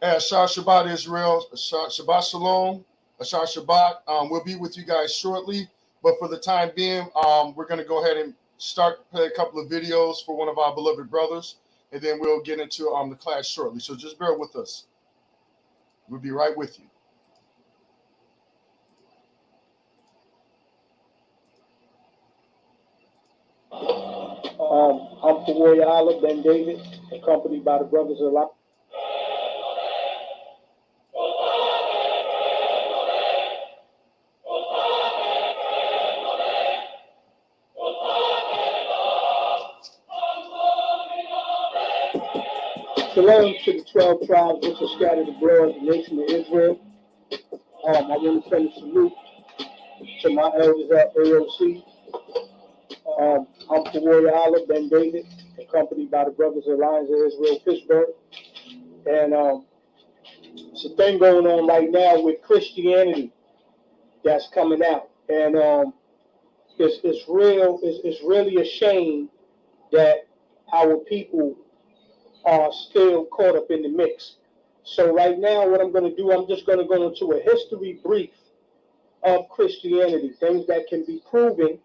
Shabbat Israel, Shabbat Shalom, Shabbat. We'll be with you guys shortly, but for the time being, we're going to go ahead and start play a couple of videos for one of our beloved brothers, and then we'll get into the class shortly. So just bear with us. We'll be right with you. I'm Warrior Allah Ben David, accompanied by the brothers of Allah. Shalom to the 12 tribes which are scattered abroad, the nation of Israel. I want to send a salute to my elders at AOC. I'm Warrior Allah Ben David, accompanied by the brothers of Lions of Israel, Pittsburgh. And it's a thing going on right now with Christianity that's coming out. And it's really a shame that our people are still caught up in the mix. So right now, what I'm going to do, I'm just going to go into a history brief of Christianity, things that can be proven,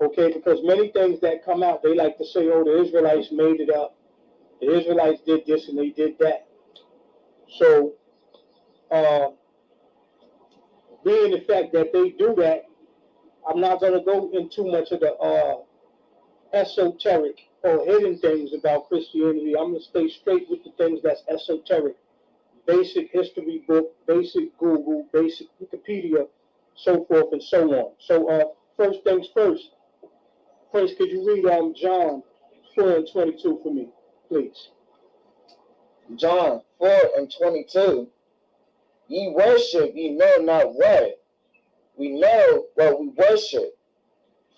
okay, because many things that come out, they like to say, oh, the Israelites made it up. The Israelites did this and they did that. So, being the fact that they do that, I'm not going to go into much of the esoteric or hidden things about Christianity. I'm going to stay straight with the things that's esoteric. Basic history book, basic Google, basic Wikipedia, so forth and so on. So first things first. First, could you read John 4:22 for me, please? John 4:22. Ye worship, ye know not what. We know what we worship,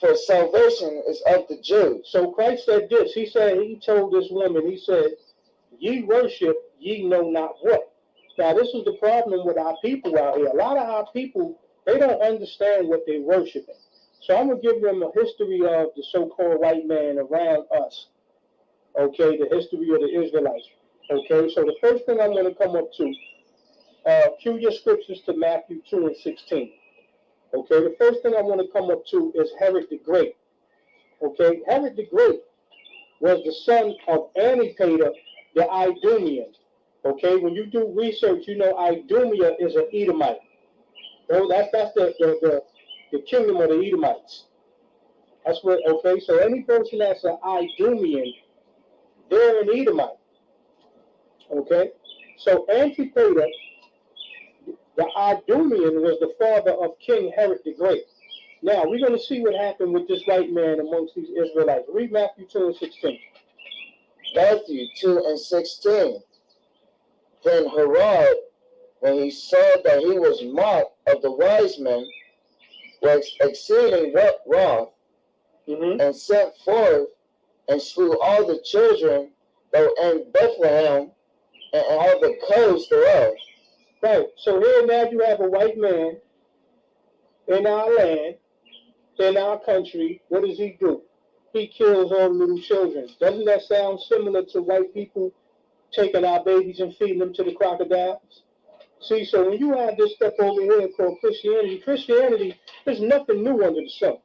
for salvation is of the Jews. So Christ said this. He told this woman, he said, ye worship, ye know not what. Now, this is the problem with our people out here. A lot of our people, they don't understand what they're worshiping. So I'm going to give them a history of the so-called white man around us. Okay, the history of the Israelites. Okay, so the first thing I'm going to come up to, cue your scriptures to Matthew 2:16. Okay, the first thing I want to come up to is Herod the Great. Okay, Herod the Great was the son of Antipater the Idumean. Okay, when you do research, you know Idumea is an Edomite. Oh, that's the kingdom of the Edomites. That's what. Okay, so any person that's an Idumean, they're an Edomite. Okay, so Antipater the Idumean was the father of King Herod the Great. Now, we're going to see what happened with this white man amongst these Israelites. Read Matthew 2:16. Matthew 2:16. Then Herod, when he saw that he was mocked of the wise men, was exceeding wroth, and sent forth and slew all the children that were in Bethlehem and all the coasts thereof. Right. So here now you have a white man in our land, in our country. What does he do? He kills all little children. Doesn't that sound similar to white people taking our babies and feeding them to the crocodiles? See, so when you have this stuff over here called Christianity is nothing new under the sun.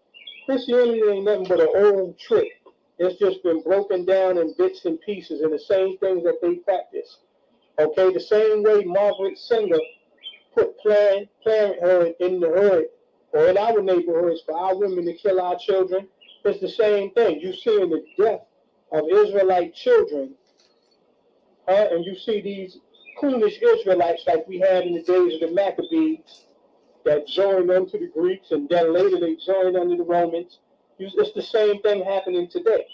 Christianity ain't nothing but an old trick. It's just been broken down in bits and pieces, and the same things that they practice. Okay, the same way Margaret Sanger put Planned Parenthood in the hood or in our neighborhoods for our women to kill our children, it's the same thing. You see in the death of Israelite children, and you see these coolish Israelites like we had in the days of the Maccabees that joined unto the Greeks and then later they joined under the Romans. It's the same thing happening today.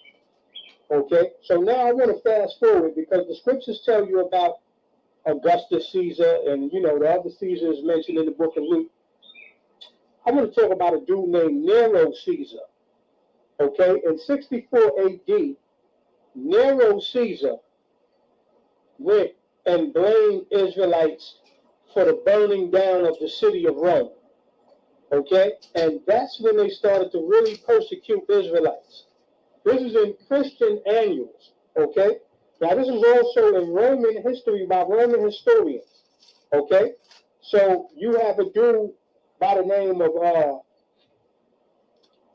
Okay, so now I want to fast forward because the scriptures tell you about Augustus Caesar and, you know, the other Caesars mentioned in the book of Luke. I want to talk about a dude named Nero Caesar. Okay, in 64 AD, Nero Caesar went and blamed Israelites for the burning down of the city of Rome. Okay, and that's when they started to really persecute Israelites. This is in Christian annuals. Okay, Now, this is also in Roman history by Roman historians. Okay? So you have a dude by the name of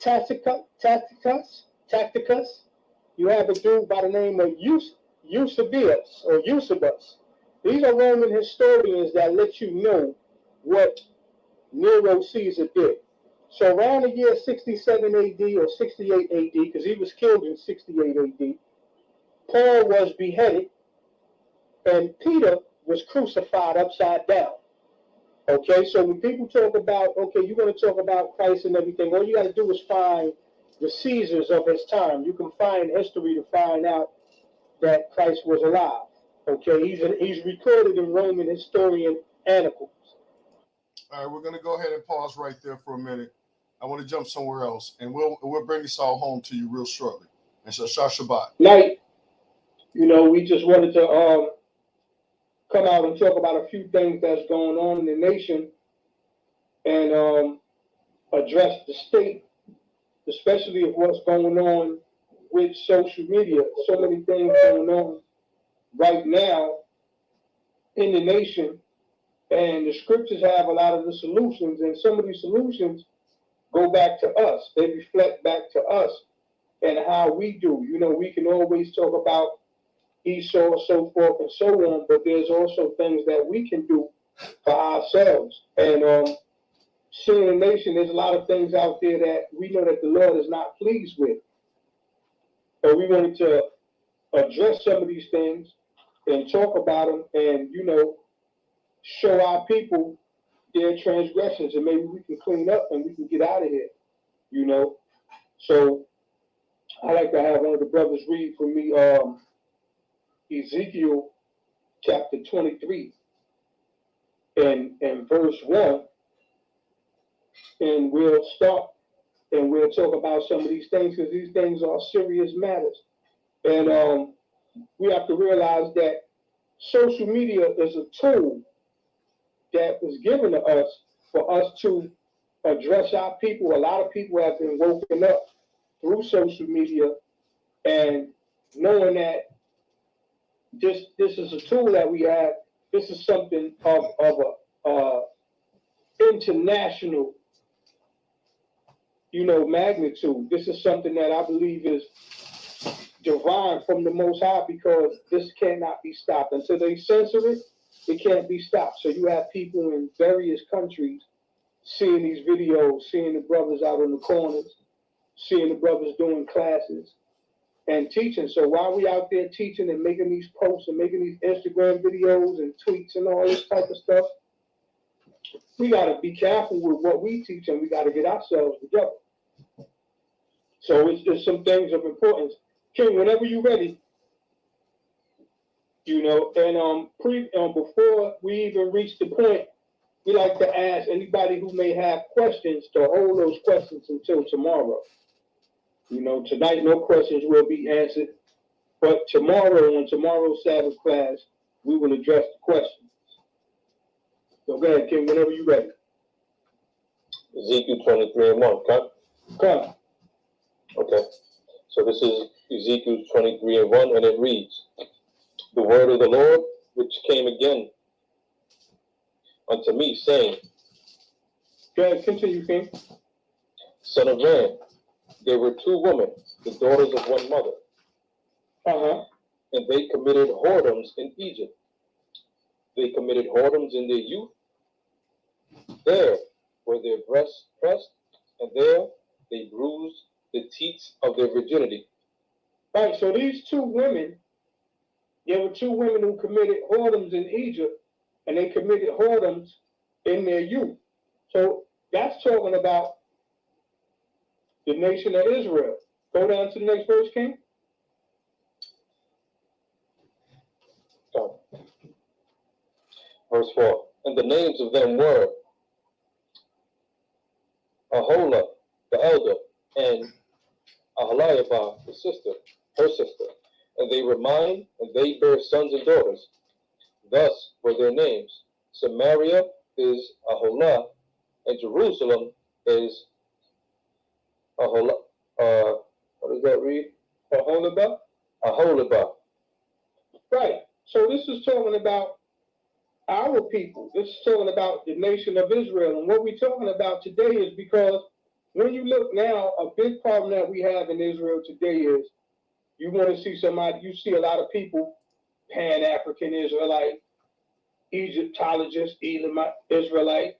Tacitus. You have a dude by the name of Eusebius or Eusebius. These are Roman historians that let you know what Nero Caesar did. So around the year 67 AD or 68 AD, because he was killed in 68 AD, Paul was beheaded and Peter was crucified upside down. Okay, so when people talk about, okay, you're going to talk about Christ and everything, all you got to do is find the Caesars of his time. You can find history to find out that Christ was alive. Okay, he's recorded in Roman historian annals. All right, we're going to go ahead and pause right there for a minute. I want to jump somewhere else, and we'll bring this all home to you real shortly. And so, Shabbat. Like, you know, we just wanted to come out and talk about a few things that's going on in the nation and address the state, especially of what's going on with social media. So many things going on right now in the nation, and the scriptures have a lot of the solutions, and some of these solutions go back to us. They reflect back to us and how we do. You know, we can always talk about Esau, so forth and so on, but there's also things that we can do for ourselves. And seeing the nation, there's a lot of things out there that we know that the Lord is not pleased with. But we wanted to address some of these things and talk about them and, you know, show our people their transgressions, and maybe we can clean up and we can get out of here, you know. So I like to have one of the brothers read for me Ezekiel chapter 23 and verse 1, and we'll start and we'll talk about some of these things, because these things are serious matters. And we have to realize that social media is a tool that was given to us for us to address our people. A lot of people have been woken up through social media and knowing that this is a tool that we have. This is something of a international, you know, magnitude. This is something that I believe is divine from the Most High, because this cannot be stopped. Until they censor it, it can't be stopped. So you have people in various countries seeing these videos, seeing the brothers out in the corners, seeing the brothers doing classes and teaching. So while we out there teaching and making these posts and making these Instagram videos and tweets and all this type of stuff, we got to be careful with what we teach, and we got to get ourselves together. So it's some things of importance. King, whenever you're ready, you know, and before we even reach the point, we like to ask anybody who may have questions to hold those questions until tomorrow. You know, tonight no questions will be answered, but tomorrow, on tomorrow's Sabbath class, we will address the questions. So go ahead, King, whenever you're ready. Ezekiel 23 and 1, come? Come. Okay. So this is Ezekiel 23 and 1, and it reads, "The word of the Lord, which came again unto me, saying," Go ahead, continue, King. "Son of man, there were two women, the daughters of one mother, and they committed whoredoms in Egypt. They committed whoredoms in their youth. There were their breasts pressed, and there they bruised the teats of their virginity." All right, so these two women, there were two women who committed whoredoms in Egypt, and they committed whoredoms in their youth. So that's talking about the nation of Israel. Go down to the next verse, King. Verse 4, "And the names of them were Aholah, the elder, and Aholiabah, her sister. And they were mine, and they bare sons and daughters. Thus were their names. Samaria is Aholah, and Jerusalem is Aholah." What does that read? Aholibah. Aholibah. Right. So this is talking about our people. This is talking about the nation of Israel. And what we're talking about today is because when you look now, a big problem that we have in Israel today is you want to see somebody, you see a lot of people, Pan-African Israelite, Egyptologist, Elamite Israelite,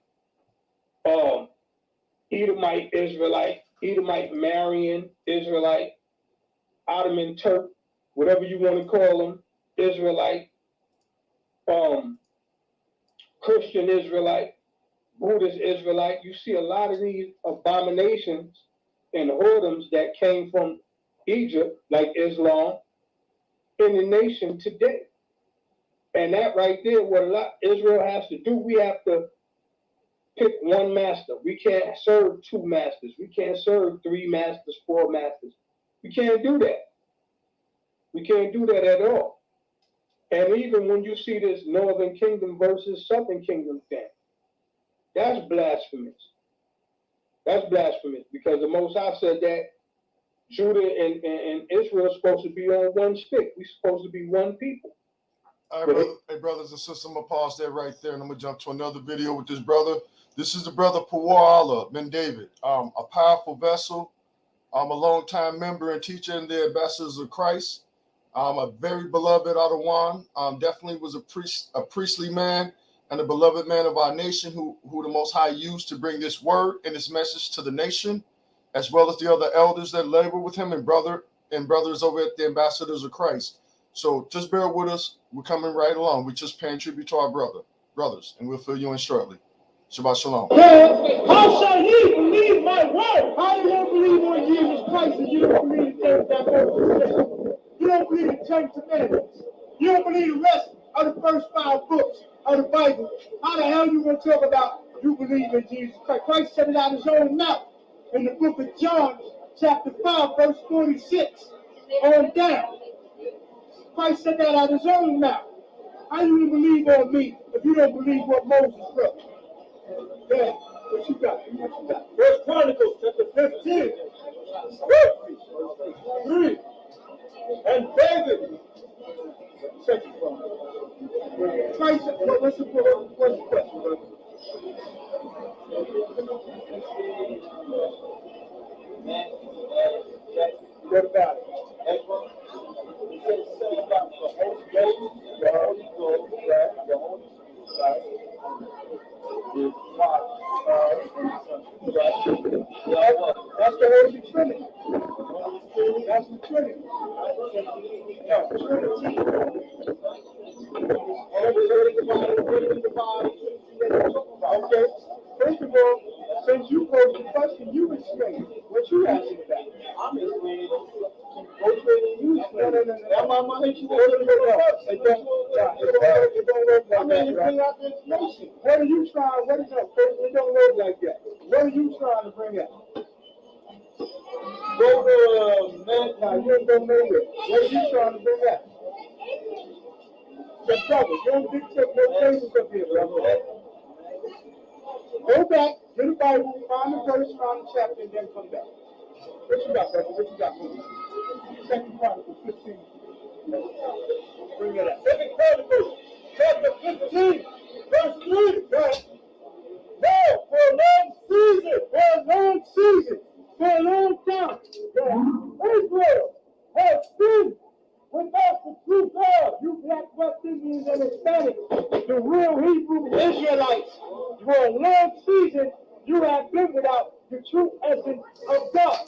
Edomite Israelite, Edomite Marian Israelite, Ottoman Turk, whatever you want to call them, Israelite, Christian Israelite, Buddhist Israelite. You see a lot of these abominations and whoredoms that came from Egypt, like Islam, in the nation today. And that right there, what a lot Israel has to do, we have to pick one master. We can't serve two masters. We can't serve three masters, four masters. We can't do that. We can't do that at all. And even when you see this Northern Kingdom versus Southern Kingdom thing, that's blasphemous. That's blasphemous because the Most High said that Judah and Israel are supposed to be on one stick. We're supposed to be one people. All right, brother. Hey, brothers and sisters, I'm going to pause there right there, and I'm going to jump to another video with this brother. This is the brother Pawala Ben David, a powerful vessel, a longtime member and teacher in the Ambassadors of Christ, a very beloved Adawan, definitely was a priestly man and a beloved man of our nation who the Most High used to bring this word and this message to the nation, as well as the other elders that labor with him and brothers over at the Ambassadors of Christ. So just bear with us. We're coming right along. We're just paying tribute to our brothers, and we'll fill you in shortly. Shabbat shalom. How shall ye believe my word? How do you believe on Jesus Christ and you don't believe the things that Moses said? You don't believe the Ten Commandments. You don't believe the rest of the first 5 books of the Bible. How the hell you going to talk about you believe in Jesus Christ? Christ said it out of his own mouth in the book of John, chapter 5, verse 46 on down. Christ said that out of his own mouth. How you going to believe on me if you don't believe what Moses wrote? Yeah, what you got? First Chronicles chapter 15. 3. And David. Second Christ, what's the question, brother? What about it? That's the Holy Trinity. That's the Trinity. Yeah, Trinity. Okay. First of all, since you posed the question, you explain what you asking about. I'm explaining. You explain. No. That's my mind. You don't work like that, right? What are you trying? What is that? It don't work like that. What are you trying to bring out? Go to now you ain't gonna know it. What are you trying to bring out? Your brother, you don't dictate no cases up here, brother. Go back, get the Bible, find the verse, find the chapter, and then come back. What you got, brother? What you got for me? Second Chronicles 15. Bring it up. Second Chronicles chapter 15, verse 3. Right. Now, for a long time, Israel has been without the true God. You black West Indians and Hispanics, the real Hebrew Israelites, for a long season, you have been without the true essence of God.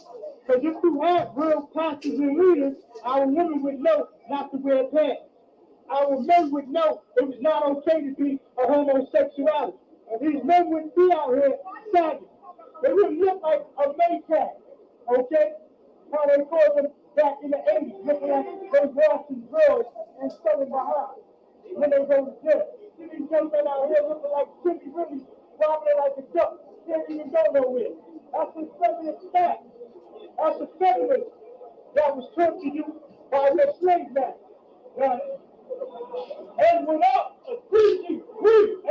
Because if you had real pastors and leaders, our women would know not to wear pants. Our men would know it was not okay to be a homosexuality. And these men wouldn't be out here sagging. They wouldn't look like a Maytag, okay? How they called them back in the 80s, looking like those Boston drawers and selling behind when they go to jail. See these young men out here looking like Jimmy Willie, wobbling like a duck. Can't even go nowhere. That's a feminist fact. That's a feminist that was taught to you by your slave master. Right? And without a teaching priest,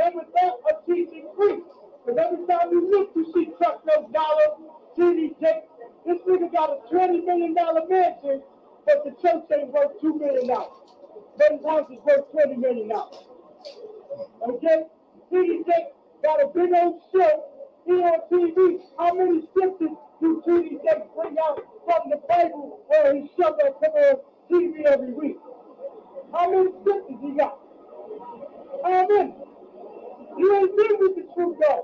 because every time you look, you see Chuck No Dollar, T.D. Jakes. This nigga got a $20 million mansion, but the church ain't worth $2 million. But his house is worth $20 million. Okay? TD Jakes got a big old show. He on TV. How many scriptures do TD Jakes bring out from the Bible where he shoves up on TV every week? How many scriptures he got? How many? You ain't been with the true God.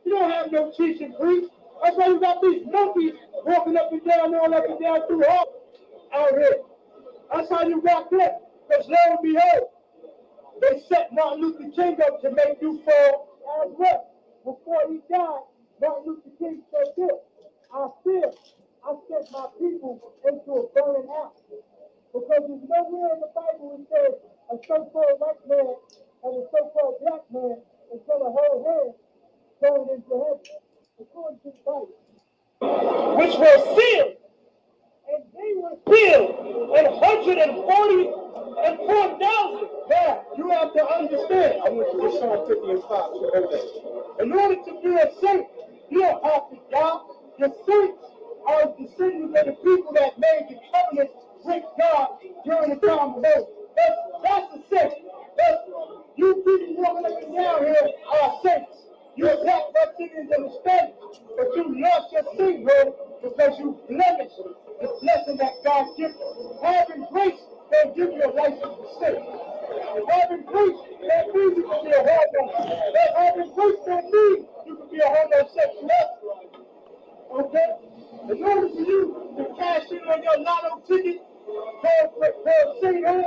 You don't have no teaching priest. That's why you got these monkeys walking up and down, all up and down through hall out here. That's how you got that. Because lo and behold, they set Martin Luther King up to make you fall as well. Before he died, Martin Luther King said this: I sent my people into a burning house. Because there's nowhere in the Bible it says a so-called white man and a so-called black man is going to hold hands going into heaven. According to the Bible. Which were sealed. And they were sealed. And 144,000. Now, you have to understand. I went to Psalm 50 and 5. In order to be a saint, you don't have to die. The saints are descendants of the people that made the covenant with God during the time of Moses. That's the saint. You people walking up and down here are saints. You attack Mexicans and Hispanics, but you lost your sainthood because you blemished the blessing that God gives you. Having grace don't give you a license to sin. Having grace don't mean you can be a homo. Having grace don't mean you can be a homosexual. Okay? In order for you to cash in on your lotto ticket for sainthood,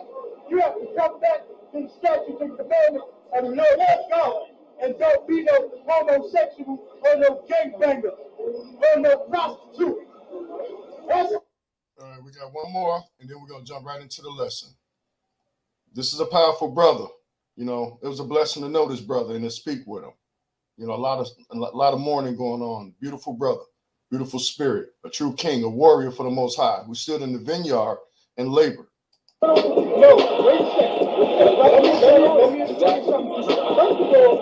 you have to come back to the statutes and commandments of the Lord God. And don't be no homosexual or no gangbanger or no prostitute. All right, we got one more, and then we're going to jump right into the lesson. This is a powerful brother. You know, it was a blessing to know this brother and to speak with him. You know, a lot of mourning going on. Beautiful brother, beautiful spirit, a true king, a warrior for the Most High, who stood in the vineyard and labored. No, wait a second. Let me explain something. First of all,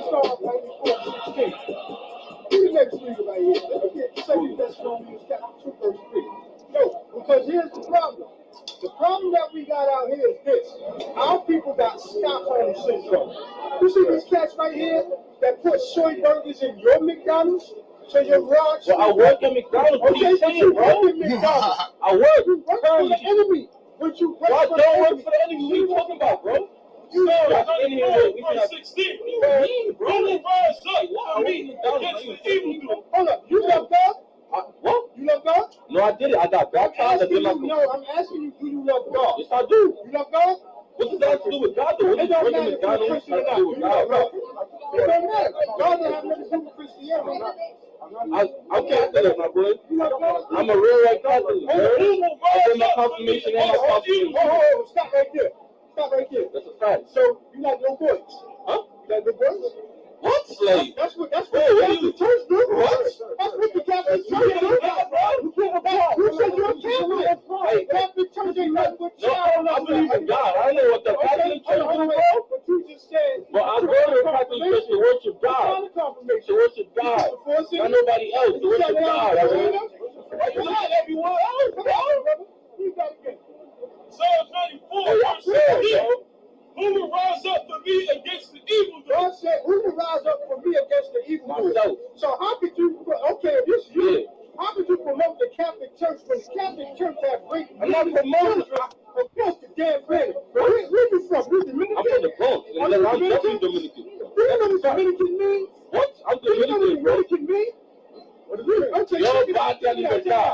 Psalm 94:16. Read the next reader right here. Let me get 2 Thessalonians chapter 2, verse 3. No, because here's the problem. The problem that we got out here is this. Our people got Stockholm syndrome. You see these cats right here that put soy burgers in your McDonald's? So your garage? Well, I work at McDonald's. Okay, so you work at McDonald's. I work. You work for the enemy. But you work I for don't the work enemy. for the enemy. What are you talking about, bro? You Verse 16. Who will rise up for me against the evildoer? Hold up. You love God? What? You love God? No, I did it. I got baptized. I'm asking you, do you love God? Yes, I do. You love God? What does that have to do with God, though? What It does don't working matter if you're a McDonald's Christian or have to not. do with You God, love bro? God. It don't matter. God don't have nothing to do with Christianity. I'm Catholic, my boy. You love God? I'm a real right Catholic. Who will I rise did my up for me confirmation and my against the confirmation. evildoer? Stop right there. Stop right there. That's a fact. So you like no boys? Huh? You like no boys? What? Slave? That's what the What? Catholic Church do. What? That's what the Catholic Church do. You can't apply. You said you're a Catholic. Hey, Catholic Church ain't nothing but No, child. I believe in God. I know what the Catholic Church do, bro. But you just said. But I go to the Catholic Church to worship God. To worship God. Not nobody else. To worship God. Why you not everyone else, bro? Psalm 94, verse 16. Who will rise up for me against the evildoer? God said, who will rise up for me against the evil doer? Myself. So how could you, okay, if this is you, how could you promote the Catholic Church when the Catholic Church has great I'm not promoting it. against the damn planet? Where you from? You Dominican? I'm from the Bronx. Are you I'm definitely Dominican? Dominican. Do you know what Dominican means? What? I'm Do you know what Dominican, bro. Dominican means? Okay, Yo, God got libertad.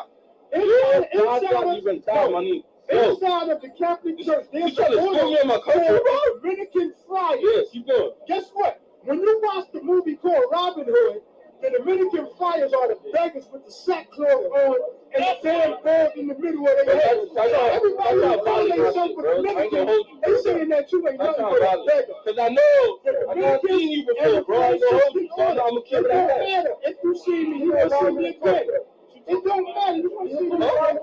God got libertad, money. Yo, Inside of the Catholic Church, you there's trying to screw me in my country, bro? Dominican friars. Yes, you good. Guess what? When you watch the movie called Robin Hood, the Dominican friars are the beggars with the sackcloth on and the damn bag in the middle of their head. So everybody who calls themselves a Dominican, they saying that you ain't nothing but a beggar. Because I seen you before, bro. I ain't gonna hold you. So I'm gonna keep It it don't at that. matter. If you see me, you gonna see me again. It don't matter. You gonna see me again.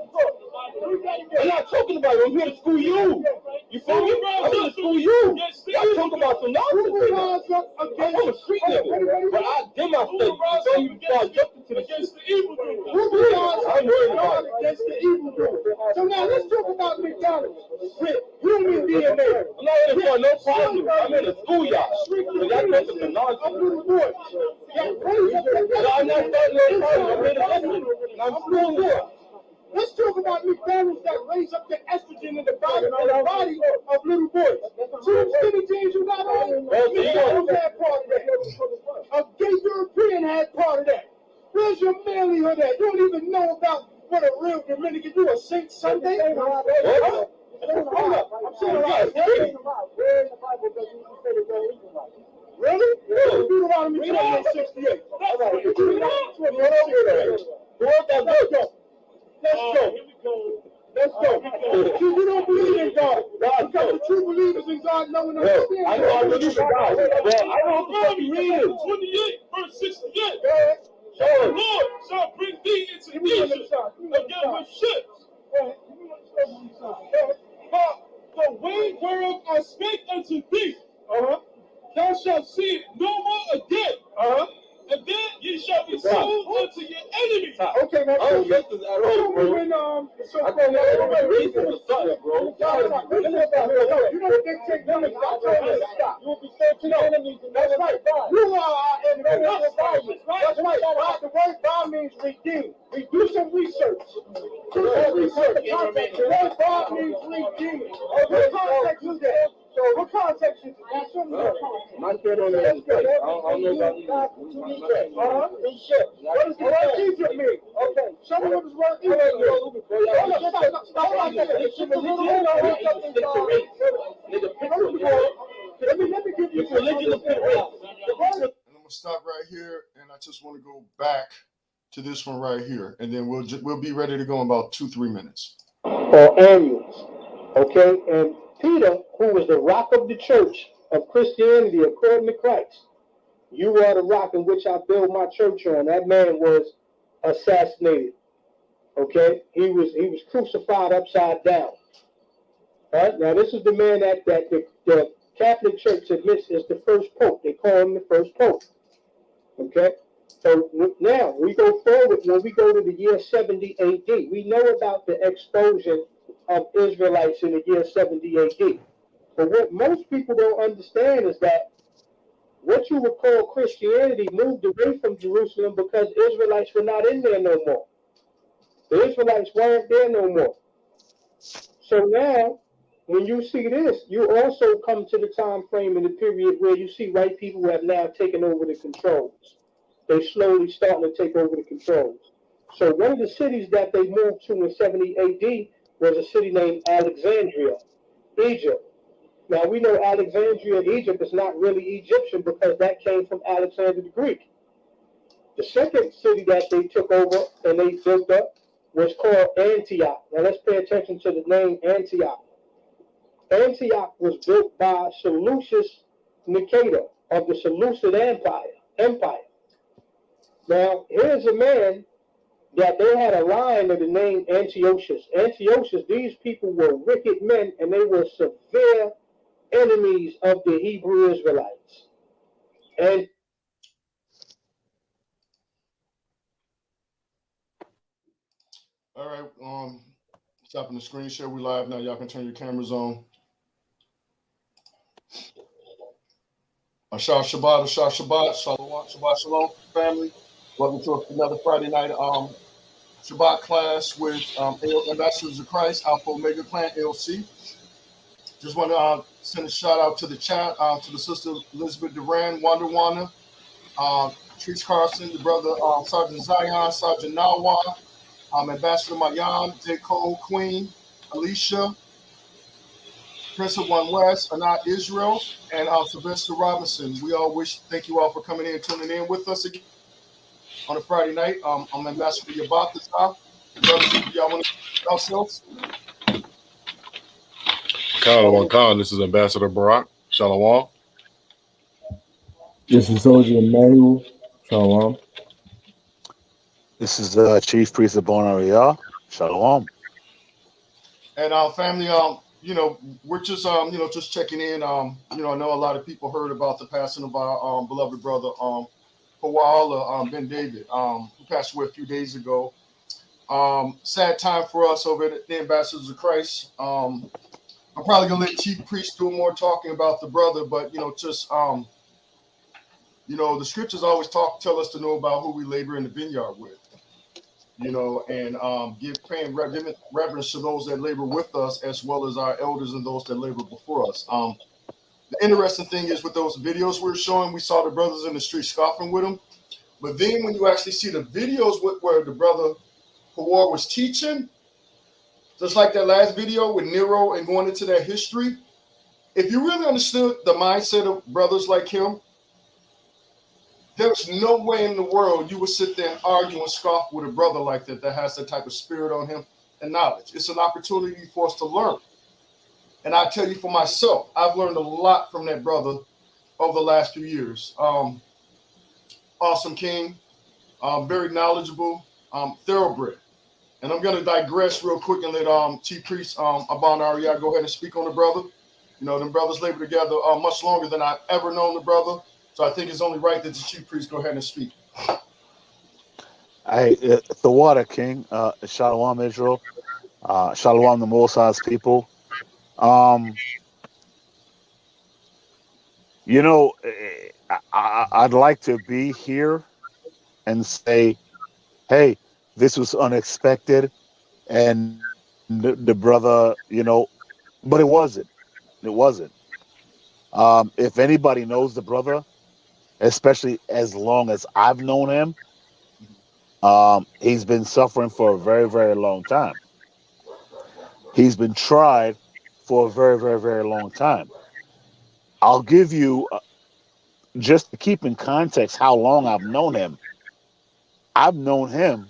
I'm not talking about it. I'm here to school you. You feel me? I'm gonna school you. Y'all talk about some nonsense right now. I'm a street nigga, but I did my study. So you start jumping to the against the evil doers. I'm worried about it. Against the evil doers. So now let's talk about McDonald's. With human DNA. I'm not in for no problem. I'm in a schoolyard. But y'all talking some nonsense. Little boys. No, I'm not starting no problem. I'm in a lesson. I'm schoolyard. Let's talk about McDonald's that raise up the estrogen in the body of little boys. See them skinny jeans you got on? McDonald's had part of that. A gay European had part of that. Where's your manlyhood at? You don't even know about what a real Dominican do. A Saint Sunday? Hold up. I'm saying a lot. Where in the Bible does it say the word Israelite? Really? Deuteronomy 28:68. All right. Let's go. Let's go. See, we don't believe in God. Because the true believers in God know and understand. I know I believe in God. Well, I don't know if you read it. 28, verse 68. Go ahead. The Lord shall bring thee into Egypt again with ships. The way whereof I spake unto thee, thou shalt see it no more again. And then ye shall be sold unto your enemies. Okay, now I don't get this at all, bro. when so I thought y'all were reason or something, bro. you don't dictate limits. I told you to stop. You will be sold to your enemies. That's right. You are our enemy. That's right. The word God means redeem. We do some research. Do some research. The word God means redeem. What context is that? So what context is that? Show me that context. My kid on that. I don't know about Egypt. What does the word Egypt mean? Okay. Show me what this word Egypt means. Let me give you religion of race. And I'm gonna stop right here, and I just want to go back to this one right here, and then we'll be ready to go in about 2-3 minutes. Or annuals. Okay, and Peter, who was the rock of the church of Christianity according to Christ, you are the rock in which I build my church on. That man was assassinated. Okay, he was crucified upside down. All right, now this is the man that the Catholic Church admits is the first pope. They call him the first pope. Okay, so now we go forward. When we go to the year 70 AD, we know about the expulsion of Israelites in the year 70 AD. But what most people don't understand is that what you would call Christianity moved away from Jerusalem because Israelites were not in there no more. The Israelites weren't there no more. So now, when you see this, you also come to the time frame in the period where you see white people have now taken over the controls. They're slowly starting to take over the controls. So one of the cities that they moved to in 70 AD was a city named Alexandria, Egypt. Now we know Alexandria, Egypt is not really Egyptian because that came from Alexander the Greek. The second city that they took over and they built up was called Antioch. Now let's pay attention to the name Antioch. Antioch was built by Seleucus Nicator of the Seleucid Empire. Now here's a man that they had a line of the name Antiochus. Antiochus, these people were wicked men and they were severe enemies of the Hebrew Israelites. And All right, stopping the screen share. We live now. Y'all can turn your cameras on. Ashar Shabbat, Shabbat Shalom, family. Welcome to another Friday night Shabbat class with Ambassadors of Christ, Alpha Omega Clan, AOC. Just want to send a shout out to the chat, to the sister Elizabeth Duran, Wanda, Trish Carson, the brother Sergeant Zion, Sergeant Nawa, Ambassador Mayan, J. Cole, Queen, Alicia, Prince of One West, Anat Israel, and Sylvester Robinson. We all thank you all for coming in and tuning in with us again on a Friday night. I'm Ambassador Yabat this time. Brothers, y'all want to yourselves? Khan, this is Ambassador Barak. Shalom. This is Soldier Emmanuel. Shalom. This is Chief Priest of Bon Ariel. Shalom. And family, we're just just checking in. I know a lot of people heard about the passing of our beloved brother Hawala Ben David, who passed away a few days ago. Sad time for us over at the Ambassadors of Christ. I'm probably gonna let Chief Priest do more talking about the brother, but the scriptures always tell us to know about who we labor in the vineyard with. And paying reverence to those that labor with us, as well as our elders and those that labor before us. The interesting thing is with those videos we're showing, we saw the brothers in the street scoffing with them. But then when you actually see the videos where the brother Hawar was teaching, just like that last video with Nero and going into that history, if you really understood the mindset of brothers like him, there's no way in the world you would sit there and argue and scoff with a brother like that has that type of spirit on him and knowledge. It's an opportunity for us to learn. And I tell you for myself, I've learned a lot from that brother over the last few years. Awesome king, very knowledgeable, thoroughbred. And I'm going to digress real quick and let Chief Priest Abban Ariya go ahead and speak on the brother. Them brothers labor together much longer than I've ever known the brother. So I think it's only right that the Chief Priest go ahead and speak. The water king, shalom Israel, shalom the Most High's people. I'd like to be here and say, hey, this was unexpected, and the brother, but it wasn't. It wasn't. If anybody knows the brother, especially as long as I've known him, he's been suffering for a very, very long time. He's been tried for a very, very, very long time. I'll give you, just to keep in context how long I've known him. I've known him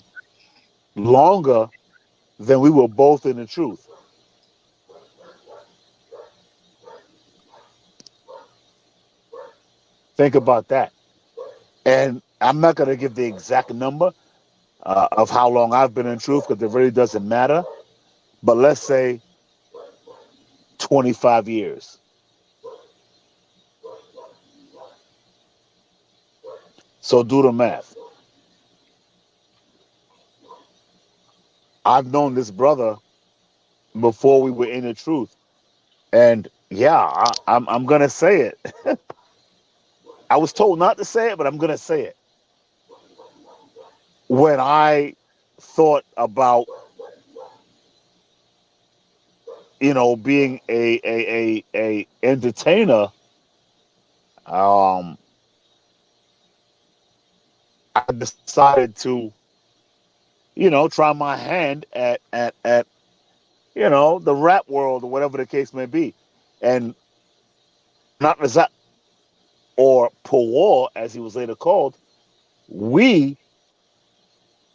longer than we were both in the truth. Think about that. And I'm not going to give the exact number of how long I've been in truth, because it really doesn't matter. But let's say 25 years. So do the math. I've known this brother before we were in the truth. And yeah, I'm going to say it. I was told not to say it, but I'm going to say it. When I thought about, being a entertainer, I decided to, try my hand at the rap world, or whatever the case may be. And not as that, or Pawar, as he was later called, we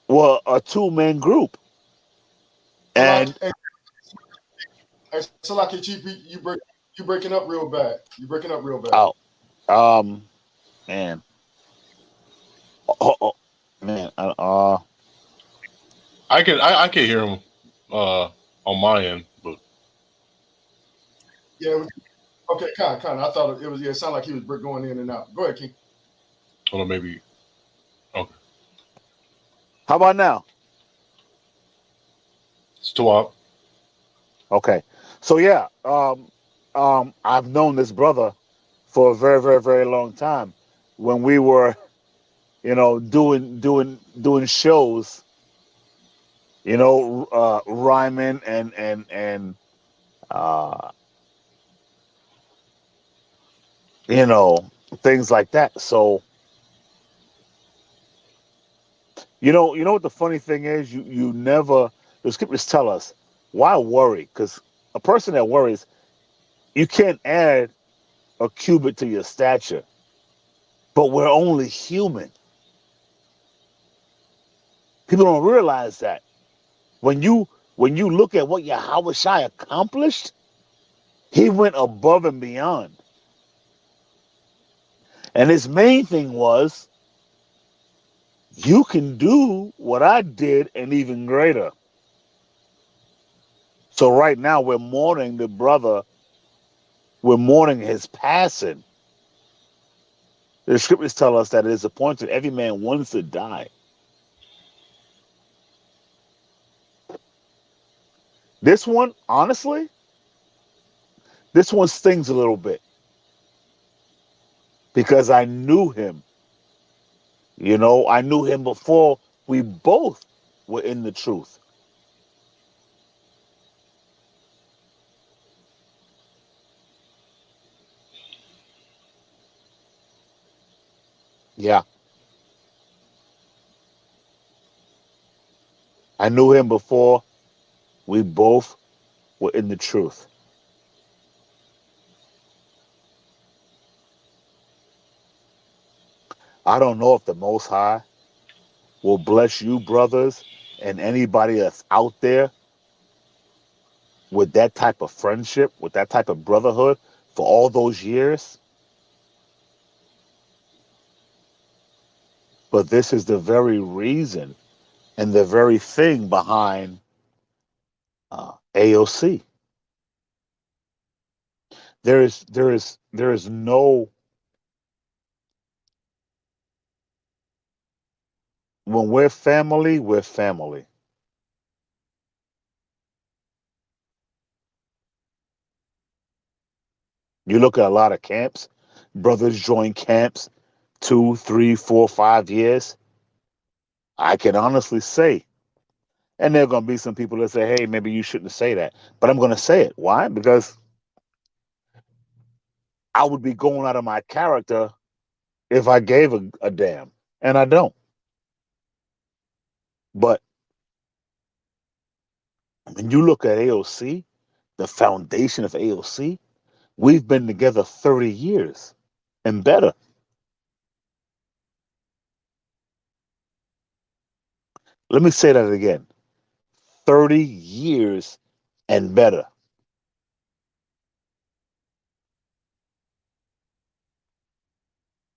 were a two-man group. And so like Chief, you breaking up real bad. You're breaking up real bad. Man. Man. I can hear him on my end, but yeah. Okay, kind of. I thought it was. Yeah, it sounded like he was going in and out. Go ahead, King. Hold on, maybe. Okay. How about now? It's too up. Okay. So yeah, I've known this brother for a very, very, very long time. When we were, doing shows, rhyming and things like that. So, you know what the funny thing is? You never, the scriptures tell us, why worry? Because a person that worries, you can't add a cubit to your stature. But we're only human. People don't realize that. When you look at what Yahweh Shai accomplished, he went above and beyond. And his main thing was, you can do what I did and even greater. So right now we're mourning the brother. We're mourning his passing. The scriptures tell us that it is appointed every man once to die. This one, honestly, this one stings a little bit because I knew him. You know, I knew him before we both were in the truth. Yeah, I knew him before we both were in the truth. I don't know if the Most High will bless you, brothers, and anybody that's out there with that type of friendship, with that type of brotherhood for all those years. But this is the very reason and the very thing behind AOC. There is no, when we're family, we're family. You look at a lot of camps, brothers join camps 2, 3, 4, 5 years. I can honestly say, and there are going to be some people that say, hey, maybe you shouldn't say that. But I'm going to say it. Why? Because I would be going out of my character if I gave a damn. And I don't. But when you look at AOC, the foundation of AOC, we've been together 30 years and better. Let me say that again. 30 years and better.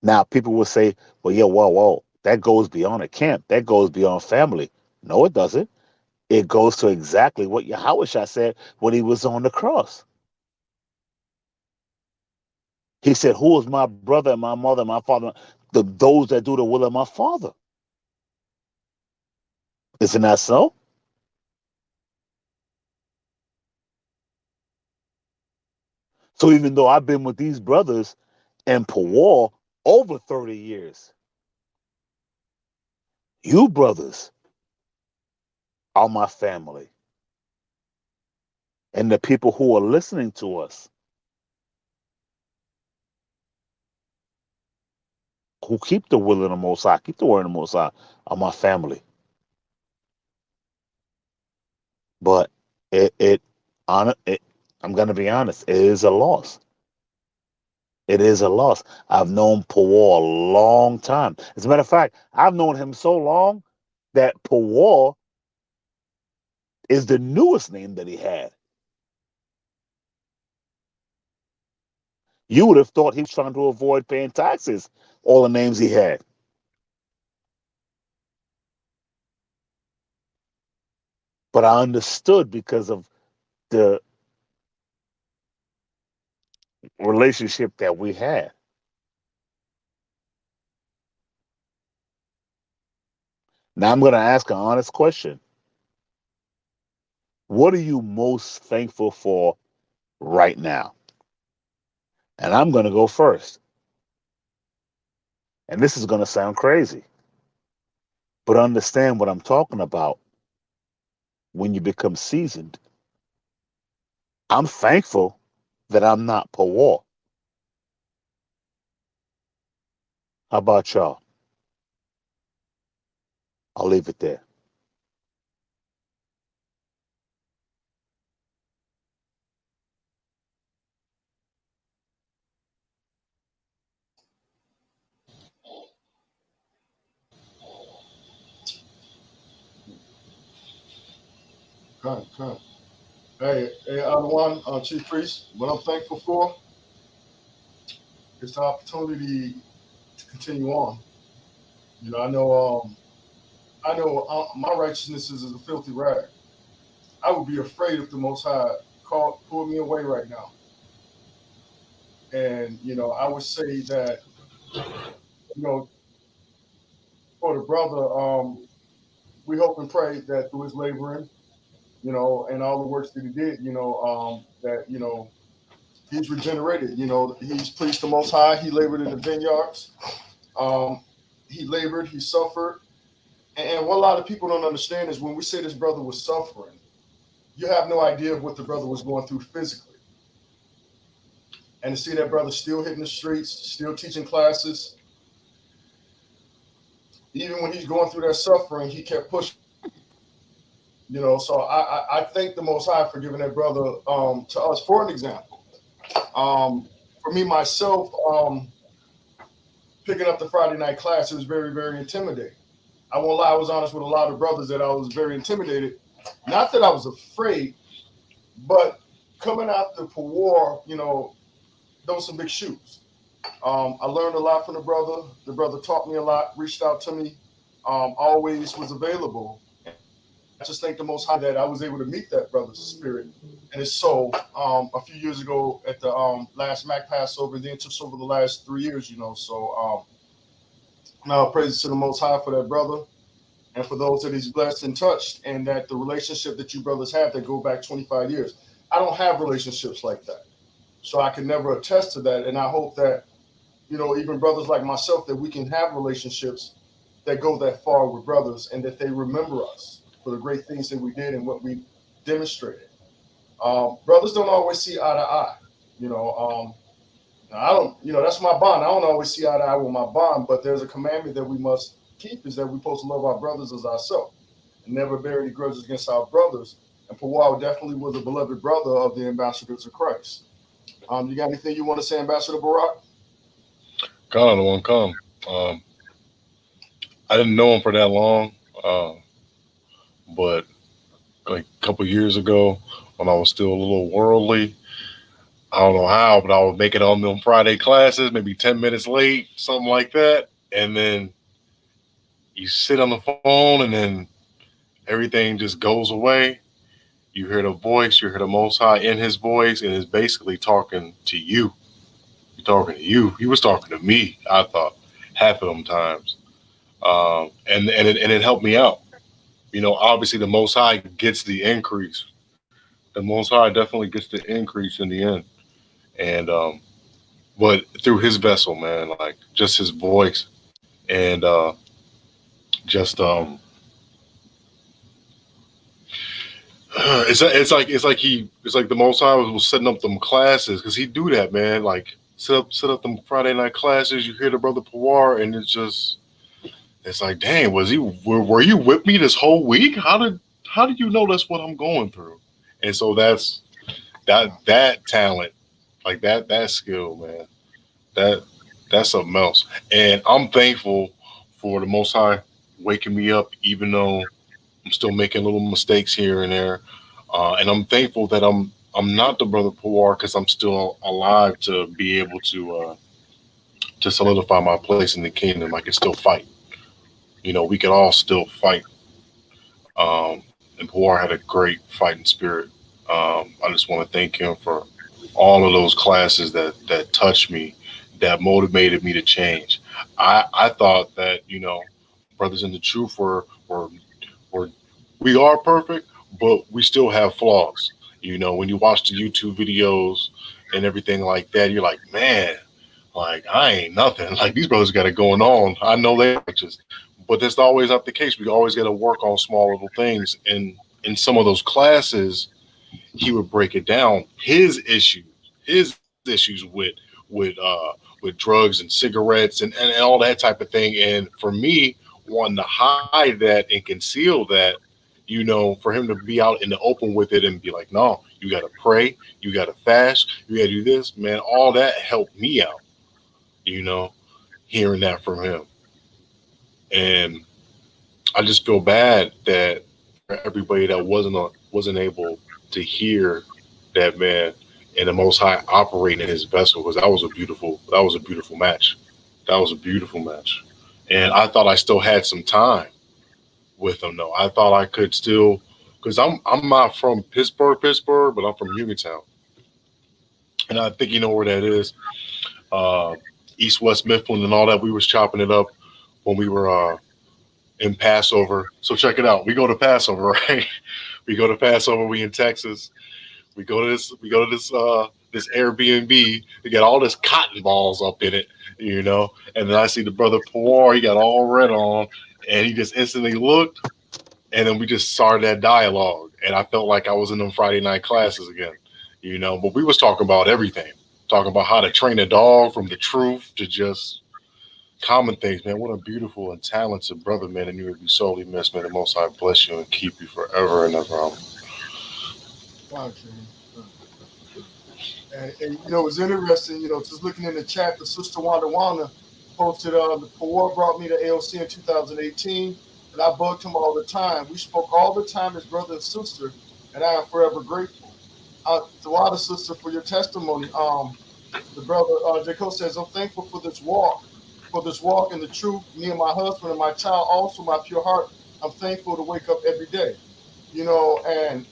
Now, people will say, well, yeah, well, that goes beyond a camp. That goes beyond family. No, it doesn't. It goes to exactly what Yahushua said when he was on the cross. He said, who is my brother and my mother and my father? Those that do the will of my father. Isn't that so? So even though I've been with these brothers and Pawar over 30 years, you brothers are my family. And the people who are listening to us, who keep the will of the Most High, keep the word of the Most High, are my family. But I'm going to be honest, it is a loss. It is a loss. I've known Pawar a long time. As a matter of fact, I've known him so long that Pawar is the newest name that he had. You would have thought he was trying to avoid paying taxes, all the names he had. But I understood because of the relationship that we had. Now I'm going to ask an honest question. What are you most thankful for right now? And I'm going to go first. And this is going to sound crazy, but understand what I'm talking about when you become seasoned. I'm thankful that I'm not Pawar. How about y'all? I'll leave it there. Come. Hey, Adawan, Chief Priest, what I'm thankful for is the opportunity to continue on. You know, I know my righteousness is a filthy rag. I would be afraid if the Most High pulled me away right now. And, I would say that, for the brother, we hope and pray that through his laboring, and all the works that he did, that, he's regenerated. He's pleased the Most High. He labored in the vineyards. He labored, he suffered. And what a lot of people don't understand is when we say this brother was suffering, you have no idea of what the brother was going through physically. And to see that brother still hitting the streets, still teaching classes, even when he's going through that suffering, he kept pushing. So I thank the Most High for giving that brother to us for an example. For me, myself, picking up the Friday night class, it was very, very intimidating. I won't lie, I was honest with a lot of brothers that I was very intimidated. Not that I was afraid, but coming out the war, those some big shoes. I learned a lot from the brother. The brother taught me a lot, reached out to me, always was available. I just thank the Most High that I was able to meet that brother's spirit and his soul a few years ago at the last Mac Passover, and then just over the last 3 years, So now praises to the Most High for that brother and for those that he's blessed and touched, and that the relationship that you brothers have that go back 25 years. I don't have relationships like that, so I can never attest to that. And I hope that, even brothers like myself, that we can have relationships that go that far with brothers, and that they remember us for the great things that we did and what we demonstrated. Brothers don't always see eye to eye. I don't, that's my bond. I don't always see eye to eye with my bond, but there's a commandment that we must keep, is that we're supposed to love our brothers as ourselves and never bear any grudges against our brothers. And Pawar definitely was a beloved brother of the ambassadors of Christ. You got anything you want to say, Ambassador Barak? God, one come. I didn't know him for that long, but like a couple years ago, when I was still a little worldly, I don't know how, but I would make it on them Friday classes, maybe 10 minutes late, something like that. And then you sit on the phone, and then everything just goes away. You hear the voice, you hear the Most High in his voice, and it's basically talking to you. He's talking to you. He was talking to me, I thought, half of them times. And it helped me out. Obviously the Most High gets the increase. The Most High definitely gets the increase in the end. And but through his vessel, man, like just his voice, and just it's like the Most High was setting up them classes, because he do that, man. Like set up them Friday night classes. You hear the brother Pawar, and it's like, dang, were you with me this whole week? How did you know that's what I'm going through? And so that's that talent, like that skill, man. That's something else. And I'm thankful for the Most High waking me up, even though I'm still making little mistakes here and there. And I'm thankful that I'm not the brother Pawar, because I'm still alive to be able to solidify my place in the kingdom. I can still fight. We could all still fight. And Pawar had a great fighting spirit. I just want to thank him for all of those classes that touched me, that motivated me to change. I thought that, brothers in the truth we are perfect, but we still have flaws. When you watch the YouTube videos and everything like that, you're like, man, like I ain't nothing. Like these brothers got it going on. I know they're righteous, but that's always not the case. We always got to work on small little things. And in some of those classes, he would break it down. His issues with drugs and cigarettes and all that type of thing. And for me, wanting to hide that and conceal that, for him to be out in the open with it and be like, no, you got to pray, you got to fast, you got to do this, man. All that helped me out, hearing that from him. And I just feel bad that for everybody that wasn't able to hear that, man, and the Most High operating in his vessel, because that was a beautiful match. That was a beautiful match. And I thought I still had some time with him, though. I thought I could still, because I'm not from Pittsburgh, but I'm from Uniontown, and I think you know where that is. East West Mifflin and all that. We was chopping it up when we were in Passover. So check it out. We go to Passover, right? We go to Passover. We in Texas. We go to this Airbnb. We got all this cotton balls up in it, you know. And then I see the brother Pawar. He got all red on, and he just instantly looked. And then we just started that dialogue, and I felt like I was in them Friday night classes again, you know. But we was talking about everything, talking about how to train a dog, from the truth to just common things, man. What a beautiful and talented brother, man, and you would be sorely missed, man. The Most High bless you and keep you forever and ever. Wow, and you know, it's interesting, you know, just looking in the chat, the sister Wanda posted, the Pawar brought me to AOC in 2018, and I bugged him all the time. We spoke all the time as brother and sister, and I am forever grateful. To Wanda, sister, for your testimony. The brother Jacob says, I'm thankful for this walk in the truth. Me and my husband and my child, also my pure heart. I'm thankful to wake up every day, you know, and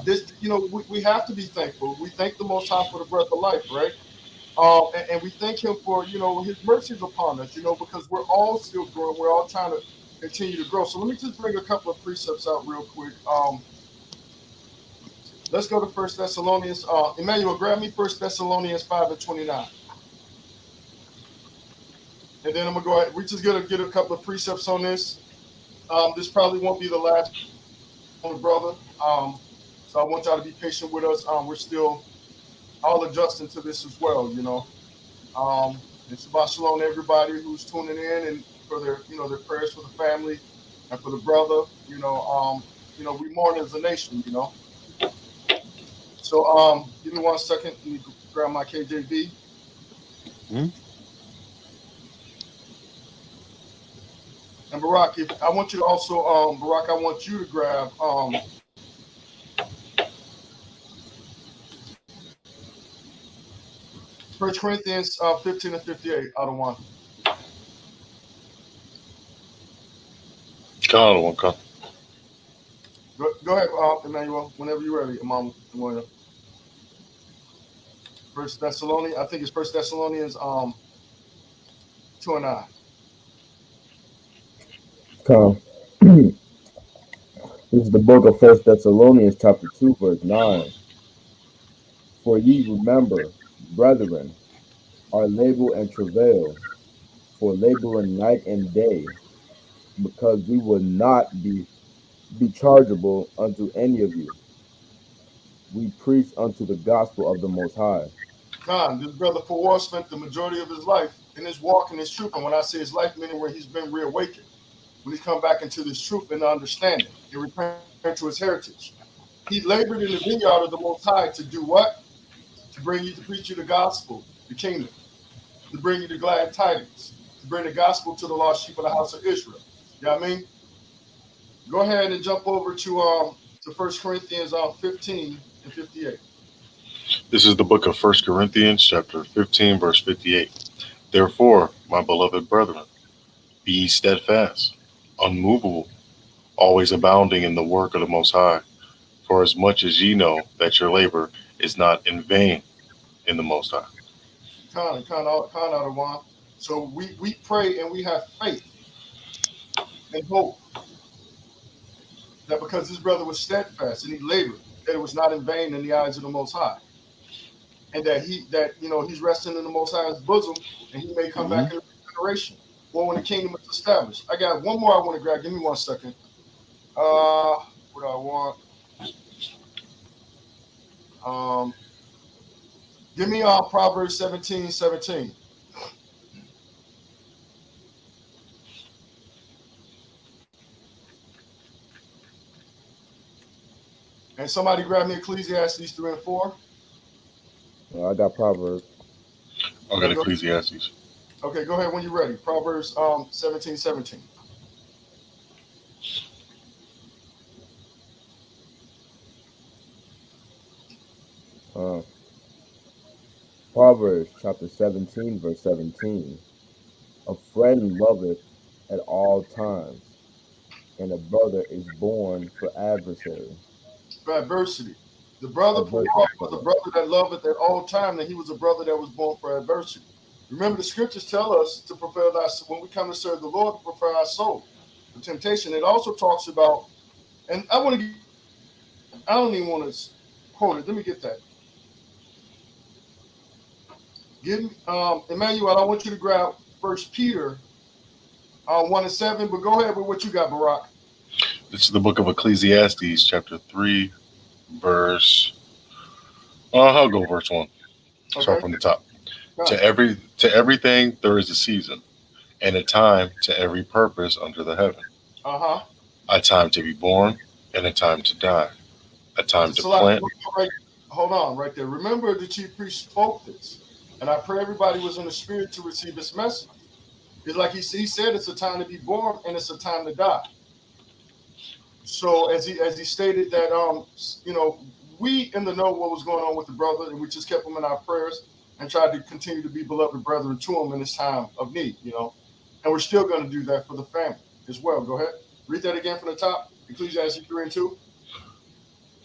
this, you know, we have to be thankful. We thank the Most High for the breath of life, right? And we thank Him for, you know, His mercies upon us, you know, because we're all still growing. We're all trying to continue to grow. So let me just bring a couple of precepts out real quick. Let's go to 1 Thessalonians. Emmanuel, grab me 1 Thessalonians 5:29. And then I'm going to go ahead. We just going to get a couple of precepts on this. This probably won't be the last one, brother. So I want y'all to be patient with us. We're still all adjusting to this as well, you know. And Shabbat Shalom to everybody who's tuning in, and for their, you know, their prayers for the family and for the brother. You know, we mourn as a nation, you know. So give me 1 second. Let me grab my KJV. And Barak, I want you to also, Barak, I want you to grab 1 Corinthians 15 and 58 out of 1. Come. Go ahead, Emmanuel, whenever you're ready. Imam, 1 Thessalonians, I think it's 1 Thessalonians 2 and 9. Come. This is the book of 1 Thessalonians, chapter 2, verse 9. For ye remember, brethren, our labor and travail, for laboring night and day, because we will not be chargeable unto any of you. We preach unto the gospel of the Most High. This brother Pawar spent the majority of his life in his walk in his truth. And when I say his life, meaning where he's been reawakened, when he's come back into this truth and understanding and return to his heritage. He labored in the vineyard of the Most High to do what? To bring you, to preach you the gospel, the kingdom, to bring you the glad tidings, to bring the gospel to the lost sheep of the house of Israel. You know what I mean? Go ahead and jump over to 1 Corinthians 15 and 58. This is the book of 1 Corinthians, chapter 15, verse 58. Therefore, my beloved brethren, be ye steadfast, unmovable, always abounding in the work of the Most High, for as much as ye know that your labor is not in vain in the Most High. Kind of one. So we pray and we have faith and hope that because his brother was steadfast and he labored, that it was not in vain in the eyes of the Most High, and that he's resting in the Most High's bosom, and he may come back in a generation or when the kingdom is established. I got one more I want to grab. Give me 1 second. What do I want? Give me Proverbs 17:17. And somebody grab me Ecclesiastes 3 and 4. I got Proverbs. I got Ecclesiastes. Okay, go ahead when you're ready. Proverbs 17:17. Proverbs chapter 17, verse 17. A friend loveth at all times, and a brother is born for adversary. For adversity. The brother for Adversity. was a brother that loveth at all time, that he was a brother that was born for adversity. Remember, the scriptures tell us to prepare thy when we come to serve the Lord, to prepare our soul for temptation. It also talks about, and I want to get, I don't even want to quote it. Let me get that. Give me, Emmanuel, I want you to grab First Peter 1:7, but go ahead with what you got, Barack. This is the book of Ecclesiastes, chapter 3, verse. I'll go verse 1. Start Okay. from the top. Go. To everything there is a season, and a time to every purpose under the heaven. Uh-huh. A time to be born, and a time to die. A time to So, like, plant. hold on right there. Remember, the chief priest spoke this, and I pray everybody was in the spirit to receive this message. It's like he said, it's a time to be born and it's a time to die. So as he stated that we in the know what was going on with the brother, and we just kept him in our prayers and tried to continue to be beloved brethren to him in this time of need, and we're still going to do that for the family as well. Go ahead, read that again from the top. Ecclesiastes 3:2.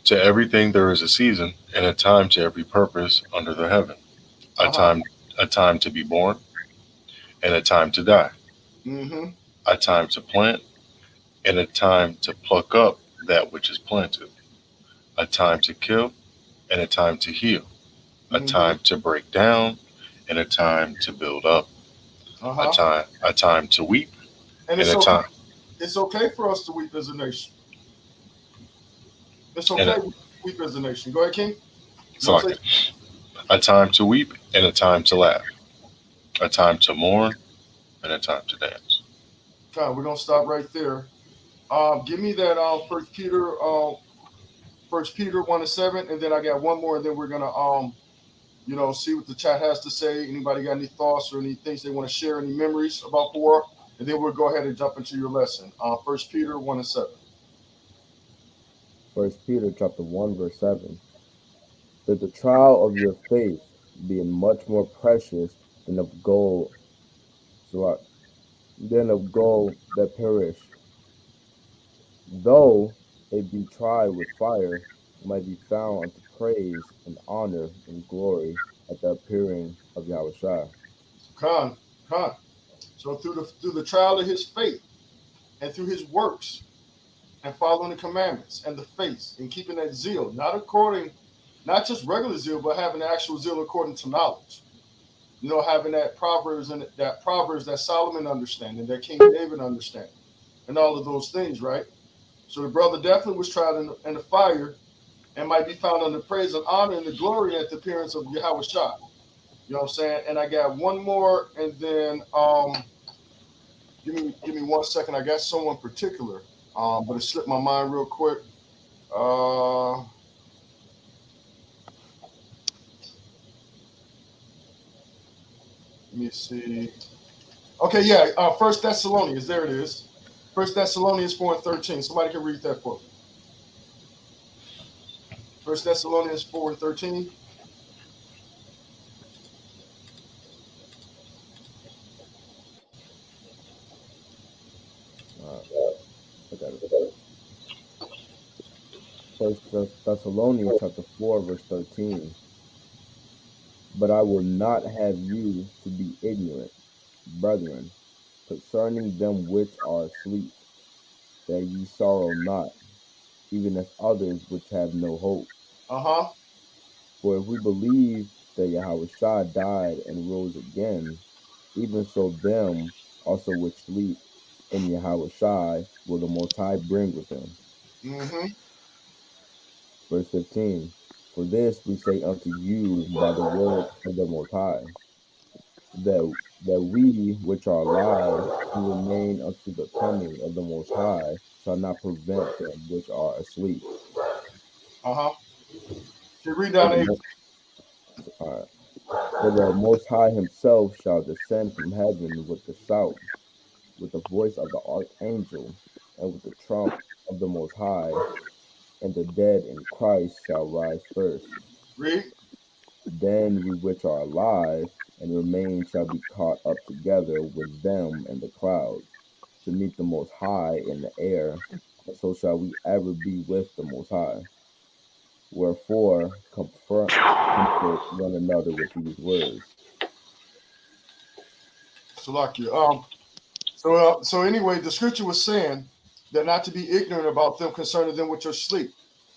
To everything there is a season, and a time to every purpose under the heaven. A time to be born, and a time to die. Mm-hmm. A time to plant, and a time to pluck up that which is planted. A time to kill, and a time to heal. A time to break down, and a time to build up. A time to weep, and a time. It's okay for us to weep as a nation. It's okay to weep as a nation. Go ahead, King. A time to weep, and a time to laugh. A time to mourn, and a time to dance. Okay, we're gonna stop right there. Give me that First Peter 1:7, and then I got one more, and then we're gonna see what the chat has to say. Anybody got any thoughts or any things they want to share, any memories about war? And then we'll go ahead and jump into your lesson. First Peter 1:7. First Peter chapter 1, verse 7. That the trial of your faith, being much more precious than of gold, that perish, though it be tried with fire, might be found unto praise and honor and glory at the appearing of Yahushua. Con. So through the trial of his faith and through his works and following the commandments and the faith and keeping that zeal, not just regular zeal, but having the actual zeal according to knowledge. Having that Proverbs that Solomon understanding, that King David understanding, and all of those things, right? So the brother definitely was tried in the fire and might be found under praise and honor and the glory at the appearance of Yahweh Shah. You know what I'm saying? And I got one more, and then give me 1 second. I got someone particular, but it slipped my mind real quick. Let me see. Okay, yeah. First Thessalonians. There it is. First Thessalonians 4:13. Somebody can read that for me. First Thessalonians 4:13. I got it. First Thessalonians chapter 4, verse 13. But I will not have you to be ignorant, brethren, concerning them which are asleep, that ye sorrow not, even as others which have no hope. For if we believe that Yahushua died and rose again, even so them also which sleep in Yahushua will the Most High bring with him. Verse 15. For this we say unto you by the word of the Most High, that we which are alive and remain unto the coming of the Most High shall not prevent them which are asleep. Can you read down For the Most High himself shall descend from heaven with the shout, with the voice of the archangel, and with the trump of the Most High, and the dead in Christ shall rise first. Read. Then we which are alive and remain shall be caught up together with them in the clouds to meet the Most High in the air, and so shall we ever be with the Most High. Wherefore, comfort one another with these words. Salakia. So anyway, the scripture was saying that not to be ignorant about them concerning them with your sleep.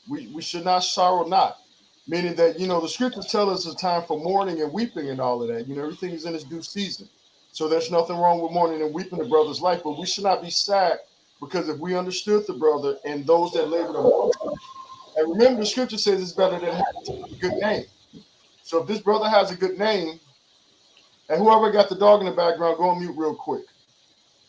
We should not sorrow not, meaning that the scriptures tell us it's time for mourning and weeping and all of that. Everything is in its due season. So there's nothing wrong with mourning and weeping the brother's life, but we should not be sad because if we understood the brother and those that labored among him, and remember the scripture says it's better than having a good name. So if this brother has a good name, and whoever got the dog in the background, go on mute real quick.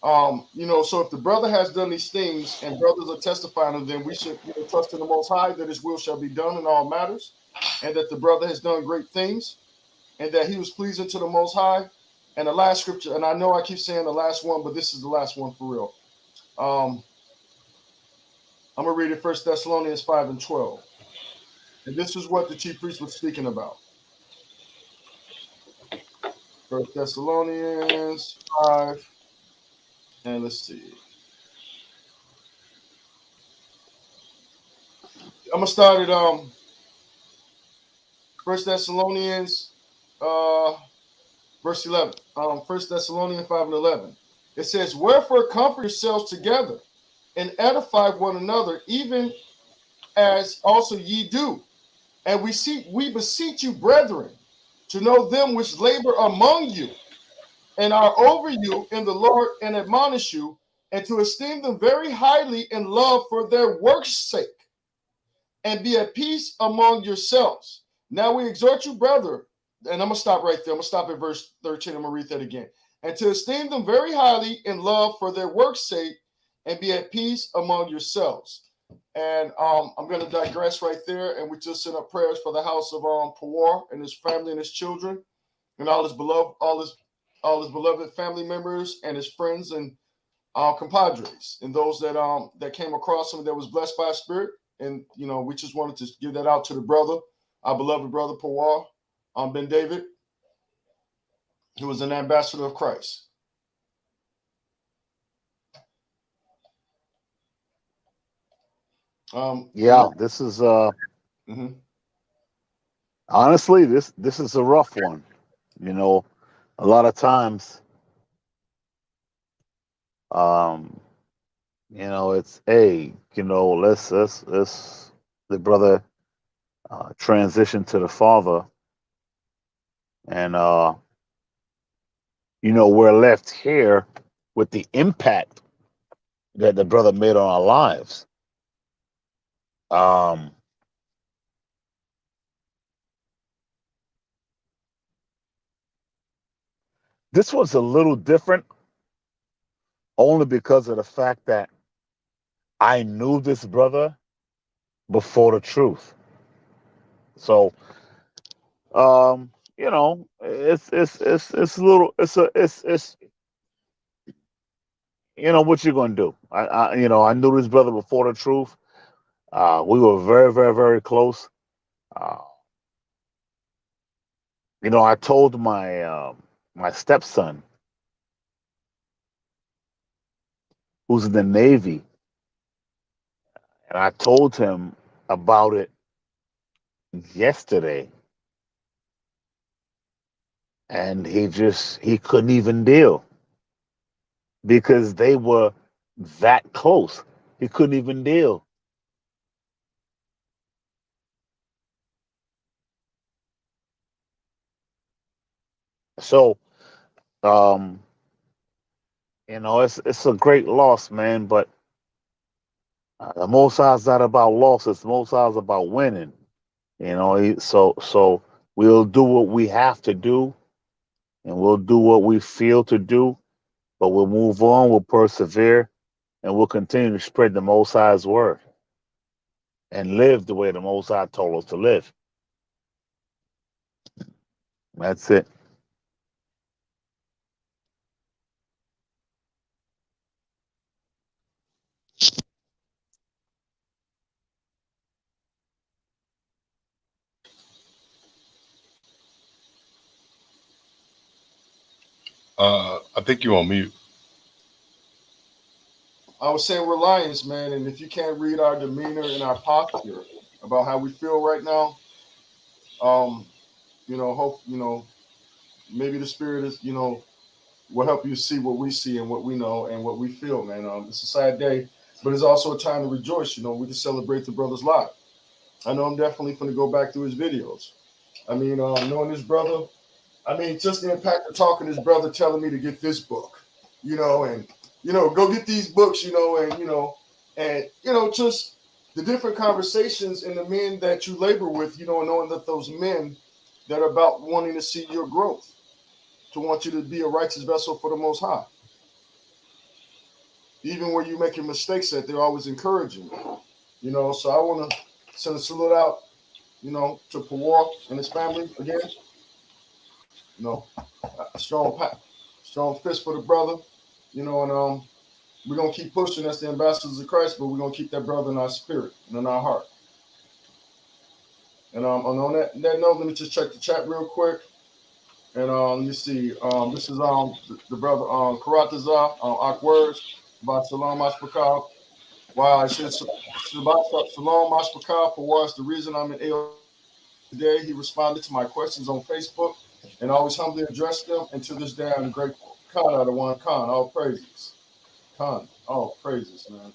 So if the brother has done these things and brothers are testifying of them, we should trust in the Most High that his will shall be done in all matters, and that the brother has done great things, and that he was pleasing to the Most High. And the last scripture, and I know I keep saying the last one, but this is the last one for real. I'm going to read it, 1 Thessalonians 5:12. And this is what the chief priest was speaking about. 1 Thessalonians 5, and let's see. I'm going to start at 1 Thessalonians verse 11. 1 Thessalonians 5:11. It says, wherefore comfort yourselves together and edify one another, even as also ye do. And we beseech you, brethren, to know them which labor among you and are over you in the Lord, and admonish you, and to esteem them very highly in love for their work's sake, and be at peace among yourselves. Now we exhort you, brother, and I'm going to stop right there. I'm going to stop at verse 13. I'm going to read that again. And to esteem them very highly in love for their work's sake, and be at peace among yourselves. And I'm going to digress right there, and we just send up prayers for the house of Pawar and his family and his children, and all his beloved family members and his friends and compadres, and those that came across him that was blessed by spirit. And we just wanted to give that out to the brother, our beloved brother Pawar, Ben David, who was an ambassador of Christ. This is honestly, this is a rough one. A lot of times, it's let's the brother transition to the father, and we're left here with the impact that the brother made on our lives. This was a little different only because of the fact that I knew this brother before the truth. So, it's a little, it's what you're gonna do. I knew this brother before the truth. We were very, very, very close. I told my stepson, who's in the Navy, and I told him about it yesterday, and he couldn't even deal because they were that close. He couldn't even deal. So, it's a great loss, man. But the Most High is not about losses. The Most High is about winning. So we'll do what we have to do, and we'll do what we feel to do. But we'll move on. We'll persevere, and we'll continue to spread the Most High's word and live the way the Most High told us to live. That's it. I think you're on mute. I was saying we're lions, man, and if you can't read our demeanor and our posture about how we feel right now, hope maybe the spirit is will help you see what we see and what we know and what we feel, man. It's a sad day, but it's also a time to rejoice. We can celebrate the brother's life. I know I'm definitely going to go back through his videos. I mean, knowing his brother, I mean, just the impact of talking to his brother, telling me to get this book, and go get these books, and just the different conversations and the men that you labor with, and knowing that those men that are about wanting to see your growth, to want you to be a righteous vessel for the Most High. Even where you're making mistakes, that they're always encouraging you. So I want to send a salute out, to Pawar and his family again. A strong fist for the brother, and we're gonna keep pushing. That's the ambassadors of Christ, but we're gonna keep that brother in our spirit and in our heart. And on that note, let me just check the chat real quick. And let me see. This is the brother Karatazar Ak words about Shalom Mashpakal. Wow, I said Shabbat Shalom Mashpakal for was the reason I'm in AOC today. He responded to my questions on Facebook and always humbly addressed them. And to this day, I'm grateful. Khan out of one Khan, all praises. Khan, all praises, man.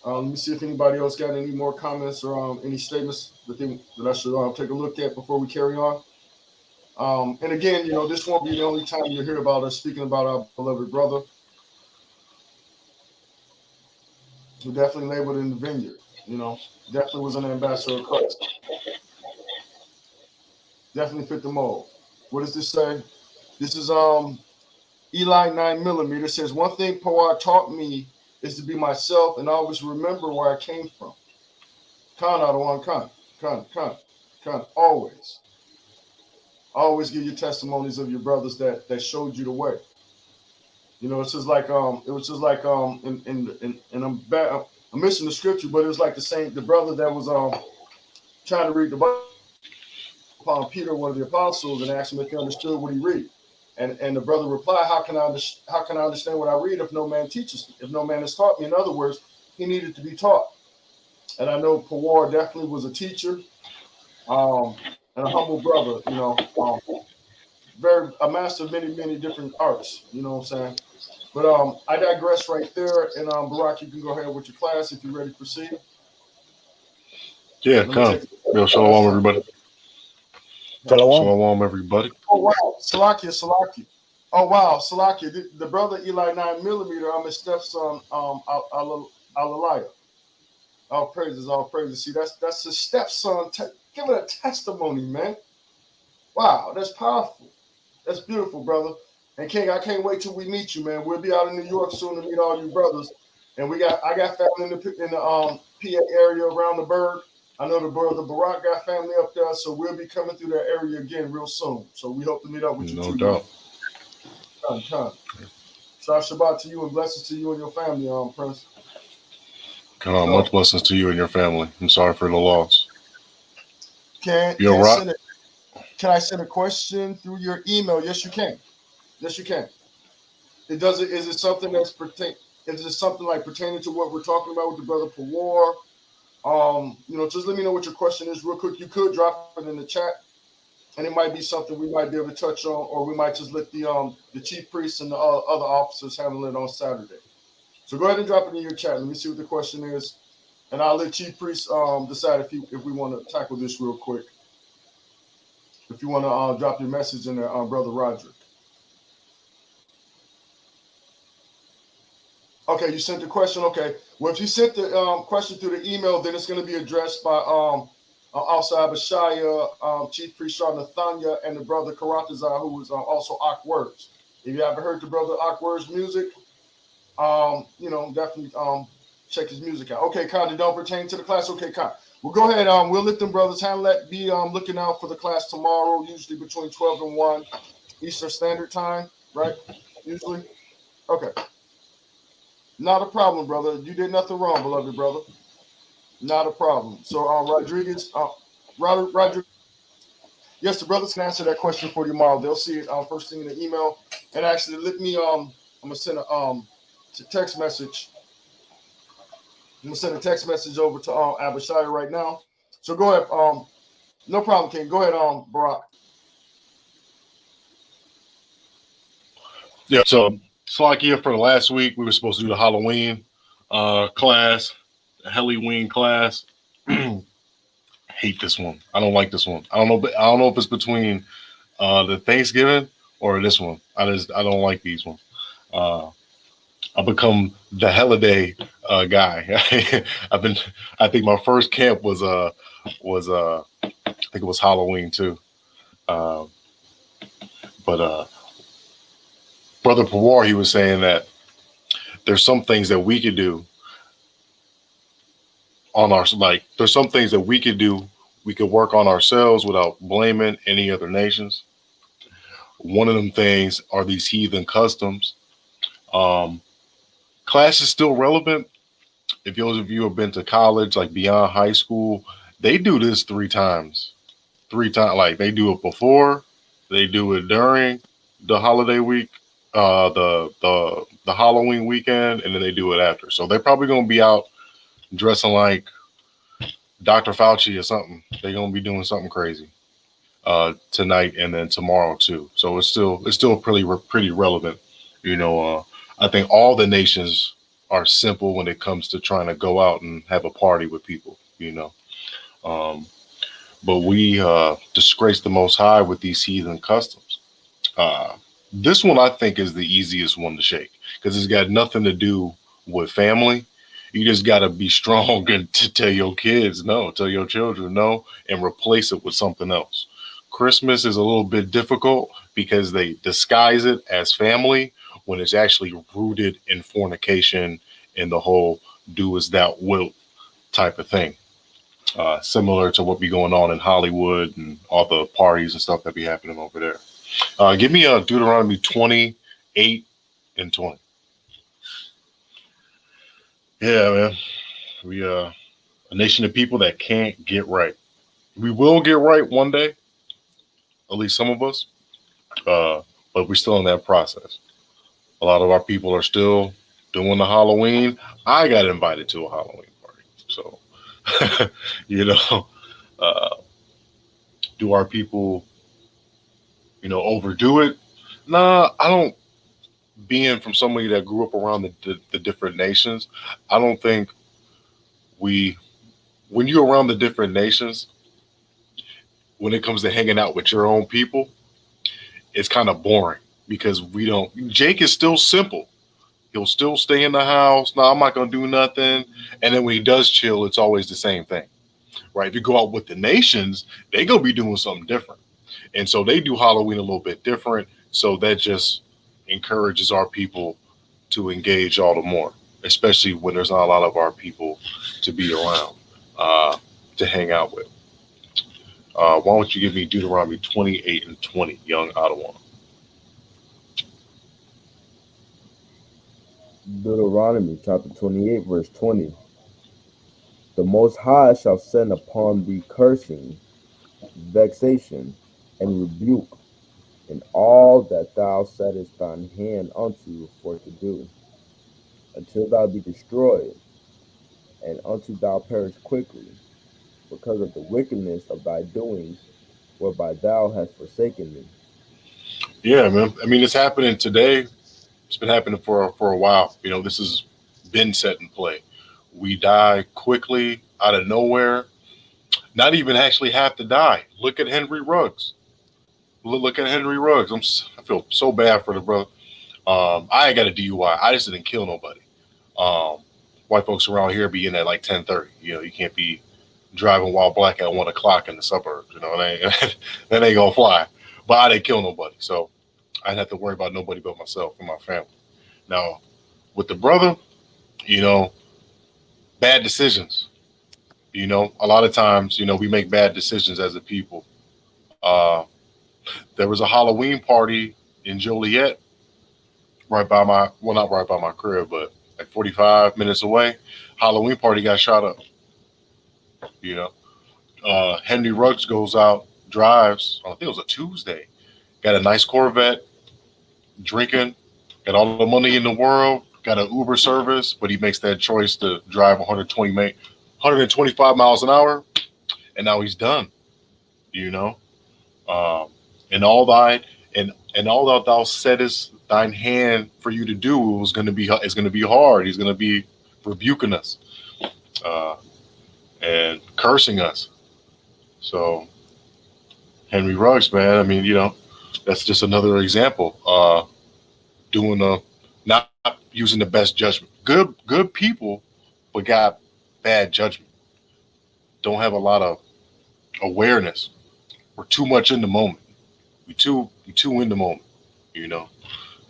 Let me see if anybody else got any more comments or any statements that I should take a look at before we carry on. And again, this won't be the only time you hear about us speaking about our beloved brother, who definitely labored in the vineyard. Definitely was an ambassador of Christ. Definitely fit the mold. What does this say? This is Eli 9mm says, one thing Pawar taught me is to be myself and always remember where I came from. Khan out of one Khan. Always give you testimonies of your brothers that showed you the way. It's just like I'm missing the scripture, but it was like the brother that was trying to read the Bible upon Peter, one of the apostles, and asked him if he understood what he read. And the brother replied, how can I understand what I read if no man teaches me, if no man has taught me? In other words, he needed to be taught. And I know Pawar definitely was a teacher, and a humble brother, a master of many different arts, you know what I'm saying? But I digress right there. And Barak, you can go ahead with your class if you're ready to proceed. Yeah, come. Yo, shalom, everybody. Shalom, everybody. Oh, wow. Salakia. Oh, wow. Salakia. The brother Eli 9mm, I'm his stepson, Alalaya. All praises. See, that's his stepson. Give it a testimony, man. Wow, that's powerful. That's beautiful, brother. And King, I can't wait till we meet you, man. We'll be out in New York soon to meet all you brothers. And I got family in the PA area around the Berg. I know the brother Barak got family up there, so we'll be coming through that area again real soon. So we hope to meet up with you too. No doubt. Come. Shabbat to you and blessings to you and your family, Prince. Come, much blessings to you and your family. I'm sorry for the loss. Can I send a question through your email? Yes, you can. Is it something that's is it something like pertaining to what we're talking about with the brother Pawar? Just let me know what your question is real quick. You could drop it in the chat, and it might be something we might be able to touch on, or we might just let the chief priest and the other officers handle it on Saturday. So go ahead and drop it in your chat. Let me see what the question is, and I'll let chief priest decide if we want to tackle this real quick. If you want to drop your message in there, brother Roderick. Okay, you sent the question. Okay, well, if you sent the question through the email, then it's going to be addressed by Al-Sahab Ashaya, Chief Priest Nathanya, and the brother Karatazar, who was also Ak Words. If you haven't heard the brother Ak Words music, definitely check his music out. Okay, Khan, it don't pertain to the class. Okay, Khan. Well, go ahead. We'll let them brothers handle that. Be looking out for the class tomorrow, usually between 12 and 1 Eastern Standard Time, right? Usually. Okay. Not a problem, brother. You did nothing wrong, beloved brother. Not a problem. So, Rodriguez, Roger. Yes, the brothers can answer that question for you tomorrow. They'll see it first thing in the email. And actually, let me. I'm gonna send a text message I'm gonna send a text message over to Abishai right now. So go ahead. No problem, King. Go ahead, Barack. Yeah. So like here for the last week, we were supposed to do the Halloween class, the Halloween class. Hate this one. I don't like this one. I don't know if it's between the Thanksgiving or this one. I don't like these ones. I've become the holiday guy. I think my first camp was I think it was Halloween too. But Brother Pawar, he was saying that there's some things that we could do on our, like, there's some things that we could do. We could work on ourselves without blaming any other nations. One of them things are these heathen customs. Class is still relevant. If those of you have been to college, like beyond high school, they do this three times. Like they do it before, they do it during the holiday week, the Halloween weekend, and then they do it after. So they're probably gonna be out dressing like Dr. Fauci or something. They're gonna be doing something crazy tonight and then tomorrow too. So it's still pretty relevant. You know, I think all the nations are simple when it comes to trying to go out and have a party with people. You know, but we disgrace the Most High with these heathen customs. This one I think is the easiest one to shake because it's got nothing to do with family. You just got to be strong and to tell your kids no, tell your children no, and replace it with something else. Christmas is a little bit difficult because they disguise it as family when it's actually rooted in fornication and the whole do as thou wilt type of thing. Similar to what be going on in Hollywood and all the parties and stuff that be happening over there. Give me Deuteronomy 28 and 20. Yeah, man. We a nation of people that can't get right. We will get right one day, at least some of us, but we're still in that process. A lot of our people are still doing the Halloween. I got invited to a Halloween party, so you know, do our people, overdo it? Nah, I don't. Being from somebody that grew up around the different nations, I don't think when you're around the different nations, when it comes to hanging out with your own people, it's kind of boring because Jake is still simple. He'll still stay in the house. No, I'm not going to do nothing. And then when he does chill, it's always the same thing, right? If you go out with the nations, they going to be doing something different. And so they do Halloween a little bit different. So that just encourages our people to engage all the more, especially when there's not a lot of our people to be around, to hang out with. Why don't you give me Deuteronomy 28 and 20, young Ottawa? Deuteronomy chapter 28, verse 20. The Most High shall send upon thee cursing, vexation, and rebuke in all that thou settest thine hand unto for to do, until thou be destroyed, and unto thou perish quickly, because of the wickedness of thy doings, whereby thou hast forsaken me. Yeah, man. I mean, it's happening today. It's been happening for a while. This has been set in play. We die quickly out of nowhere. Not even actually have to die. Look at Henry Ruggs. Look at Henry Ruggs. I feel so bad for the brother. I ain't got a DUI. I just didn't kill nobody. White folks around here be in at like 10:30. You can't be driving while black at 1 o'clock in the suburbs. That ain't gonna fly. But I didn't kill nobody, so I didn't have to worry about nobody but myself and my family. Now, with the brother, bad decisions. A lot of times, we make bad decisions as a people. There was a Halloween party in Joliet, not right by my crib, but like 45 minutes away. Halloween party got shot up. Henry Ruggs goes out, drives, I think it was a Tuesday, got a nice Corvette, drinking, got all the money in the world, got an Uber service, but he makes that choice to drive 125 miles an hour, and now he's done. You know, and all that thou settest thine hand for you to do is going to be hard. He's going to be rebuking us and cursing us. So Henry Ruggs, man, I mean, that's just another example. Not using the best judgment. Good people, but got bad judgment. Don't have a lot of awareness. We're too much in the moment. We too in the moment.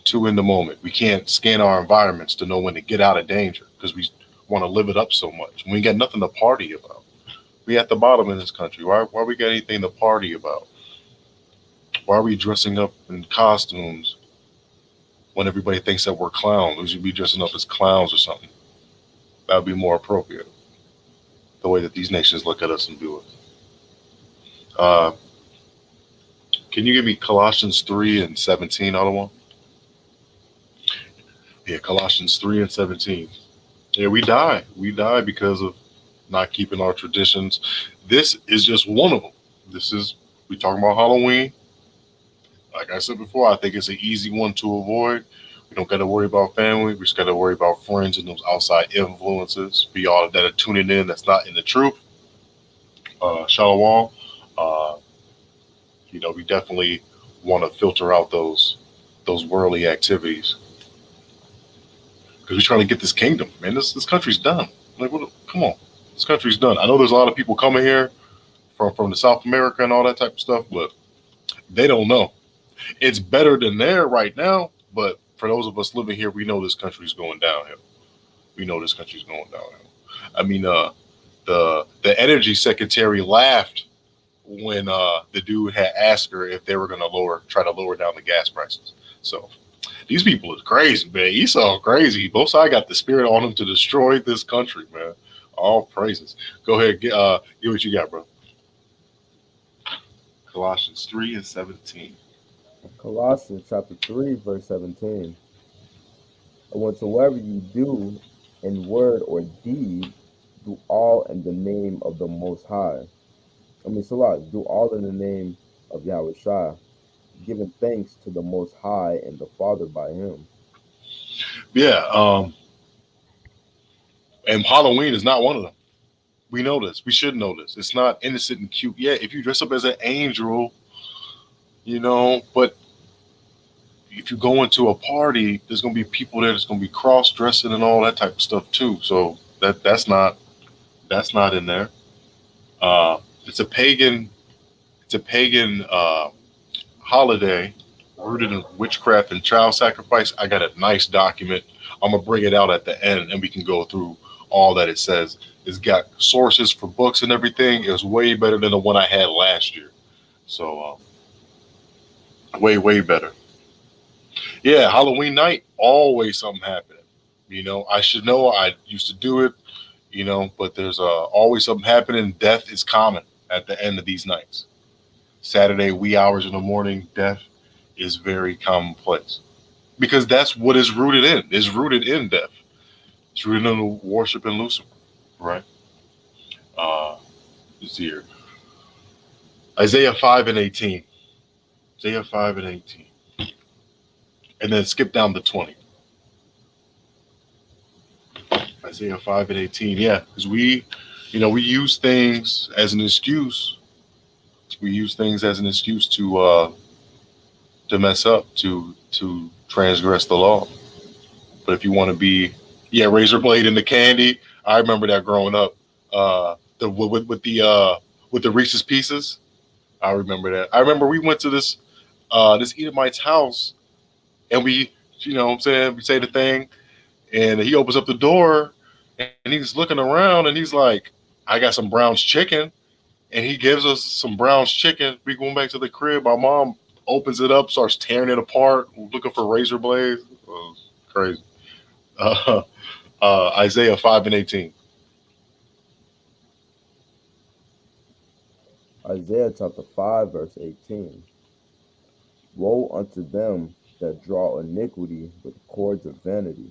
Too in the moment. We can't scan our environments to know when to get out of danger because we want to live it up so much. We got nothing to party about. We at the bottom in this country. Why we got anything to party about? Why are we dressing up in costumes when everybody thinks that we're clowns? We should be dressing up as clowns or something. That would be more appropriate. The way that these nations look at us and do it. Can you give me Colossians 3 and 17, Ottawa? Yeah, Colossians 3 and 17. Yeah, we die. We die because of not keeping our traditions. This is just one of them. We talking about Halloween. Like I said before, I think it's an easy one to avoid. We don't got to worry about family. We just got to worry about friends and those outside influences. Be all that are tuning in that's not in the truth. Shalom. We definitely want to filter out those worldly activities because we're trying to get this kingdom. Man, this country's done. Like, come on, this country's done. I know there's a lot of people coming here from the South America and all that type of stuff, but they don't know. It's better than there right now, but for those of us living here, we know this country's going downhill. I mean, the energy secretary laughed when the dude had asked her if they were going to try to lower down the gas prices. So these people is crazy, man. Esau crazy. Both sides got the spirit on them to destroy this country, man. All praises. Go ahead, get what you got, bro. Colossians 3 and 17. Colossians chapter 3, verse 17. And whatsoever you do in word or deed, do all in the name of the Most High. Salah, do all in the name of Yahweh Shai, giving thanks to the Most High and the Father by Him. Yeah, and Halloween is not one of them. We know this. We should know this. It's not innocent and cute. Yeah, if you dress up as an angel, but if you go into a party, there's going to be people there that's going to be cross-dressing and all that type of stuff too. So that's not in there. It's a pagan holiday rooted in witchcraft and child sacrifice. I got a nice document. I'm going to bring it out at the end and we can go through all that it says. It's got sources for books and everything. It was way better than the one I had last year. So way, way better. Yeah, Halloween night, always something happening. I should know. I used to do it, but there's always something happening. Death is common at the end of these nights. Saturday, wee hours in the morning, death is very commonplace because that's what is rooted in. It's rooted in death. It's rooted in the worship in Lucifer, right? It's here. Isaiah 5 and 18. Isaiah 5 and 18. And then skip down to 20. Isaiah 5 and 18. Yeah, because we use things as an excuse. We use things as an excuse to mess up, to transgress the law. But if you want to be, razor blade in the candy. I remember that growing up. With the Reese's Pieces. I remember that. I remember we went to this Edomite's house, and we, we say the thing, and he opens up the door, and he's looking around, and he's like, "I got some Brown's chicken," and he gives us some Brown's chicken. We going back to the crib. My mom opens it up, starts tearing it apart, looking for razor blades. Crazy. Isaiah 5 and 18. Isaiah chapter 5, verse 18. Woe unto them that draw iniquity with cords of vanity,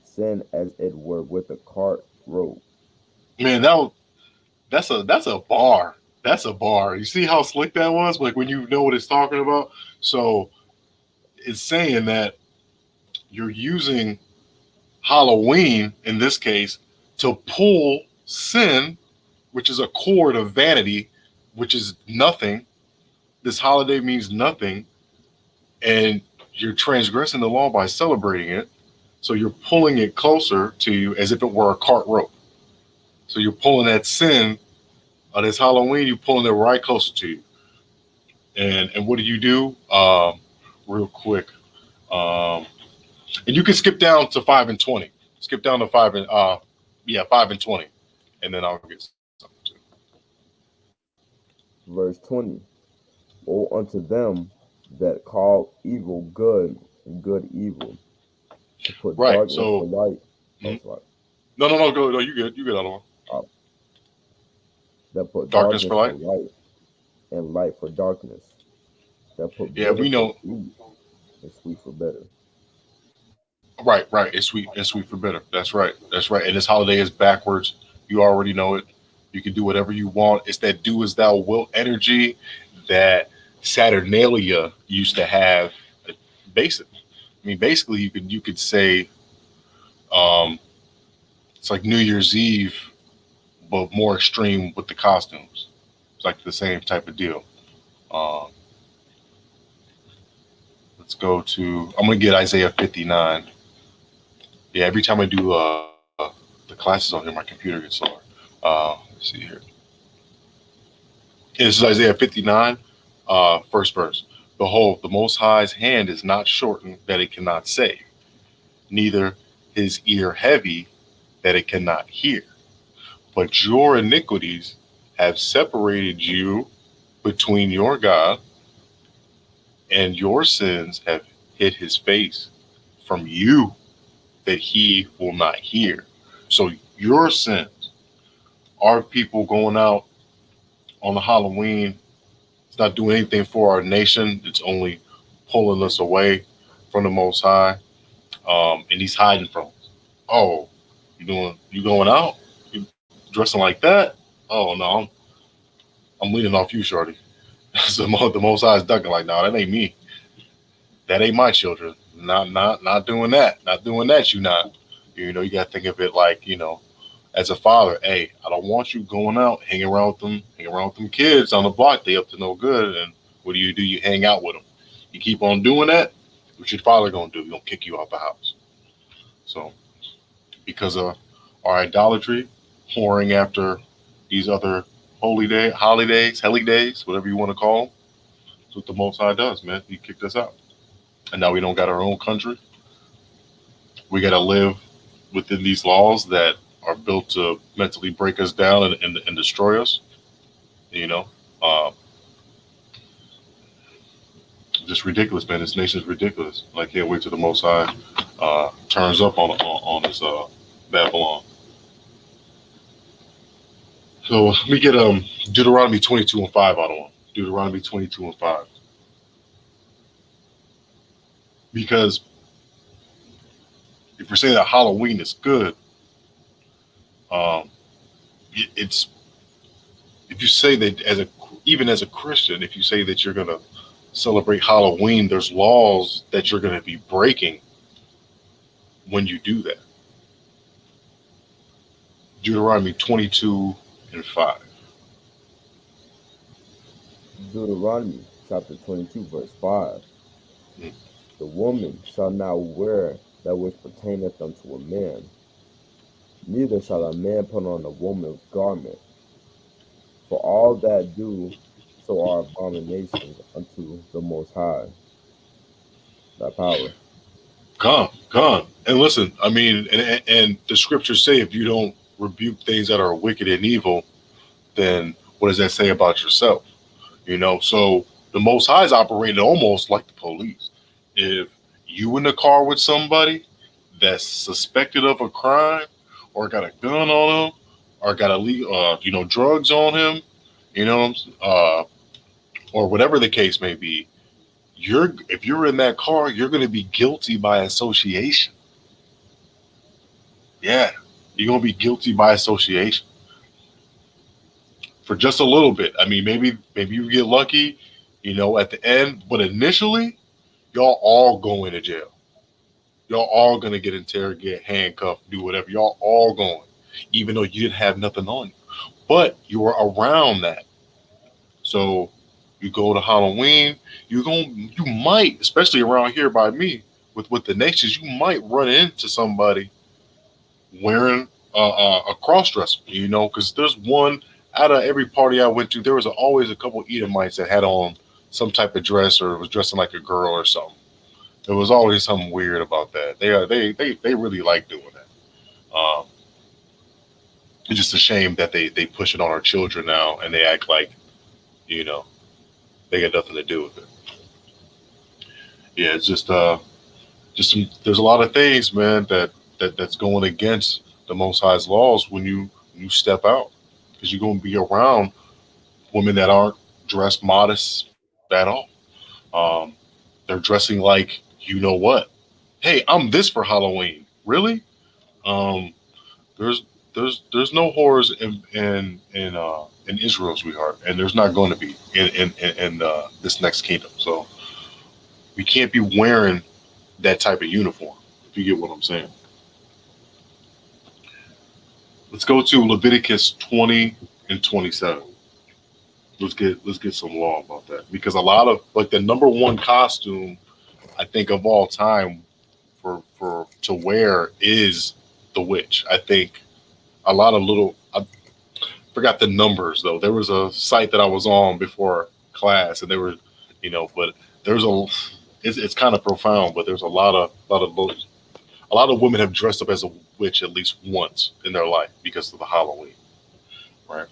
sin as it were with a cart rope. Man, that's a bar. That's a bar. You see how slick that was? Like when you know what it's talking about. So it's saying that you're using Halloween in this case to pull sin, which is a cord of vanity, which is nothing. This holiday means nothing, and you're transgressing the law by celebrating it. So you're pulling it closer to you as if it were a cart rope. So you're pulling that sin on this Halloween, you're pulling it right closer to you. And what do? Real quick. And you can skip down to 5 and 20. Skip down to 5 and 5 and 20. And then I'll get something too. Verse 20. Woe unto them that call evil good and good evil, to put Right, darkness so- for light. No, go. No, you good. You good, other one. That put Darkness darkness for light? and light for darkness. That put Yeah, we know. for sweet and sweet for bitter. Right. It's sweet for bitter. That's right. And this holiday is backwards. You already know it. You can do whatever you want. It's that do as thou wilt energy that Saturnalia used to have. Basically, you could say, it's like New Year's Eve, but more extreme with the costumes. It's like the same type of deal. Let's go to. I'm gonna get Isaiah 59. Yeah, every time I do the classes on here, my computer gets slower. Let's see here. Yeah, this is Isaiah 59, first verse. Behold, the Most High's hand is not shortened that it cannot save, neither his ear heavy that it cannot hear. But your iniquities have separated you between your God, and your sins have hid his face from you that he will not hear. So your sins are people going out on the Halloween. It's not doing anything for our nation. It's only pulling us away from the Most High. And he's hiding from us. Oh, you going out? You dressing like that? Oh no, I'm leaning off you, shorty. So the Most High is ducking like, no, that ain't me. That ain't my children. Not doing that. Not doing that. You not. You got to think of it like, as a father. Hey, I don't want you going out, hanging around with them kids on the block. They up to no good. And what do? You hang out with them. You keep on doing that. What your father gonna do? He's gonna kick you out the house. So, because of our idolatry, whoring after these other holidays, whatever you want to call them, that's what the Most High does, man. He kicked us out. And now we don't got our own country. We got to live within these laws that are built to mentally break us down and destroy us. Just ridiculous, man. This nation's ridiculous. I can't wait till the Most High turns up on this Babylon. So let me get Deuteronomy 22 and 5 out of one. Deuteronomy 22 and 5. Because if we're saying that Halloween is good, it's if you say that even as a Christian, if you say that you're gonna celebrate Halloween, there's laws that you're gonna be breaking when you do that. Deuteronomy 22 and 5. Deuteronomy chapter 22, verse 5. The woman shall not wear that which pertaineth unto a man, neither shall a man put on a woman's garment. For all that do so are abominations unto the Most High. That power. Come. And listen, I mean, and the scriptures say if you don't rebuke things that are wicked and evil, then what does that say about yourself? So the Most High is operating almost like the police. If you in the car with somebody that's suspected of a crime, or got a gun on him, or got drugs on him, or whatever the case may be, if you're in that car, you're going to be guilty by association. Yeah, you're gonna be guilty by association for just a little bit. I mean, maybe you get lucky, at the end, but initially, y'all all going to jail. Y'all all gonna get interrogated, handcuffed, do whatever. Y'all all going, even though you didn't have nothing on you, but you were around that. So you go to Halloween, you might, especially around here by me, with the nations, you might run into somebody wearing a cross dresser, because there's one out of every party I went to, there was always a couple Edomites that had on some type of dress or was dressing like a girl or something. There was always something weird about that. They really like doing that. It's just a shame that they push it on our children now, and they act like you know they got nothing to do with it. Yeah, it's just there's a lot of things, man, that's going against the Most High's laws when you step out, because you're going to be around women that aren't dressed modest at all. Um, they're dressing like what? Hey, I'm this for Halloween. Really? Um, there's there's no horrors in Israel, sweetheart, and there's not going to be in this next kingdom. So we can't be wearing that type of uniform. If you get what I'm saying. Let's go to Leviticus 20 and 27. Let's get some law about that, because a lot of, like, the number one costume I think of all time for to wear is the witch. I think a lot of I forgot the numbers though. There was a site that I was on before class, and they were, but there's it's kind of profound, but there's a lot of women have dressed up as a witch at least once in their life because of the Halloween, right?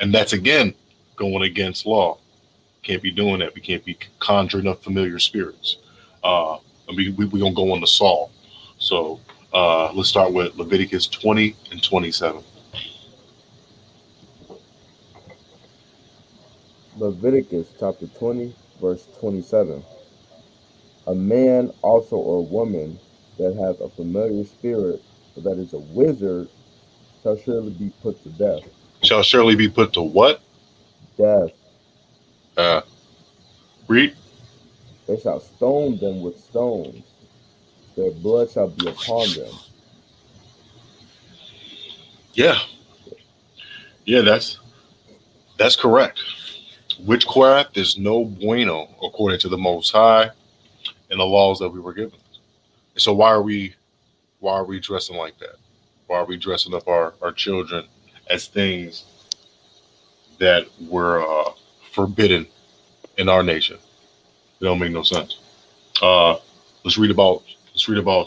And that's again going against law. Can't be doing that. We can't be conjuring up familiar spirits. We're gonna go on to Saul. So let's start with Leviticus 20 and 27. Leviticus chapter 20, verse 27. A man also or woman that hath a familiar spirit, or that is a wizard, shall surely be put to death. Shall surely be put to what? Death. Read. They shall stone them with stones. Their blood shall be upon them. Yeah, that's correct. Witchcraft is no bueno according to the Most High and the laws that we were given. So why are we dressing like that? Why are we dressing up our children as things that were forbidden in our nation? It don't make no sense. Uh, let's read about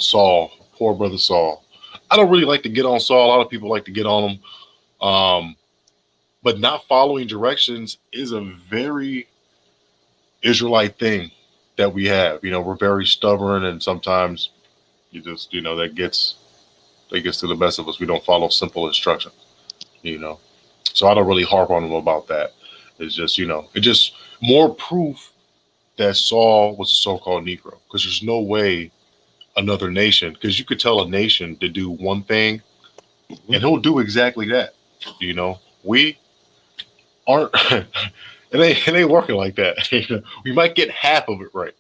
Saul, poor brother Saul. I don't really like to get on Saul. A lot of people like to get on him. But not following directions is a very Israelite thing that we have. We're very stubborn, and sometimes you just, that gets to the best of us. We don't follow simple instructions. So I don't really harp on them about that. It's just, it's just more proof that Saul was a so-called Negro, because there's no way another nation, because you could tell a nation to do one thing and he'll do exactly that. We aren't, it ain't working like that. We might get half of it right.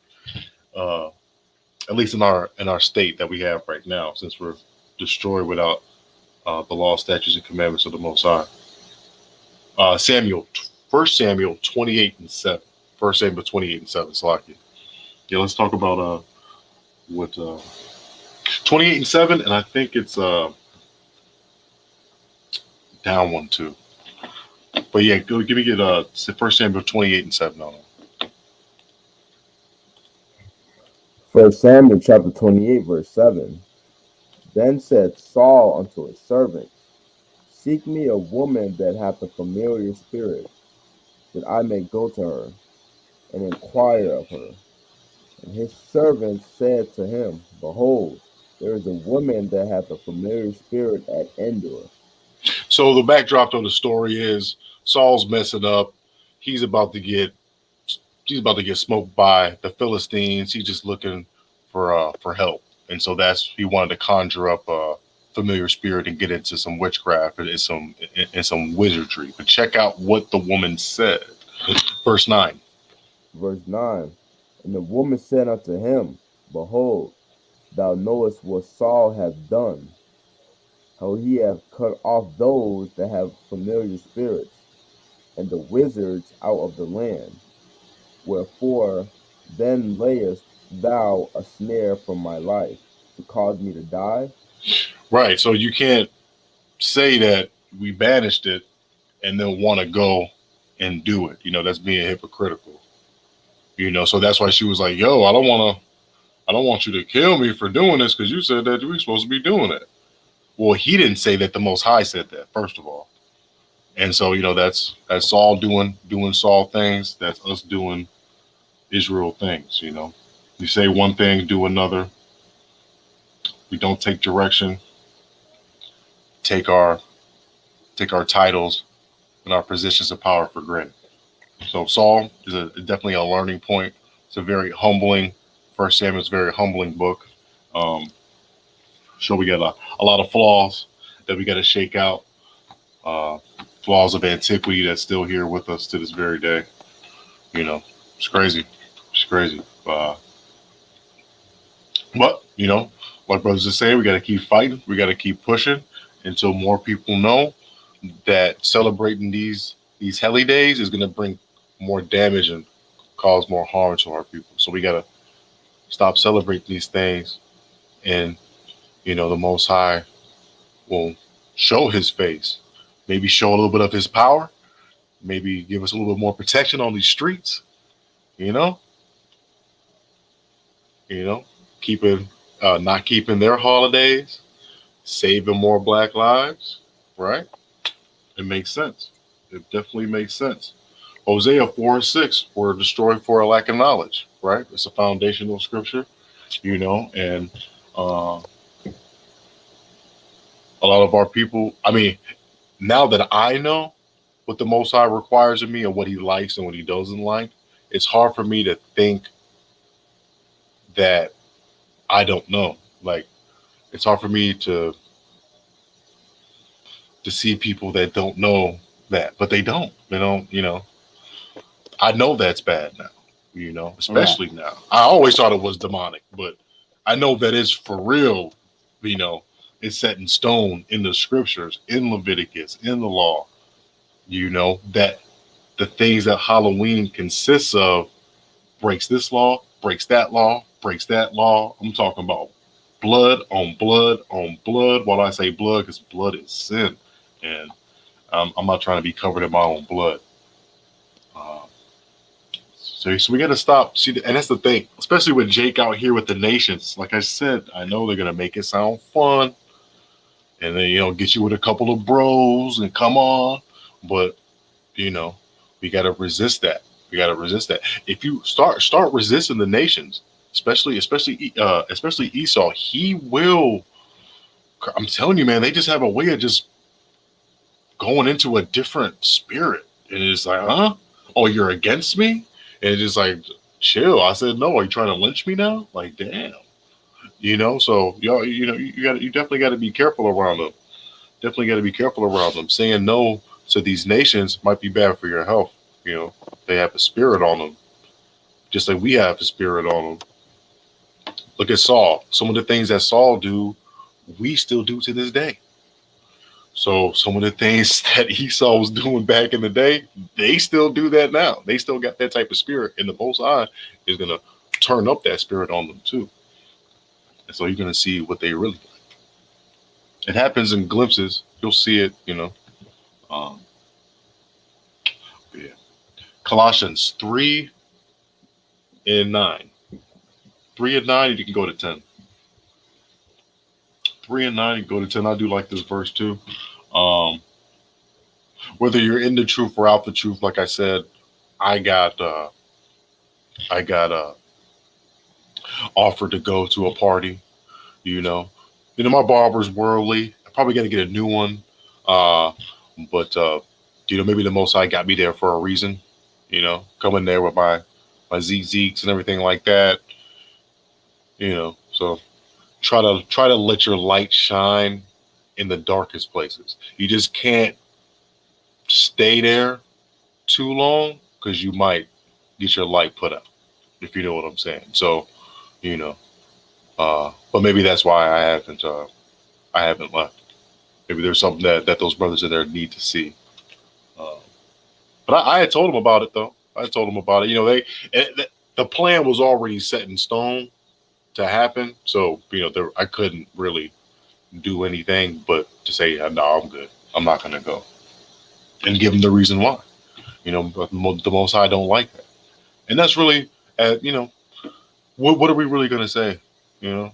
At least in our state that we have right now, since we're destroyed without the law, statutes, and commandments of the Most High. 1 Samuel 28 and 7. 1 Samuel 28 and 7. Salakia. Yeah, let's talk about what 28 and 7, and I think it's down 1 too. But yeah, give me 1 Samuel 28 and 7 on it. 1 Samuel chapter 28, verse 7. Then said Saul unto his servants, Seek me a woman that hath a familiar spirit, that I may go to her, and inquire of her. And his servants said to him, Behold, there is a woman that hath a familiar spirit at Endor. So the backdrop of the story is Saul's messing up. He's about to get smoked by the Philistines. He's just looking for help, and so he wanted to conjure up familiar spirit and get into some witchcraft and some wizardry. But check out what the woman said. Verse 9. Verse 9. And the woman said unto him, Behold, thou knowest what Saul hath done, how he hath cut off those that have familiar spirits, and the wizards out of the land. Wherefore then layest thou a snare for my life, to cause me to die? Right. So you can't say that we banished it and then want to go and do it. That's being hypocritical. So that's why she was like, yo, I don't want you to kill me for doing this because you said that we were supposed to be doing it. Well, he didn't say that. The Most High said that, first of all. And so, that's Saul doing Saul things. That's us doing Israel things, We say one thing, do another. We don't take direction. Take our titles and our positions of power for granted. So Saul is definitely a learning point. It's a very humbling, 1 Samuel is a very humbling book. Sure, we got a lot of flaws that we got to shake out. Flaws of antiquity that's still here with us to this very day. It's crazy. It's crazy. But, like brothers are saying, we got to keep fighting. We got to keep pushing until more people know that celebrating these holy days is going to bring more damage and cause more harm to our people. So we got to stop celebrating these things, and the Most High will show his face, maybe show a little bit of his power, maybe give us a little bit more protection on these streets, keeping not keeping their holidays, saving more black lives, right? It makes sense. It definitely makes sense. Hosea 4:6, we're destroyed for a lack of knowledge, right? It's a foundational scripture, and a lot of our people, now that I know what the Most High requires of me and what he likes and what he doesn't like, it's hard for me to think that I don't know. Like, it's hard for me to see people that don't know that, but they don't. I know that's bad now, especially now. I always thought it was demonic, but I know that it's for real, it's set in stone in the scriptures, in Leviticus, in the law, that the things that Halloween consists of breaks this law, breaks that law, breaks that law. I'm talking about blood on blood on blood. While I say blood, because blood is sin, and I'm not trying to be covered in my own blood. So we got to stop. See, and that's the thing, especially with Jake out here with the nations. Like I said, I know they're gonna make it sound fun, and then get you with a couple of bros and come on, but we got to resist that. We got to resist that. If you start resisting the nations, especially Esau, he will. I'm telling you, man, they just have a way of just going into a different spirit, and it's like, huh? Oh, you're against me? And it's just like, chill. I said, no. Are you trying to lynch me now? Like, damn. So you definitely got to be careful around them. Definitely got to be careful around them. Saying no to these nations might be bad for your health. They have a spirit on them, just like we have a spirit on them. Look at Saul. Some of the things that Saul do, we still do to this day. So some of the things that Esau was doing back in the day, they still do that now. They still got that type of spirit, and the Most High is going to turn up that spirit on them too. And so you're going to see what they really like. It happens in glimpses. You'll see it, Yeah. Colossians 3:9. 3:9, you can go to 10. 3:9, you can go to 10. I do like this verse too. Whether you're in the truth or out the truth, like I said, I got offered to go to a party. My barber's worldly. I probably got to get a new one. But maybe the Most High got me there for a reason. Coming there with my Zeeks and everything like that. So try to let your light shine in the darkest places. You just can't stay there too long because you might get your light put out, if you know what I'm saying. So, you know, but maybe that's why I haven't left. Maybe there's something that those brothers in there need to see. But I had told them about it though. I told them about it. You know, the plan was already set in stone to happen. So, you know, I couldn't really do anything but to say, no, I'm good. I'm not going to go. And give them the reason why. You know, but the Most High don't like that. And that's really, you know, what are we really going to say? You know,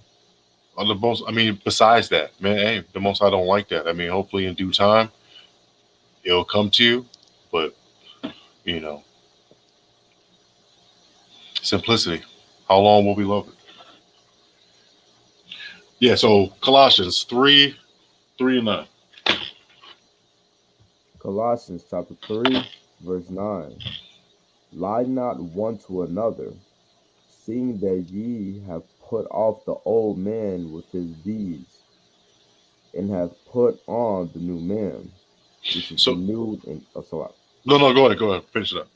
on the most, I mean, besides that, man, hey, the Most High don't like that. I mean, hopefully in due time, it'll come to you. But, you know, simplicity. How long will we love it? Yeah, so Colossians 3:9. Colossians chapter 3, verse 9. Lie not one to another, seeing that ye have put off the old man with his deeds, and have put on the new man, which is renewed in No, go ahead, finish it up.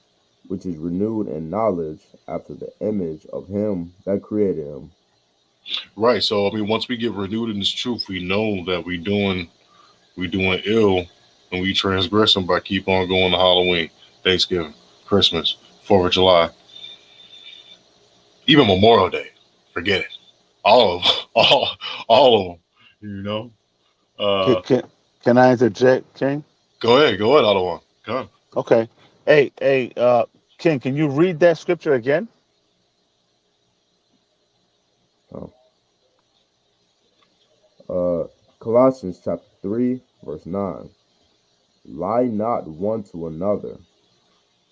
Which is renewed in knowledge after the image of him that created him. Right. So I mean, once we get renewed in this truth, we know that we doing ill, and we transgressing by keep on going to Halloween, Thanksgiving, Christmas, 4th of July, even Memorial Day. Forget it. All of all of them. You know. Can I interject, King? Go ahead, Ottawa. Go ahead. Okay. Hey, King, can you read that scripture again? Colossians chapter 3, verse 9. Lie not one to another,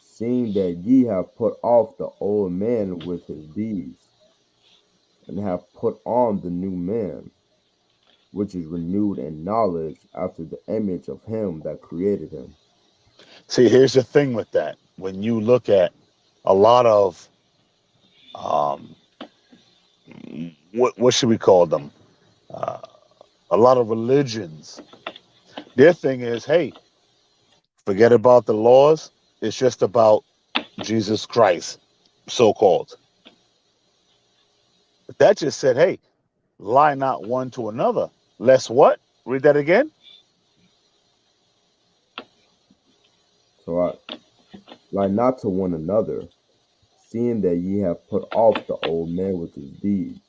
seeing that ye have put off the old man with his deeds, and have put on the new man, which is renewed in knowledge after the image of him that created him. See, here's the thing with that. When you look at a lot of, what should we call them? A lot of religions, their thing is, hey, forget about the laws. It's just about Jesus Christ, so-called. But that just said, hey, lie not one to another. Lest what? Read that again. So lie not to one another, seeing that ye have put off the old man with his deeds.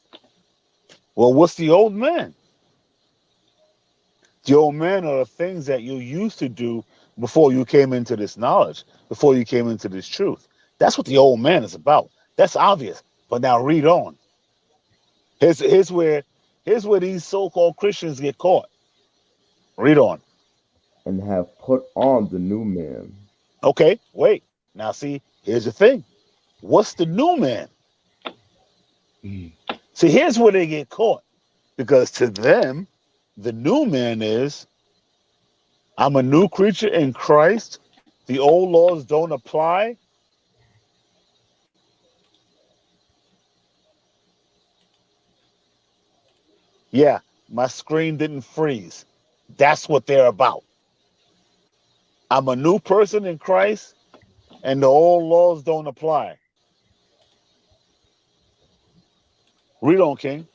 Well, what's the old man? The old man are the things that you used to do before you came into this knowledge, before you came into this truth. That's what the old man is about. That's obvious. But now read on. Here's where these so-called Christians get caught. Read on. And have put on the new man. Okay, wait. Now see, here's the thing. What's the new man? See, here's where they get caught. Because to them, the new man is, I'm a new creature in Christ. The old laws don't apply. Yeah, my screen didn't freeze. That's what they're about. I'm a new person in Christ, and the old laws don't apply. Read on, King.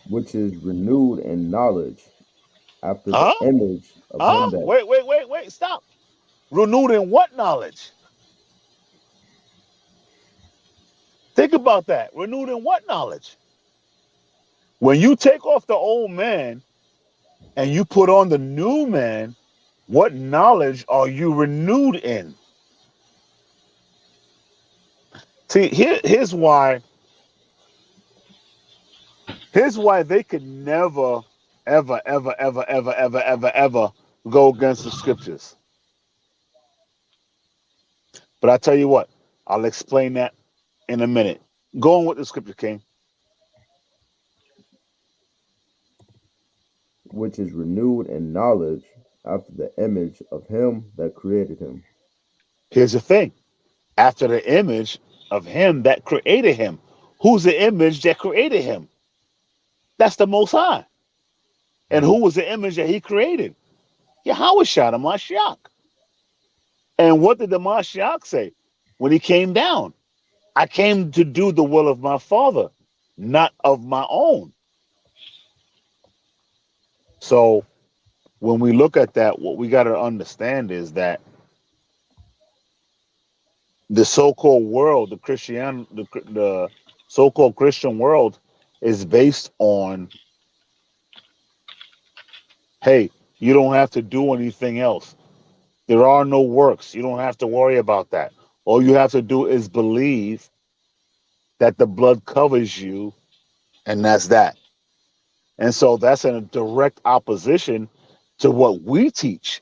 Which is renewed in knowledge after the image of him that... Wait, stop. Renewed in what knowledge? Think about that. Renewed in what knowledge? When you take off the old man and you put on the new man, what knowledge are you renewed in? See, here's why they could never, ever go against the scriptures. But I tell you what, I'll explain that in a minute. Go on with the scripture, King. Which is renewed in knowledge after the image of him that created him. Here's the thing. After the image of him that created him. Who's the image that created him? That's the Most High. And who was the image that he created? Yahweh Shah, the Mashiach. And what did the Mashiach say when he came down? I came to do the will of my Father, not of my own. So when we look at that, what we got to understand is that the so-called world, the so-called Christian world is based on, hey, you don't have to do anything else. There are no works. You don't have to worry about that. All you have to do is believe that the blood covers you, and that's that. And so that's in a direct opposition to what we teach.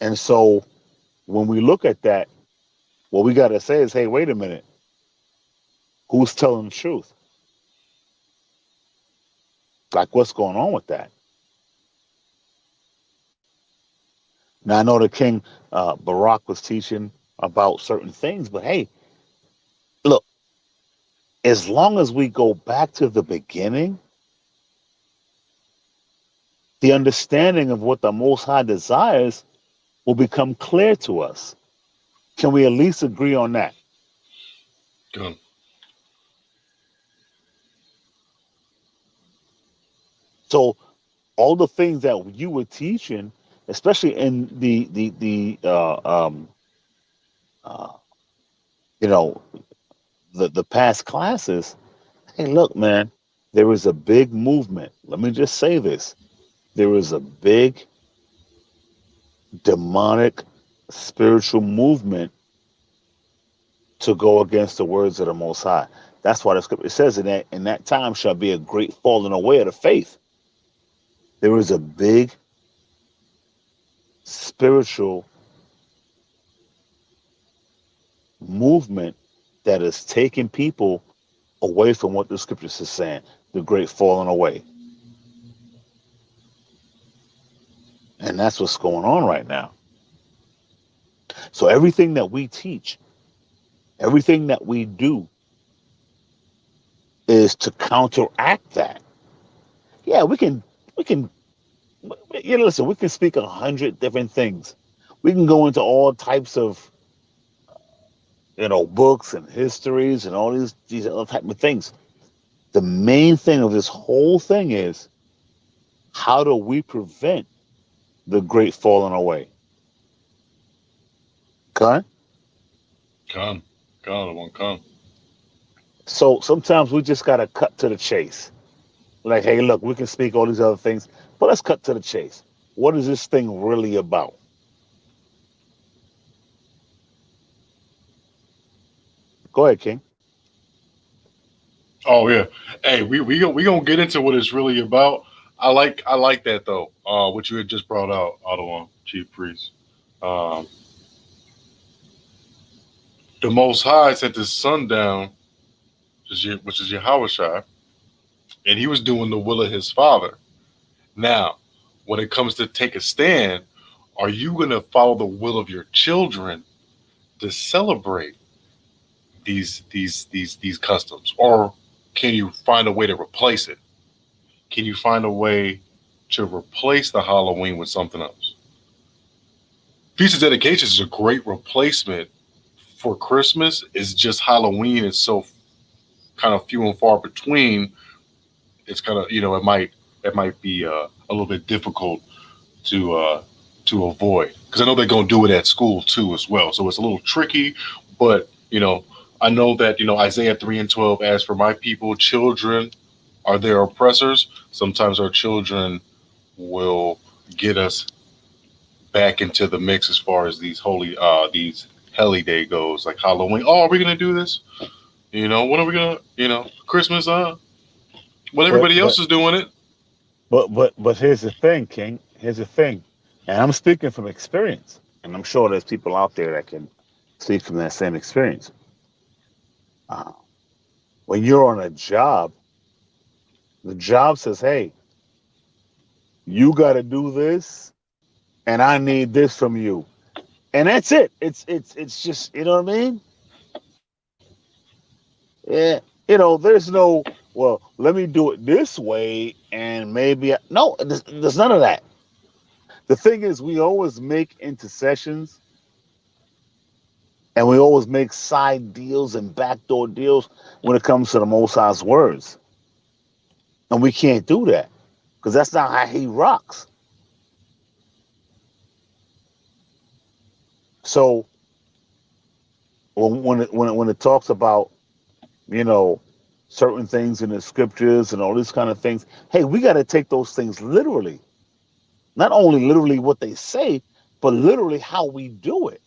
And so when we look at that, what we got to say is, hey, wait a minute. Who's telling the truth? Like, what's going on with that? Now, I know the King Barak was teaching about certain things, but hey, look, as long as we go back to the beginning, the understanding of what the Most High desires will become clear to us. Can we at least agree on that? Good. So all the things that you were teaching, especially in the you know, the past classes, hey, look, man, there is a big movement. Let me just say this. There is a big demonic spiritual movement to go against the words of the Most High. That's why the scripture says in that time shall be a great falling away of the faith. There is a big spiritual movement that is taking people away from what the scriptures is saying, the great falling away. And that's what's going on right now. So everything that we teach, everything that we do is to counteract that. Yeah, we can, listen, we can speak 100 different things. We can go into all types of, books and histories and all these other type of things. The main thing of this whole thing is, how do we prevent the great falling away? Okay? Come. It won't come. So sometimes we just got to cut to the chase. Like, hey, look, we can speak all these other things, but let's cut to the chase. What is this thing really about? Go ahead, King. Oh yeah. Hey, we gonna get into what it's really about. I like that though. What you had just brought out, Ottawa Chief Priest. Um, the Most High sent his son down, which is Yahweh Shai, and he was doing the will of his father. Now, when it comes to take a stand, are you gonna follow the will of your children to celebrate these customs, or can you find a way to replace it? Can you find a way to replace the Halloween with something else? Feast of Dedications is a great replacement for Christmas. It's just Halloween is so kind of few and far between. It's kind of, it might be a little bit difficult to avoid, because I know they're going to do it at school too as well. So it's a little tricky, but I know that Isaiah 3:12, as for my people, children are their oppressors. Sometimes our children will get us back into the mix as far as these these heli day goes, like Halloween. Oh, are we gonna do this? When are we gonna, Christmas? When everybody else is doing it. But here's the thing, King. Here's the thing, and I'm speaking from experience, and I'm sure there's people out there that can speak from that same experience. When you're on a job, the job says, "Hey, you got to do this, and I need this from you." And that's it. It's just, you know what I mean? Yeah. There's no, well, let me do it this way and maybe no, there's none of that. The thing is, we always make intercessions and we always make side deals and backdoor deals when it comes to the Most High's words. And we can't do that because that's not how he rocks. So when it talks about, certain things in the scriptures and all these kind of things, hey, we got to take those things literally. Not only literally what they say, but literally how we do it.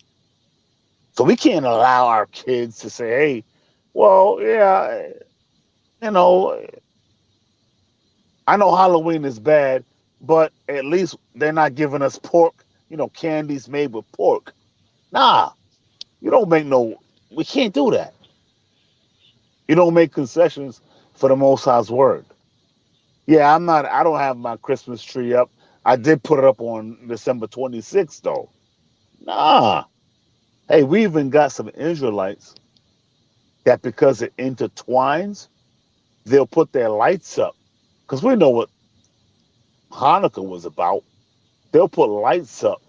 So we can't allow our kids to say, hey, well, yeah, you know, I know Halloween is bad, but at least they're not giving us pork, candies made with pork. Nah, you don't make we can't do that. You don't make concessions for the Most High's word. Yeah, I don't have my Christmas tree up. I did put it up on December 26th, though. Nah. Hey, we even got some Israelites that because it intertwines, they'll put their lights up. Because we know what Hanukkah was about. They'll put lights up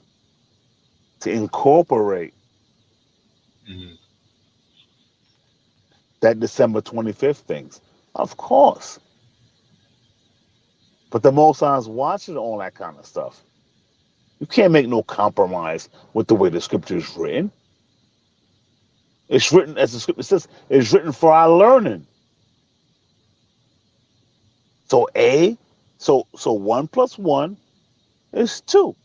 to incorporate that December 25th things. Of course. But the Most High's watching all that kind of stuff. You can't make no compromise with the way the scripture is written. It's written, as the scripture says, it's written for our learning. So so 1 plus 1 is 2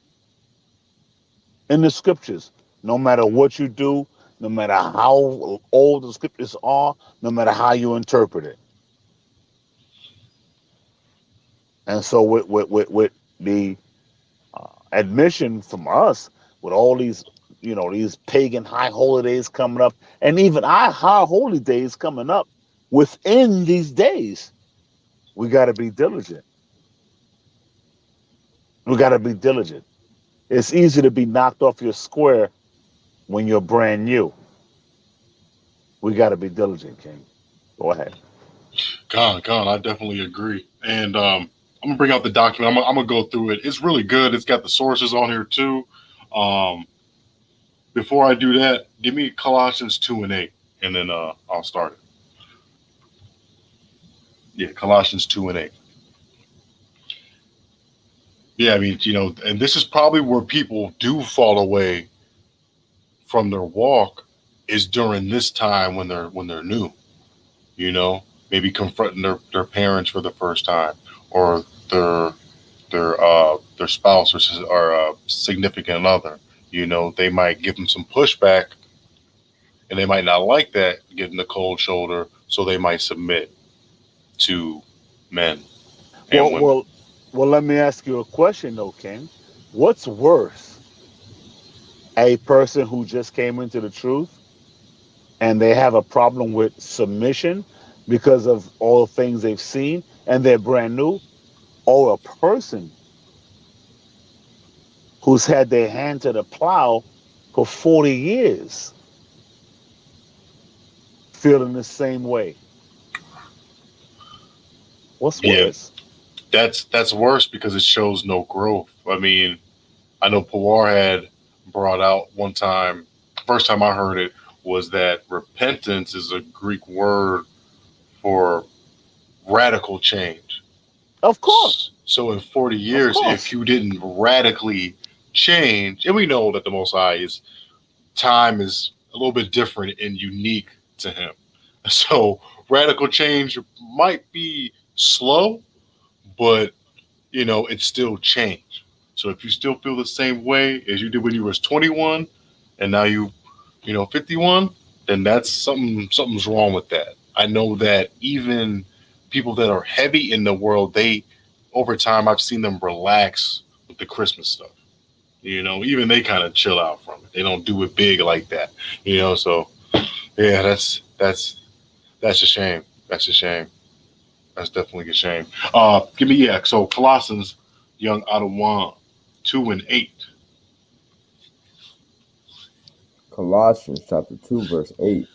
in the scriptures. No matter what you do, no matter how old the scriptures are, no matter how you interpret it. And so with the admission from us, with all these, these pagan high holidays coming up, and even our high holy days coming up within these days, we got to be diligent. We got to be diligent. It's easy to be knocked off your square when you're brand new. We got to be diligent, King. Go ahead. Con, I definitely agree. And I'm gonna bring out the document. I'm gonna go through it. It's really good. It's got the sources on here too. Before I do that, give me Colossians 2:8, and then I'll start it. Yeah, Colossians 2:8. Yeah, I mean, and this is probably where people do fall away from their walk, is during this time when they're new. Maybe confronting their parents for the first time, or their spouse or significant other. They might give them some pushback, and they might not like that, getting the cold shoulder, so they might submit to men and women. Well, let me ask you a question, though, King. What's worse, a person who just came into the truth and they have a problem with submission because of all the things they've seen and they're brand new, or a person who's had their hand to the plow for 40 years feeling the same way? What's worse? That's worse because it shows no growth. I mean, I know Pawar had brought out one time, first time I heard it, was that repentance is a Greek word for radical change. Of course. So in 40 years, if you didn't radically change, and we know that the Most High's time is a little bit different and unique to him. So radical change might be slow, but it's still change. So if you still feel the same way as you did when you was 21, and now you 51, then that's something's wrong with that. I know that even people that are heavy in the world, they over time I've seen them relax with the Christmas stuff. Even they kind of chill out from it. They don't do it big like that. So yeah, that's a shame. That's a shame. That's definitely a shame. So Colossians, young Adawan, 2:8. Colossians chapter 2, verse 8.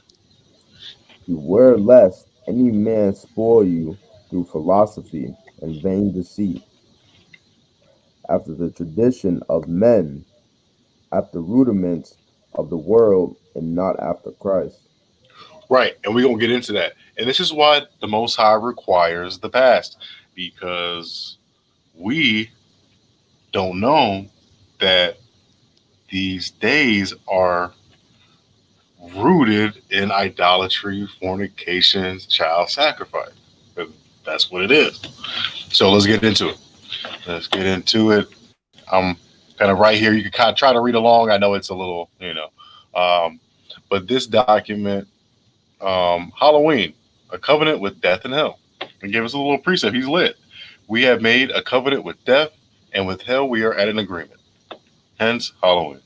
Beware lest any man spoil you through philosophy and vain deceit, after the tradition of men, after rudiments of the world, and not after Christ. Right, and we're gonna get into that. And this is why the Most High requires the past, because we don't know that these days are rooted in idolatry, fornications, child sacrifice. And that's what it is. So let's get into it. Let's get into it. I'm kind of right here. You can kind of try to read along. I know it's a little, but this document, Halloween, a covenant with death and hell. And give us a little precept. He's lit. We have made a covenant with death, and with hell we are at an agreement. Hence, Halloween.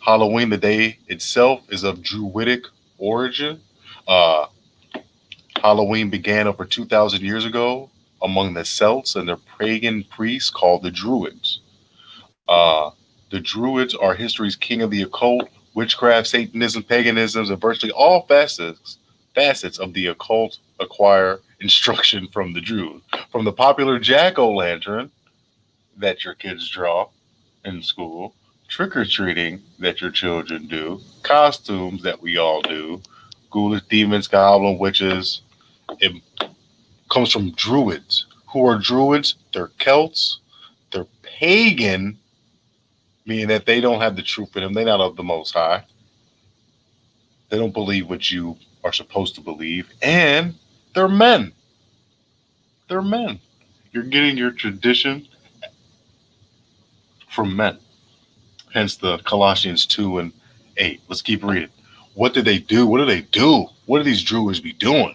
Halloween, the day itself, is of Druidic origin. Halloween began over 2,000 years ago among the Celts and their pagan priests called the Druids. The Druids are history's king of the occult, witchcraft, Satanism, paganism, and virtually all facets of the occult acquire instruction from the Druids. From the popular jack-o'-lantern that your kids draw in school, trick-or-treating that your children do, costumes that we all do, ghoulish demons, goblin witches. It comes from Druids. Who are Druids? They're Celts. They're pagan, meaning that they don't have the truth in them. They're not of the Most High. They don't believe what you are supposed to believe. And they're men. They're men. You're getting your tradition from men. Hence the Colossians 2 and 8. Let's keep reading. What did they do? What do they do? What do these Druids be doing?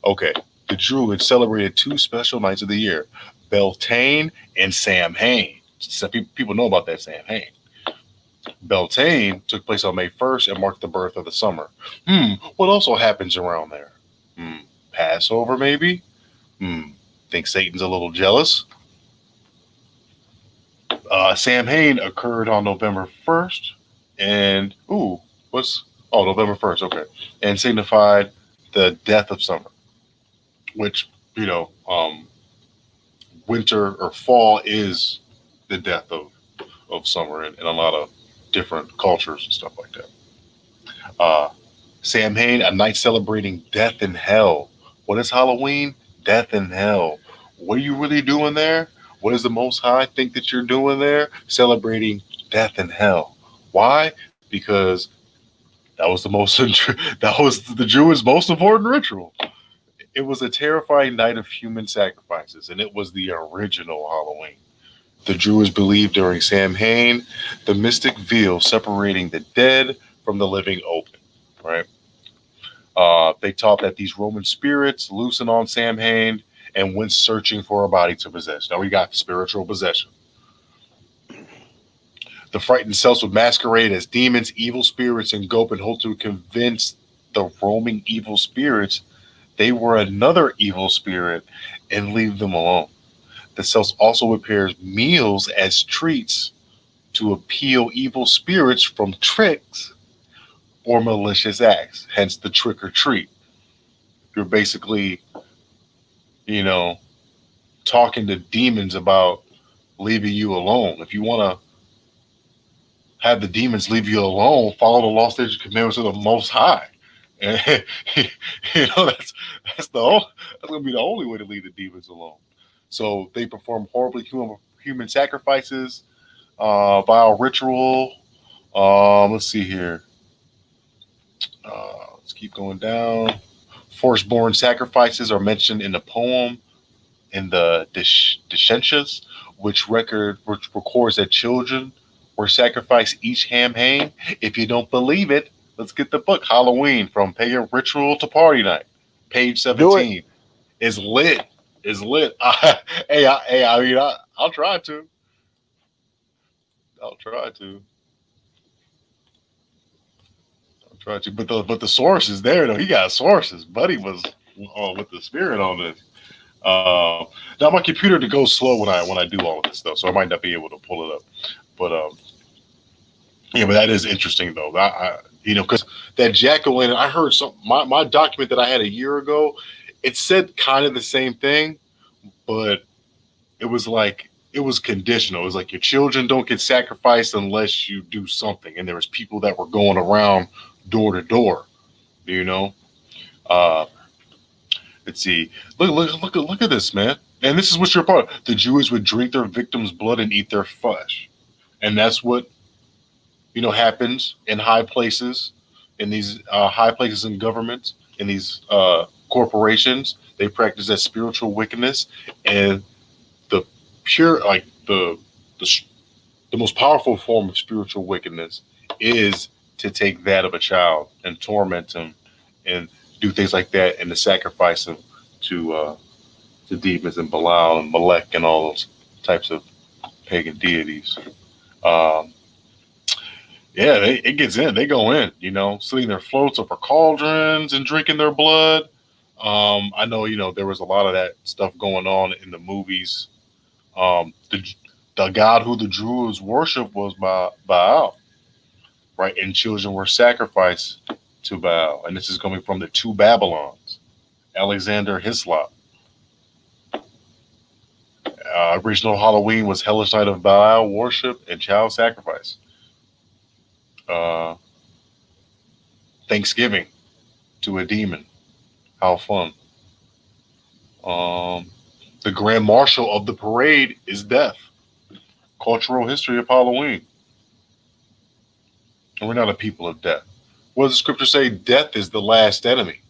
Okay, the Druids celebrated 2 special nights of the year, Beltane and Samhain. So people know about that Samhain. Beltane took place on May 1st and marked the birth of the summer. What also happens around there? Passover, maybe? Think Satan's a little jealous? Samhain occurred on November 1st, and November 1st, okay, and signified the death of summer, which, winter or fall is the death of summer in a lot of different cultures and stuff like that. Samhain, a night celebrating death and hell. What is Halloween? Death and hell. What are you really doing there? What does the Most High think that you're doing there? Celebrating death and hell. Why? Because that was the Jews' most important ritual. It was a terrifying night of human sacrifices, and it was the original Halloween. The Druids believed during Samhain, the mystic veil separating the dead from the living open, right? They taught that these Roman spirits loosen on Samhain and went searching for a body to possess. Now we got spiritual possession. The frightened Celts would masquerade as demons, evil spirits, and go and hope to convince the roaming evil spirits they were another evil spirit and leave them alone. The Celts also prepared meals as treats to appeal evil spirits from tricks or malicious acts, hence the trick or treat. You're basically, talking to demons about leaving you alone. If you want to have the demons leave you alone, follow the law, statutes, and commandments of the Most High. And that's going to be the only way to leave the demons alone. So they perform horribly human sacrifices, vile ritual. Let's see here. Let's keep going down. Firstborn sacrifices are mentioned in the poem in the Descentius, which records that children were sacrificed each Samhain. If you don't believe it, let's get the book Halloween, From Pagan Ritual to Party Night, page 17. It's lit. It's lit. I'll try to. I'll try to. But the source is there though. He got sources. Buddy was with the spirit on this. Now my computer goes slow when I do all of this stuff, so I might not be able to pull it up. But Yeah, but that is interesting though. Because that jack-o'-lantern, I heard my document that I had a year ago, it said kind of the same thing, but it was like it was conditional. It was like your children don't get sacrificed unless you do something. And there was people that were going around door to door, you know. Uh, let's see. Look at this, man. And this is what you're part of. The Jews would drink their victims' blood and eat their flesh, and that's what happens in high places, in these high places in governments, in these corporations. They practice that spiritual wickedness, and the pure, like the most powerful form of spiritual wickedness is to take that of a child and torment him and do things like that and to sacrifice him to demons and Belial and Molech and all those types of pagan deities. Um, yeah, it gets in. They go in, slinging their floats over cauldrons and drinking their blood. I know, there was a lot of that stuff going on in the movies. The god who the Druids worshiped was Baal, right? And children were sacrificed to Baal. And this is coming from the two Babylons, Alexander Hislop. Original Halloween was hellish night of Baal worship and child sacrifice. Thanksgiving to a demon. How fun. The grand marshal of the parade is death. Cultural history of Halloween. And we're not a people of death. What does the scripture say? Death is the last enemy.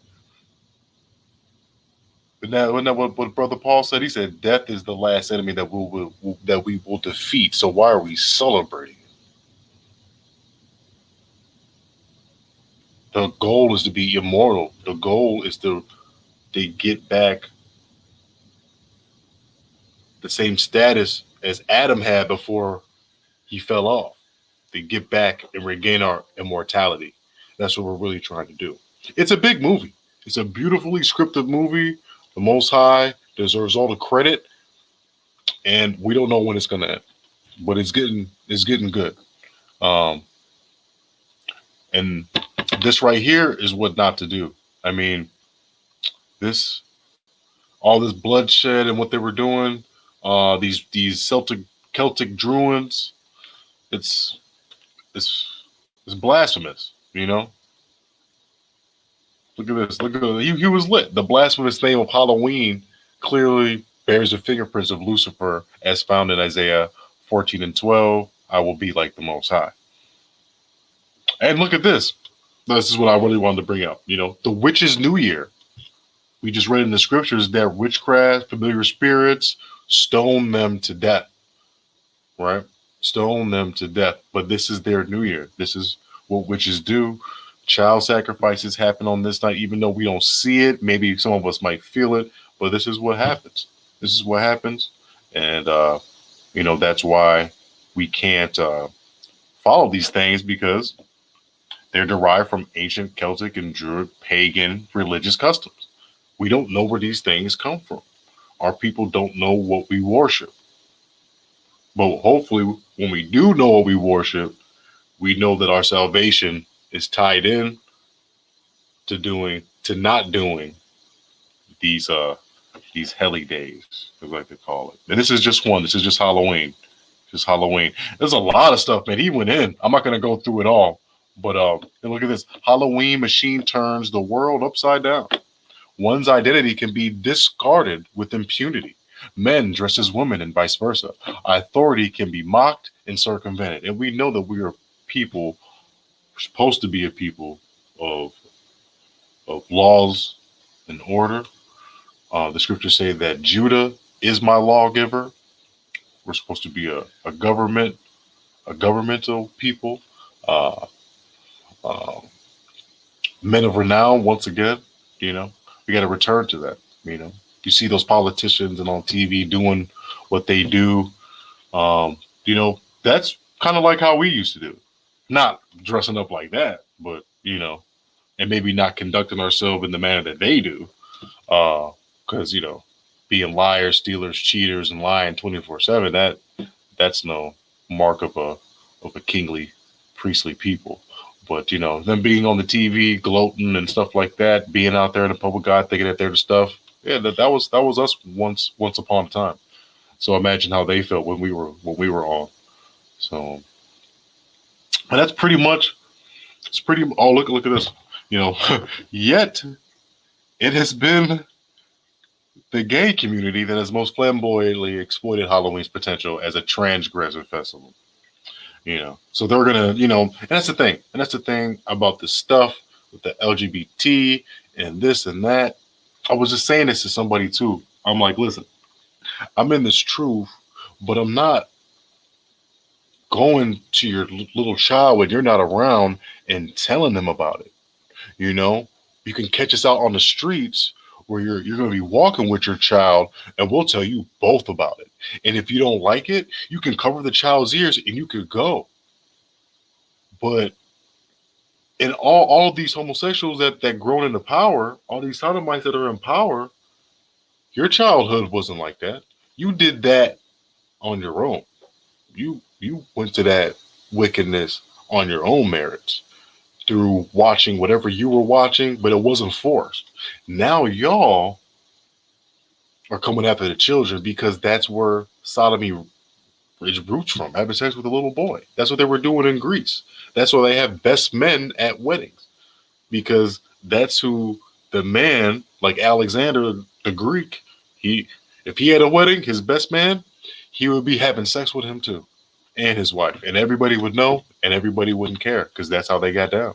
Isn't that what Brother Paul said? He said, death is the last enemy that we will defeat. So why are we celebrating? The goal is to be immortal. The goal is to get back the same status as Adam had before he fell off. To get back and regain our immortality. That's what we're really trying to do. It's a big movie. It's a beautifully scripted movie. The Most High deserves all the credit, and we don't know when it's going to end, but it's getting good. And this right here is what not to do. I mean, all this bloodshed and what they were doing, these Celtic Druids, it's blasphemous, Look at this. Look at this. He was lit. The blasphemous name of Halloween clearly bears the fingerprints of Lucifer, as found in Isaiah 14:12. I will be like the Most High. And look at this. This is what I really wanted to bring up. The witch's New Year. We just read in the scriptures that witchcraft, familiar spirits, stone them to death. Right? Stone them to death. But this is their New Year. This is what witches do. Child sacrifices happen on this night, even though we don't see it. Maybe some of us might feel it, but this is what happens. This is what happens. And, that's why we can't follow these things, because they're derived from ancient Celtic and Druid pagan religious customs. We don't know where these things come from. Our people don't know what we worship. But hopefully, when we do know what we worship, we know that our salvation is tied in to not doing these helly days, as I like to call it. And this is just one. This is just Halloween. Just Halloween. There's a lot of stuff, man. He went in. I'm not going to go through it all, but and look at this. Halloween machine turns the world upside down. One's identity can be discarded with impunity. Men dress as women and vice versa. Authority can be mocked and circumvented. And we know that we are people. We're supposed to be a people of laws and order. The scriptures say that Judah is my lawgiver. We're supposed to be a governmental people. Men of renown, once again, we got to return to that. You see those politicians and on TV doing what they do. That's kind of like how we used to do. Not dressing up like that, but, and maybe not conducting ourselves in the manner that they do. Because, being liars, stealers, cheaters, and lying 24/7, that's no mark of a kingly priestly people. But you know, them being on the TV, gloating and stuff like that, being out there in the public eye, thinking that they're the stuff. Yeah, that was us once upon a time. So imagine how they felt when we were on. So, and that's pretty much. It's pretty. Oh, look at this. You know, yet it has been the gay community that has most flamboyantly exploited Halloween's potential as a transgressive festival. You know, so they're gonna, you know, and that's the thing. And that's the thing about this stuff with the LGBT and this and that. I was just saying this to somebody too. I'm like, listen, I'm in this truth, but I'm not going to your little child when you're not around and telling them about it. You know, you can catch us out on the streets where you're going to be walking with your child, and we'll tell you both about it. And if you don't like it, you can cover the child's ears and you could go. But in all of these homosexuals that grown into power, all these sodomites that are in power, your childhood wasn't like that. You did that on your own. You went to that wickedness on your own merits through watching whatever you were watching, but it wasn't forced. Now y'all are coming after the children because that's where sodomy is roots from, having sex with a little boy. That's what they were doing in Greece. That's why they have best men at weddings, because that's who the man, like Alexander the Greek, if he had a wedding, his best man, he would be having sex with him too, and his wife, and everybody would know, and everybody wouldn't care because that's how they got down.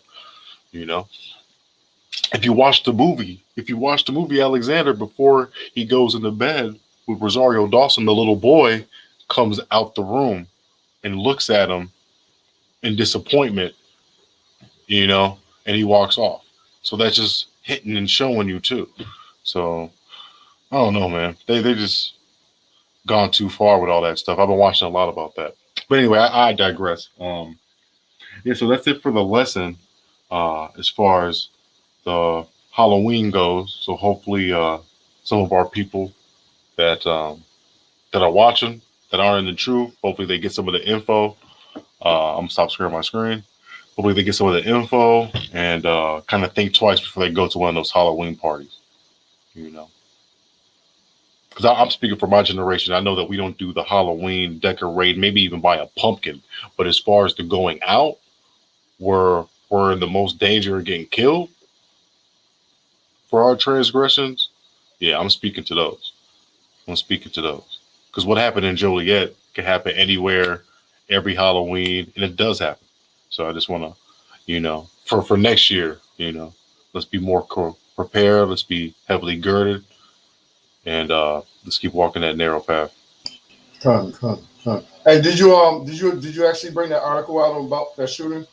You know, if you watch the movie Alexander, before he goes into bed with Rosario Dawson, the little boy comes out the room and looks at him in disappointment, you know, and he walks off. So that's just hitting and showing you too. So I don't know, man. They just gone too far with all that stuff. I've been watching a lot about that. But anyway, I digress. Yeah, so that's it for the lesson as far as the Halloween goes. So hopefully some of our people that are watching, that aren't in the truth, hopefully they get some of the info. I'm gonna stop sharing my screen. Hopefully they get some of the info and kind of think twice before they go to one of those Halloween parties. You know, because I'm speaking for my generation. I know that we don't do the Halloween decorate, maybe even buy a pumpkin. But as far as the going out, we're in the most danger of getting killed for our transgressions. Yeah, I'm speaking to those. Because what happened in Joliet can happen anywhere, every Halloween, and it does happen. So I just want to, you know, for next year, you know, let's be more prepared. Let's be heavily girded, and let's keep walking that narrow path. Come. Hey, did you actually bring that article out about that shooting?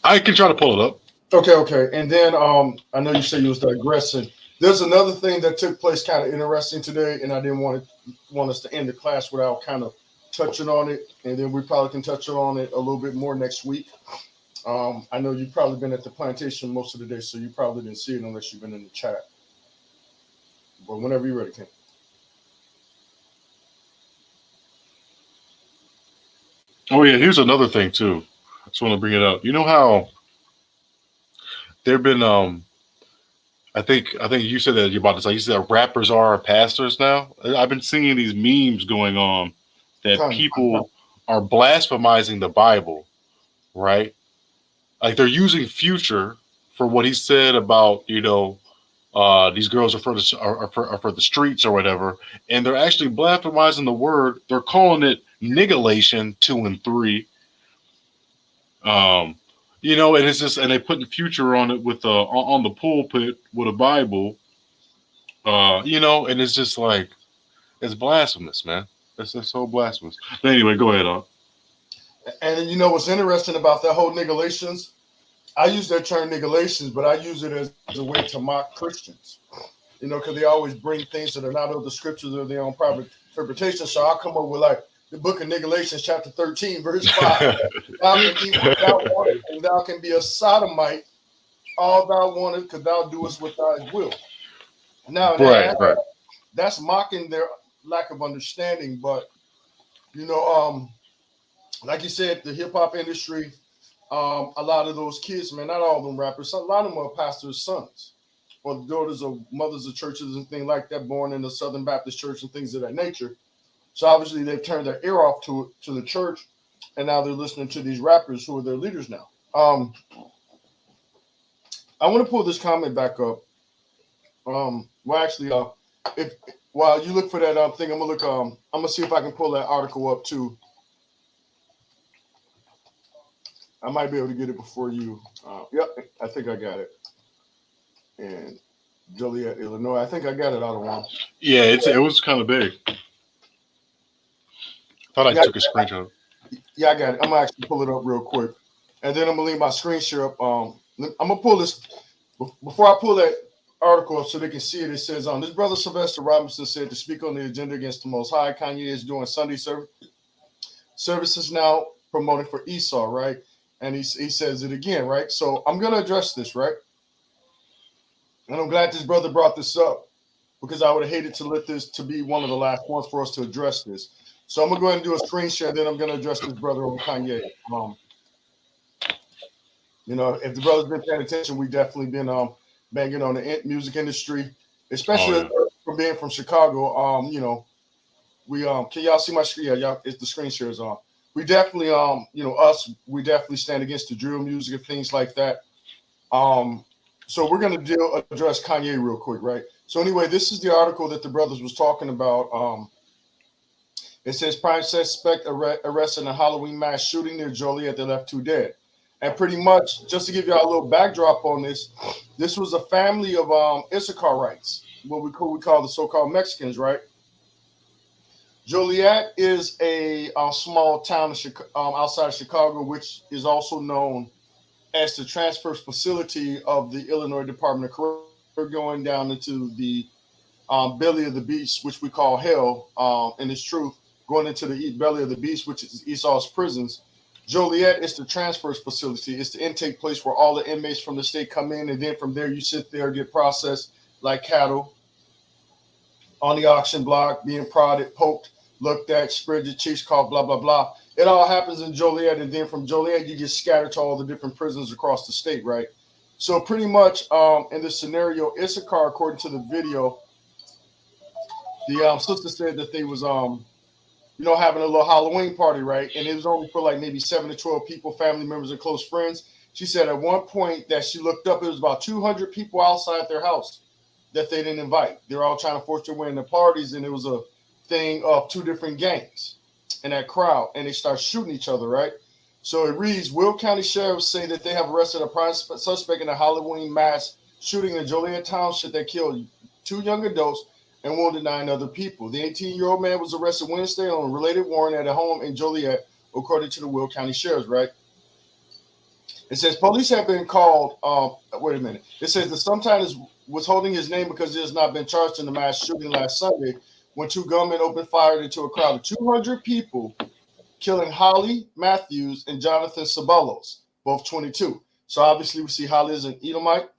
I can try to pull it up. Okay. And then I know you said you was digressing. There's another thing that took place kind of interesting today, and I didn't want us to end the class without kind of touching on it, and then we probably can touch on it a little bit more next week. I know you've probably been at the plantation most of the day, so you probably didn't see it unless you've been in the chat. But whenever you're ready, Ken. Oh yeah, here's another thing too. I just want to bring it up. You know how there've been I think you said that you're about to say, you said that rappers are pastors now. I've been seeing these memes going on that people are blasphemizing the Bible, right? Like they're using Future for what he said about, you know, these girls are for the streets or whatever, and they're actually blasphemizing the word. They're calling it niggalation 2 and 3. You know, and it's just, and they putting Future on it with on the pulpit with a Bible. You know, and it's just like, it's blasphemous, man. It's just so blasphemous. But anyway, go ahead, And you know what's interesting about that whole niggalations? I use that term niggalations, but I use it as a way to mock Christians. You know, because they always bring things that are not of the scriptures or their own private interpretation. So I'll come up with like the book of Galatians, chapter 13, verse 5. Thou can eat what thou want, and thou can be a sodomite, all thou wanted, because thou doest what thy will. Now, right. That's mocking their lack of understanding. But, you know, like you said, the hip hop industry, a lot of those kids, man, not all of them rappers, a lot of them are pastors' sons or daughters of mothers of churches and things like that, born in the Southern Baptist Church and things of that nature. So obviously they've turned their ear off to the church, and now they're listening to these rappers who are their leaders now. I want to pull this comment back up. Well, actually, if while you look for that thing, I'm gonna look. I'm gonna see if I can pull that article up too. I might be able to get it before you. Yep, I think I got it. And Joliet, Illinois. I think I got it out of one. Yeah, it was kind of big. Thought I took a screenshot. Yeah, I got it. I'm gonna actually pull it up real quick, and then I'm gonna leave my screen share up. I'm gonna pull this before I pull that article up so they can see it. It says, this brother Sylvester Robinson said to speak on the agenda against the Most High. Kanye is doing Sunday services now promoting for Esau, right? And he says it again, right? So I'm gonna address this, right? And I'm glad this brother brought this up because I would have hated to let this to be one of the last ones for us to address this. So I'm gonna go ahead and do a screen share, then I'm gonna address this brother on Kanye. You know, if the brother's been paying attention, we definitely been banging on the music industry, especially from being from Chicago. You know, we can y'all see my screen? Yeah, y'all, it's the screen share is on. We definitely you know, we definitely stand against the drill music and things like that. So we're gonna address Kanye real quick, right? So anyway, this is the article that the brothers was talking about. It says prime suspect arrested in a Halloween mass shooting near Joliet that left 2 dead. And pretty much, just to give y'all a little backdrop on this, this was a family of Issacharites, what we call the so-called Mexicans, right? Joliet is a small town outside of Chicago, which is also known as the transfer facility of the Illinois Department of Corrections. We're going down into the belly of the beast, which we call hell, and it's truth, going into the belly of the beast, which is Esau's prisons. Joliet is the transfer facility. It's the intake place where all the inmates from the state come in, and then from there you sit there, get processed like cattle on the auction block, being prodded, poked, looked at, spread your cheeks, called blah, blah, blah. It all happens in Joliet, and then from Joliet you get scattered to all the different prisons across the state, right? So pretty much in this scenario, Issachar, according to the video, the sister said that they was you know, having a little Halloween party, right? And it was only for like maybe 7 to 12 people, family members and close friends. She said at one point that she looked up, it was about 200 people outside their house that they didn't invite. They're all trying to force their way into parties, and it was a thing of 2 different gangs in that crowd, and they start shooting each other, right? So it reads, Will County sheriffs say that they have arrested a prime suspect in a Halloween mass shooting in Joliet Township that killed 2 young adults and wounded 9 other people. The 18-year-old man was arrested Wednesday on a related warrant at a home in Joliet, according to the Will County Sheriff's, right? It says police have been called. Wait a minute. It says that sometimes was holding his name because he has not been charged in the mass shooting last Sunday when 2 gunmen opened fire into a crowd of 200 people, killing Holly Matthews and Jonathan Sabalos, both 22. So obviously we see Holly is an Edomite.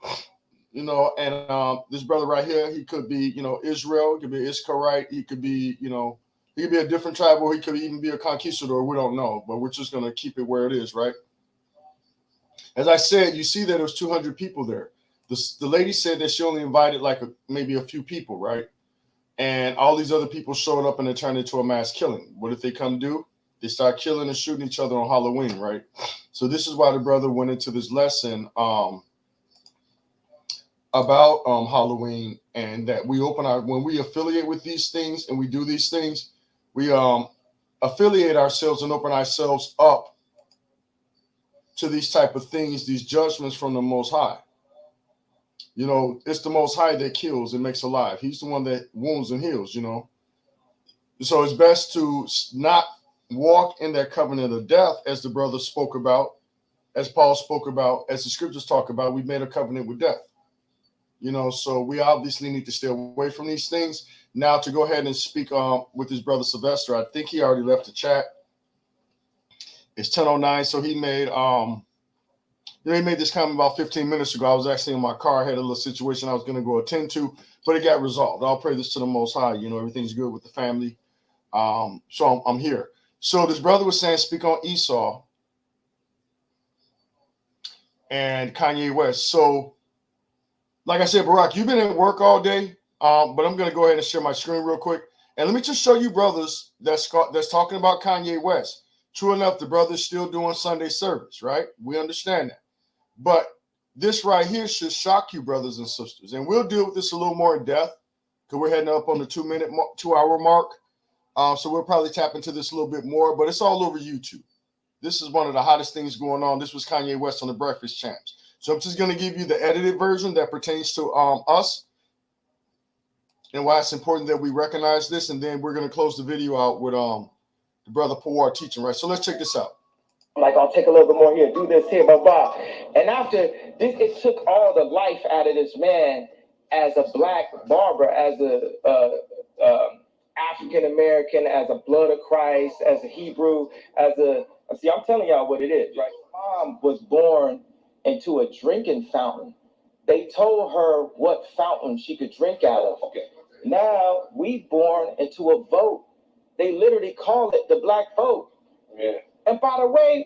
You know, and this brother right here, he could be, you know, Israel, he could be Iscarite, he could be, you know, he could be a different tribe, or he could even be a conquistador. We don't know, but we're just going to keep it where it is, right? As I said, you see that there was 200 people there. The lady said that she only invited like maybe a few people, right? And all these other people showed up and it turned into a mass killing. What did they come do? They start killing and shooting each other on Halloween, right? So this is why the brother went into this lesson about Halloween, and that we when we affiliate with these things and we do these things, we affiliate ourselves and open ourselves up to these type of things, these judgments from the Most High. You know, it's the Most High that kills and makes alive. He's the one that wounds and heals, you know. So it's best to not walk in that covenant of death, as the brother spoke about, as Paul spoke about, as the scriptures talk about. We made a covenant with death. You know, so we obviously need to stay away from these things. Now, to go ahead and speak with his brother Sylvester, I think he already left the chat. It's 10:09, so he made he made this comment about 15 minutes ago. I was actually in my car. I had a little situation I was going to go attend to, but it got resolved. I'll pray this to the Most High. You know, everything's good with the family. So I'm here. So this brother was saying, speak on Esau and Kanye West. So, like I said, Barack, you've been at work all day, but I'm going to go ahead and share my screen real quick. And let me just show you brothers that's talking about Kanye West. True enough, the brother's still doing Sunday service, right? We understand that. But this right here should shock you, brothers and sisters. And we'll deal with this a little more in depth because we're heading up on the 2 hour mark. So we'll probably tap into this a little bit more, but it's all over YouTube. This is one of the hottest things going on. This was Kanye West on the Breakfast Champs. So I'm just going to give you the edited version that pertains to us and why it's important that we recognize this. And then we're going to close the video out with the brother Pawar teaching, right? So let's check this out. Like, I'll take a little bit more here, do this here, blah, blah. And after this, it took all the life out of this man as a black barber, as a African-American, as a blood of Christ, as a Hebrew, see, I'm telling y'all what it is, right? Mom was born into a drinking fountain. They told her what fountain she could drink out of. Okay. Now, we born into a vote. They literally call it the black vote. Yeah. And by the way,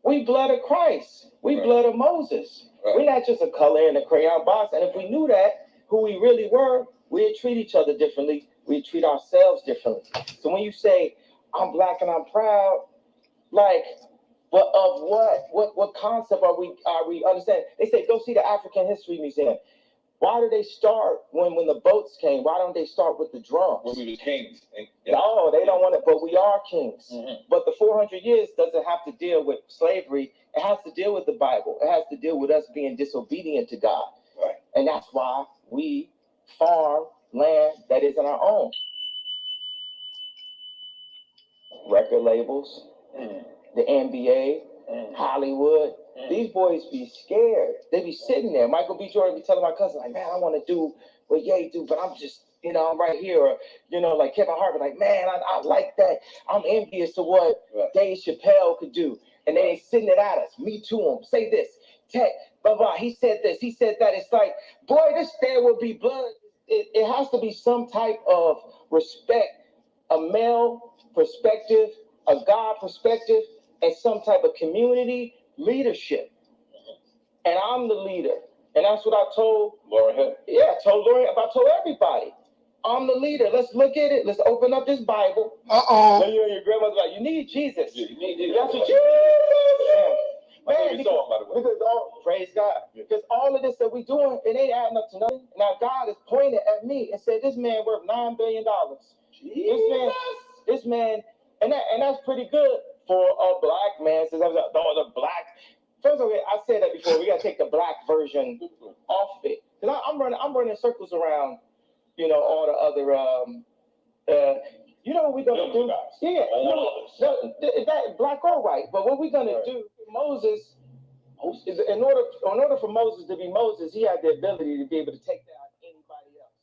we blood of Christ. We blood of Moses. Right. We're not just a color in a crayon box. And if we knew that, who we really were, we'd treat each other differently. We'd treat ourselves differently. So when you say, I'm black and I'm proud, like, but of what concept are we understanding? They say, go see the African History Museum. Why do they start when the boats came? Why don't they start with the drums? When we were kings. No, they don't want it, but we are kings. Mm-hmm. But the 400 years doesn't have to deal with slavery. It has to deal with the Bible. It has to deal with us being disobedient to God. Right. And that's why we farm land that isn't our own. Record labels, the NBA, Hollywood. These boys be scared. They be sitting there. Michael B. Jordan be telling my cousin, like, man, I want to do what Ye do, but I'm just, I'm right here. Or, like Kevin Hart be like, man, I like that. I'm envious of what Dave Chappelle could do. And then they sitting it at us. Me to him. Say this. Tech, blah, blah. He said this. He said that. It's like, boy, this there will be blood. It has to be some type of respect, a male perspective, a God perspective, and some type of community leadership. And I'm the leader. And that's what I told Laura. Yeah, I told Laura, I told everybody. I'm the leader. Let's look at it. Let's open up this Bible. Then you and your grandmother's like, you need Jesus. Yeah, you need Jesus. That's what you need. Man, because praise God. Because all of this that we're doing, it ain't adding up to nothing. Now God has pointed at me and said, this man worth $9 billion. This man, and that's pretty good for a black man. Since I was the black. First of all, I said that before. We gotta take the black version off it. Because I'm running circles around, all the other what we're gonna do? Yeah, that black or white. But what we're gonna do, Moses, is in order for Moses to be Moses, he had the ability to be able to take that out of anybody else.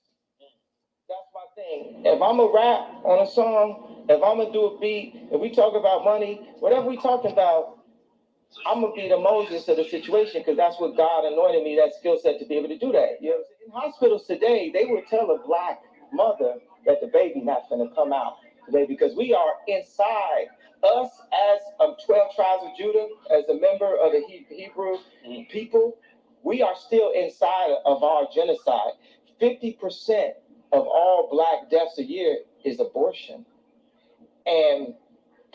That's my thing. If I'm a rap on a song, if I'm gonna do a beat, if we talk about money, whatever we talking about, I'm gonna be the Moses of the situation because that's what God anointed me, that skill set to be able to do that. You know, in hospitals today, they will tell a black mother that the baby not gonna come out today because we are inside. Us as 12 tribes of Judah, as a member of the Hebrew people, we are still inside of our genocide. 50% of all black deaths a year is abortion. And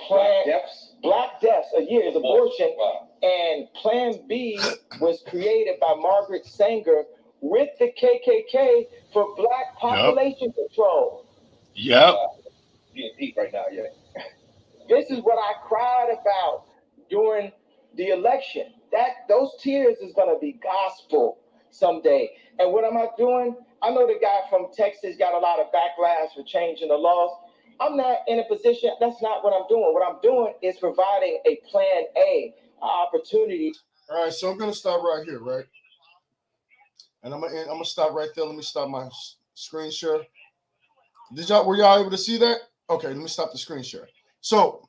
black deaths a year is abortion. Wow. And Plan B was created by Margaret Sanger with the KKK for black population control. Yep. Getting deep right now, yeah. This is what I cried about during the election. Those tears is gonna be gospel someday. And what am I doing? I know the guy from Texas got a lot of backlash for changing the laws. I'm not in a position, that's not what I'm doing. What I'm doing is providing a plan A, an opportunity. All right, so I'm gonna stop right here, right? And I'm gonna stop right there. Let me stop my screen share. Were y'all able to see that? Okay, let me stop the screen share. So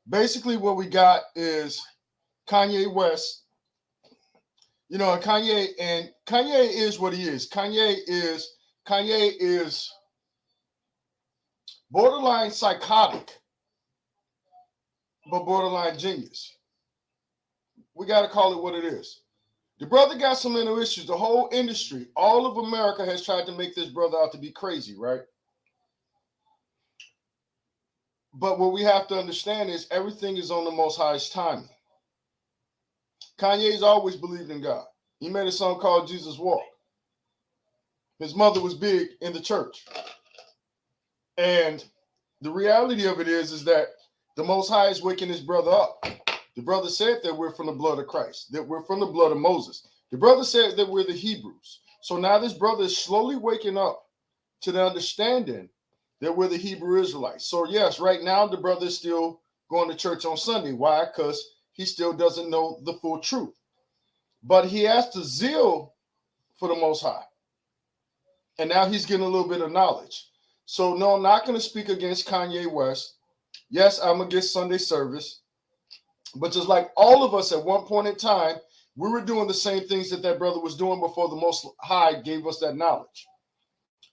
basically what we got is Kanye West. And Kanye is what he is. Kanye is borderline psychotic. but borderline genius. We got to call it what it is. The brother got some mental issues. The whole industry, all of America has tried to make this brother out to be crazy, right? But what we have to understand is everything is on the Most High's timing. Kanye's always believed in God. He made a song called Jesus Walk. His mother was big in the church. And the reality of it is that the Most High is waking his brother up. The brother said that we're from the blood of Christ, that we're from the blood of Moses. The brother said that we're the Hebrews. So now this brother is slowly waking up to the understanding that we're the Hebrew Israelites. So yes, right now the brother is still going to church on Sunday. Why? Because he still doesn't know the full truth. But he has the zeal for the Most High. And now he's getting a little bit of knowledge. So no, I'm not going to speak against Kanye West. Yes, I'm against Sunday service. But just like all of us at one point in time, we were doing the same things that that brother was doing before the Most High gave us that knowledge.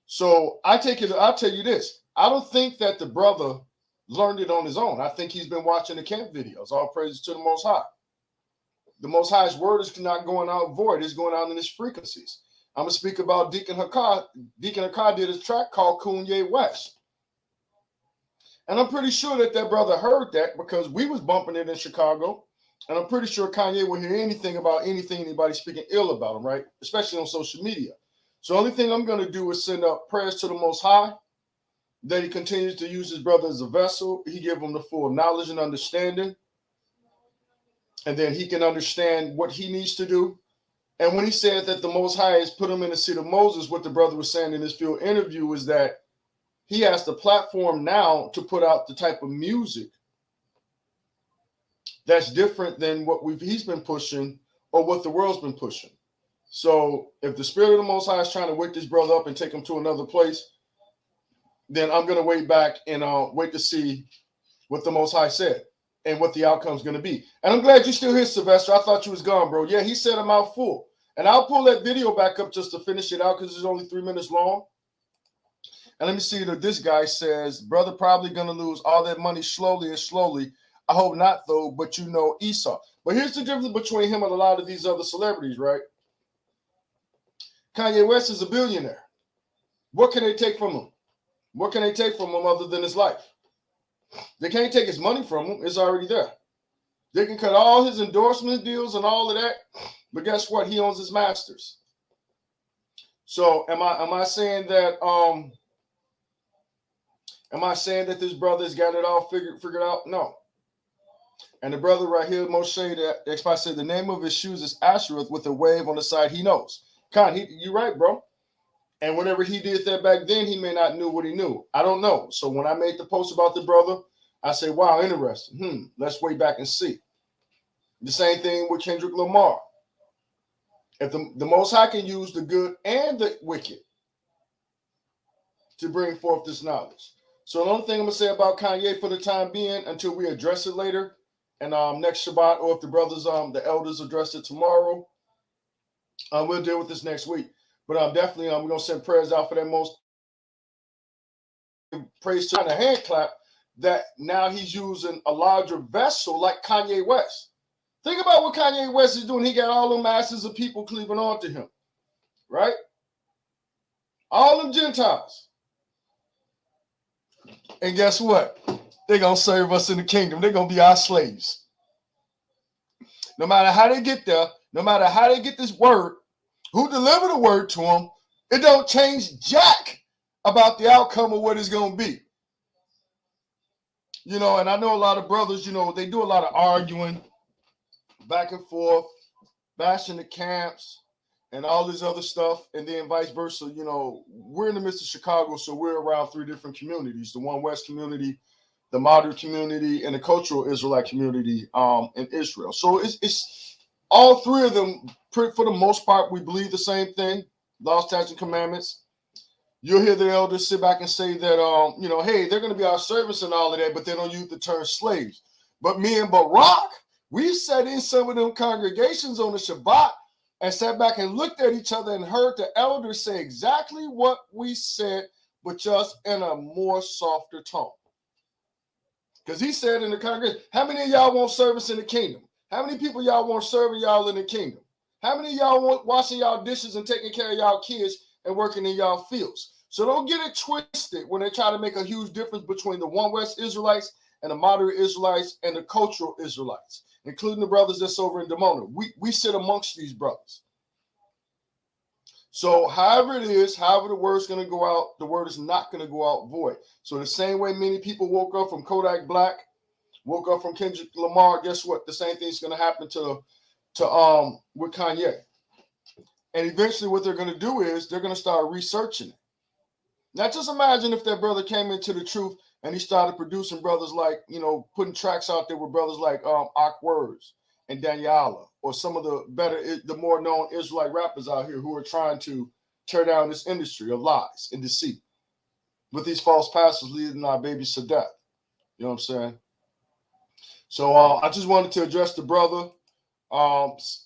So I'll tell you this. I don't think that the brother learned it on his own. I think he's been watching the camp videos. All praises to the Most High. The Most High's word is not going out void. It's going out in its frequencies. I'm going to speak about Deacon Hakah. Deacon Hakah did a track called Kanye West. And I'm pretty sure that that brother heard that because we was bumping it in Chicago. And I'm pretty sure Kanye will hear anything about anything, anybody speaking ill about him, right? Especially on social media. So the only thing I'm going to do is send up prayers to the Most High, that he continues to use his brother as a vessel. He give him the full knowledge and understanding. And then he can understand what he needs to do. And when he said that the Most High has put him in the seat of Moses, what the brother was saying in his field interview was that he has the platform now to put out the type of music that's different than what he's been pushing or what the world's been pushing. So if the Spirit of the Most High is trying to wake this brother up and take him to another place, then I'm going to wait back and wait to see what the Most High said and what the outcome is going to be. And I'm glad you're still here, Sylvester. I thought you was gone, bro. Yeah, he said a mouthful. And I'll pull that video back up just to finish it out because it's only 3 minutes long. And let me see that this guy says, brother probably going to lose all that money slowly and slowly. I hope not, though, but you know Esau. But here's the difference between him and a lot of these other celebrities, right? Kanye West is a billionaire. What can they take from him? What can they take from him other than his life? They can't take his money from him. It's already there. They can cut all his endorsement deals and all of that, but guess what? He owns his masters. So am I saying that this brother's got it all figured out? No. And the brother right here, Moshe, the expert said the name of his shoes is Ashereth with a wave on the side. He knows. You're right, bro. And whenever he did that back then, he may not knew what he knew. I don't know. So when I made the post about the brother, I say, wow, interesting. Let's wait back and see. The same thing with Kendrick Lamar. If the Most High can use the good and the wicked to bring forth this knowledge. So the only thing I'm going to say about Kanye for the time being, until we address it later, and next Shabbat, or if the brothers, the elders address it tomorrow, we'll deal with this next week. But definitely, we're going to send prayers out for that most praise to the hand clap that now he's using a larger vessel like Kanye West. Think about what Kanye West is doing. He got all the masses of people cleaving on to him, right? All them Gentiles. And guess what? They're going to serve us in the kingdom. They're going to be our slaves. No matter how they get there, no matter how they get this word, who deliver the word to them, it don't change jack about the outcome of what it's going to be. You know, and I know a lot of brothers, they do a lot of arguing back and forth, bashing the camps and all this other stuff, and then vice versa. We're in the midst of Chicago, so we're around 3 different communities: the One West community, the modern community, and the cultural Israelite community in Israel. So it's all 3 of them. For the most part, we believe the same thing: laws, statutes, and commandments. You'll hear the elders sit back and say that, hey, they're going to be our servants and all of that, but they don't use the term slaves. But me and Barak, we sat in some of them congregations on the Shabbat and sat back and looked at each other and heard the elders say exactly what we said, but just in a more softer tone. Because he said in the congregation, how many of y'all want service in the kingdom? How many people y'all want serving y'all in the kingdom? How many of y'all want washing y'all dishes and taking care of y'all kids and working in y'all fields? So don't get it twisted when they try to make a huge difference between the One West Israelites and the moderate Israelites and the cultural Israelites, including the brothers that's over in Demona. We sit amongst these brothers. So however it is, however the word's going to go out, the word is not going to go out void. So the same way many people woke up from Kodak Black, woke up from Kendrick Lamar, guess what? The same thing's going to happen with Kanye. And eventually what they're going to do is they're going to start researching it. Now just imagine if that brother came into the truth and he started producing brothers like, putting tracks out there with brothers like Ak Words and Daniela, or some of the more known Israelite rappers out here who are trying to tear down this industry of lies and deceit with these false pastors leading our babies to death. You know what I'm saying? So I just wanted to address the brother,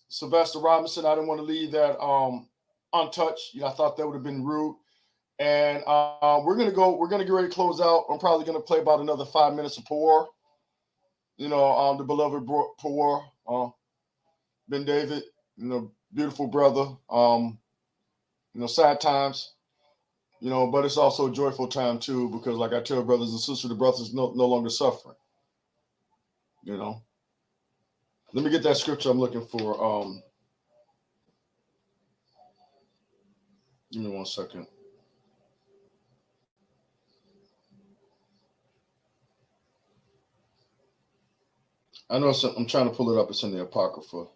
Sylvester Robinson. I didn't want to leave that untouched. I thought that would have been rude. And we're gonna get ready to close out. I'm probably gonna play about another 5 minutes of Pawar. The beloved Pawar, Ben David, beautiful brother. Sad times, but it's also a joyful time too, because like I tell brothers and sisters, the brothers no longer suffering. Let me get that scripture I'm looking for. Give me 1 second. I know I'm trying to pull it up. It's in the Apocrypha.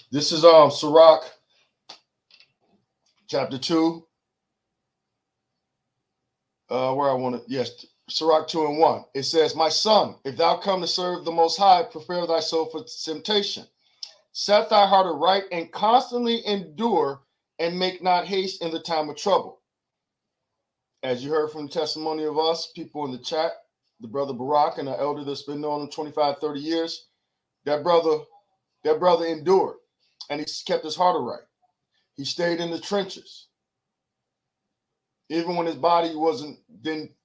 This is Sirach, chapter 2. Sirach 2:1. It says, "My son, if thou come to serve the Most High, prepare thyself for temptation. Set thy heart aright and constantly endure, and make not haste in the time of trouble." As you heard from the testimony of us, people in the chat, the brother Barak and the elder that's been known him 25, 30 years, that brother endured, and he kept his heart aright. He stayed in the trenches. Even when his body didn't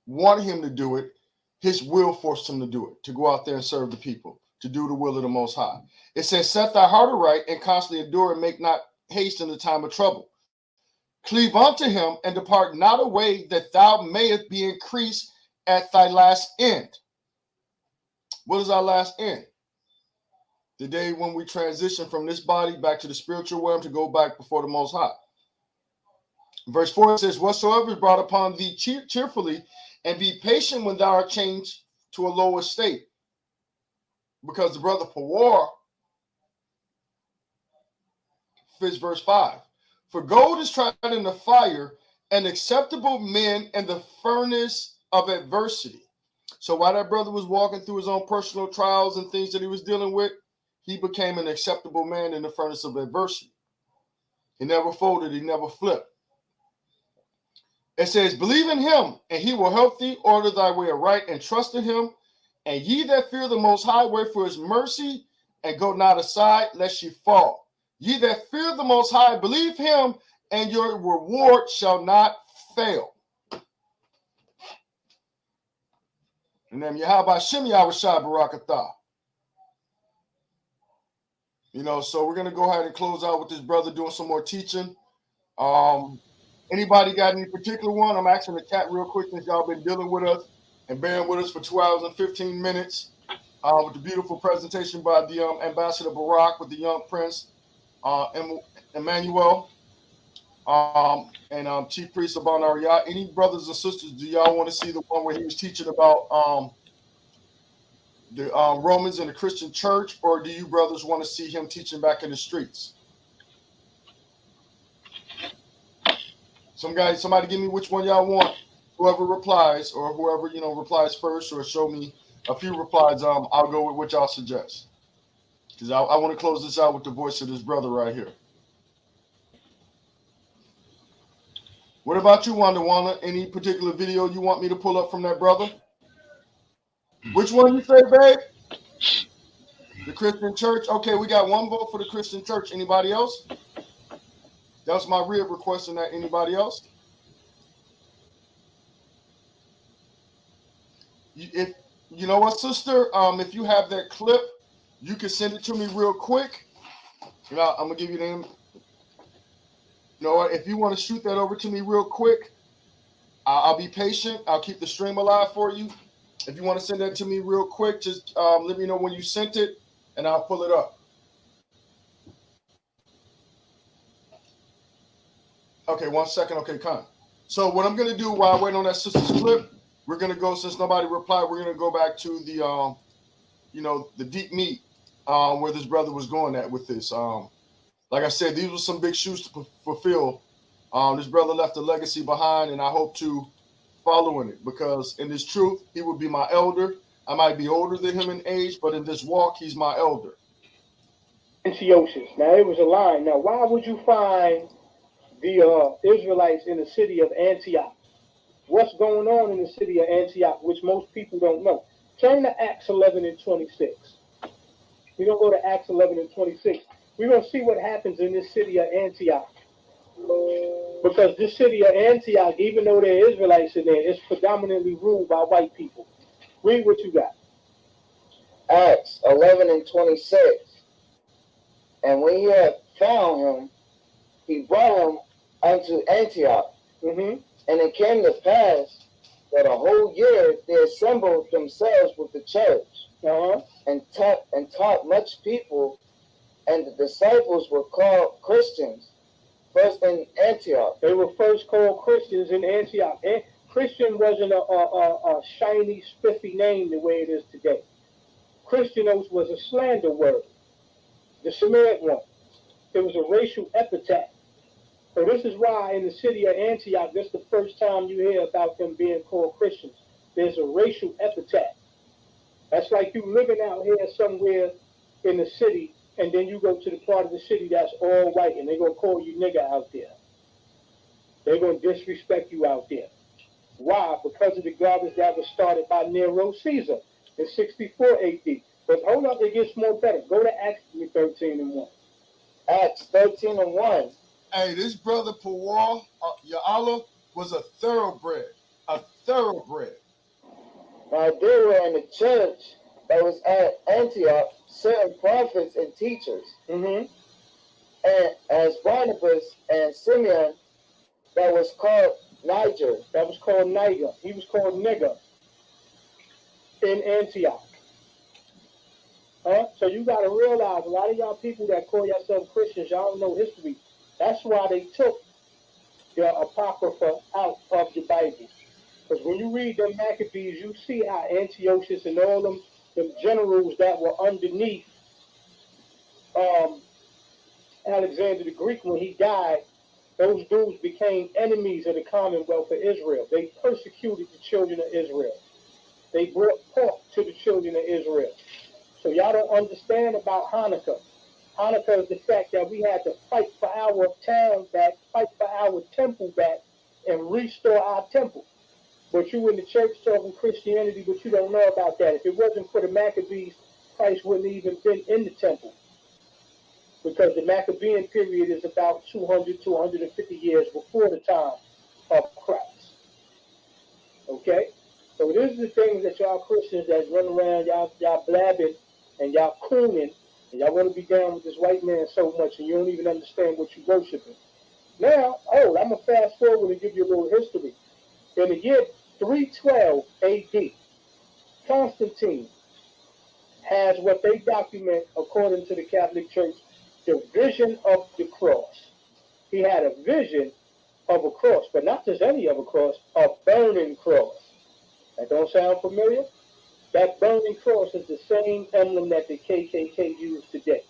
want him to do it, his will forced him to do it, to go out there and serve the people, to do the will of the Most High. It says, "Set thy heart aright and constantly endure, and make not haste in the time of trouble. Cleave unto him and depart not away, that thou mayest be increased at thy last end." What is our last end? The day when we transition from this body back to the spiritual realm to go back before the Most High. Verse 4 says, "Whatsoever is brought upon thee cheerfully, and be patient when thou art changed to a lower state." Because the brother Pawar fits verse 5. "For gold is tried in the fire, and acceptable men in the furnace of adversity." So while that brother was walking through his own personal trials and things that he was dealing with, he became an acceptable man in the furnace of adversity. He never folded, he never flipped. It says, "Believe in him, and he will help thee. Order thy way aright, and trust in him. And ye that fear the Most High, wait for his mercy, and go not aside, lest ye fall. Ye that fear the Most High, believe him, and your reward shall not fail." And then Yahweh Shem Yahweh Shai Barakatah. So we're gonna go ahead and close out with this brother doing some more teaching. Anybody got any particular one? I'm asking the chat real quick, since y'all been dealing with us and bearing with us for 2 hours and 15 minutes with the beautiful presentation by the Ambassador Barak with the young Prince Emmanuel and Chief Priest Abban Ariyah. Any brothers and sisters, do y'all want to see the one where he was teaching about the Romans and the Christian church, or do you brothers want to see him teaching back in the streets? Somebody give me which one y'all want. Whoever replies, or whoever replies first, or show me a few replies. I'll go with what y'all suggest, because I want to close this out with the voice of this brother right here. What about you, Wanda? Any particular video you want me to pull up from that brother? Which one you say, babe? The Christian church. Okay, we got one vote for the Christian church. Anybody else? That was my real request. On that. Anybody else? if you know what, sister, if you have that clip, you can send it to me real quick. You know, I'm gonna give you the name. You know what? If you want to shoot that over to me real quick, I'll be patient. I'll keep the stream alive for you. If you want to send that to me real quick, just let me know when you sent it, and I'll pull it up. Okay, 1 second. Okay, Con. So what I'm gonna do while I wait on that sister's clip, we're gonna go, since nobody replied, we're gonna go back to the you know, the deep meat where this brother was going at with this. Like I said, these were some big shoes to fulfill. This brother left a legacy behind, and I hope to follow in it, because in this truth, he would be my elder. I might be older than him in age, but in this walk, he's my elder. Antiochus. Now, it was a line. Now, why would you find the Israelites in the city of Antioch? What's going on in the city of Antioch, which most people don't know? Turn to Acts 11 and 26. We're going to go to Acts 11 and 26. We're going to see what happens in this city of Antioch. Because this city of Antioch, even though there are Israelites in there, it's predominantly ruled by white people. Read what you got. Acts 11 and 26. And when he had found him, he brought him unto Antioch. Mm-hmm. And it came to pass that a whole year they assembled themselves with the church, and taught much people, and the disciples were called Christians first in Antioch. They were first called Christians in Antioch. And Christian wasn't a shiny, spiffy name the way it is today. Christianos was a slander word, the Semitic one. It was a racial epithet. So this is why in the city of Antioch, this is the first time you hear about them being called Christians. There's a racial epithet. That's like you living out here somewhere in the city, and then you go to the part of the city that's all white, and they're going to call you nigger out there. They're going to disrespect you out there. Why? Because of the garbage that was started by Nero Caesar in 64 AD. But hold up, it gets more better. Go to Acts 13 and 1. Acts 13 and 1. Hey, this brother Pawar, Ya'ala, was a thoroughbred. A thoroughbred. Now there were in the church that was at Antioch certain prophets and teachers. Mm-hmm. And as Barnabas and Simeon, that was called Niger. That was called Niger. He was called nigger in Antioch. So you got to realize, a lot of y'all people that call yourselves Christians, y'all don't know history. That's why they took the Apocrypha out of the Bible. Because when you read them Maccabees, you see how Antiochus and all them generals that were underneath Alexander the Greek, when he died, those dudes became enemies of the Commonwealth of Israel. They persecuted the children of Israel. They brought pork to the children of Israel. So y'all don't understand about Hanukkah. Hanukkah is the fact that we had to fight for our town back, fight for our temple back, and restore our temple. But you in the church talking Christianity, but you don't know about that. If it wasn't for the Maccabees, Christ wouldn't even been in the temple. Because the Maccabean period is about 200 to 150 years before the time of Christ. Okay? So these are the things that y'all Christians that run around, y'all blabbing, and y'all cooning, and y'all want to be down with this white man so much, and you don't even understand what you're worshiping. Now, I'm going to fast forward and give you a little history. In the year 312 AD, Constantine has what they document, according to the Catholic Church, the vision of the cross. He had a vision of a cross, but not just any of a cross, a burning cross. That don't sound familiar? That burning cross is the same emblem that the KKK use today.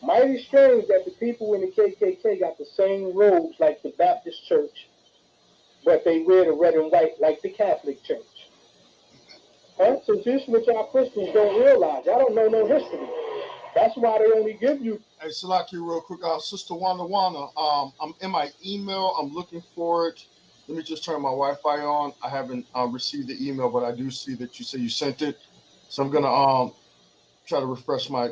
Mighty strange that the people in the KKK got the same robes like the Baptist Church, but they wear the red and white like the Catholic Church. So this is what y'all Christians don't realize. Y'all don't know no history. That's why they only give you. Hey, Salaki, real quick. Sister Wana, I'm in my email. I'm looking for it. Let me just turn my Wi-Fi on. I haven't received the email, but I do see that you say you sent it. So I'm gonna try to refresh my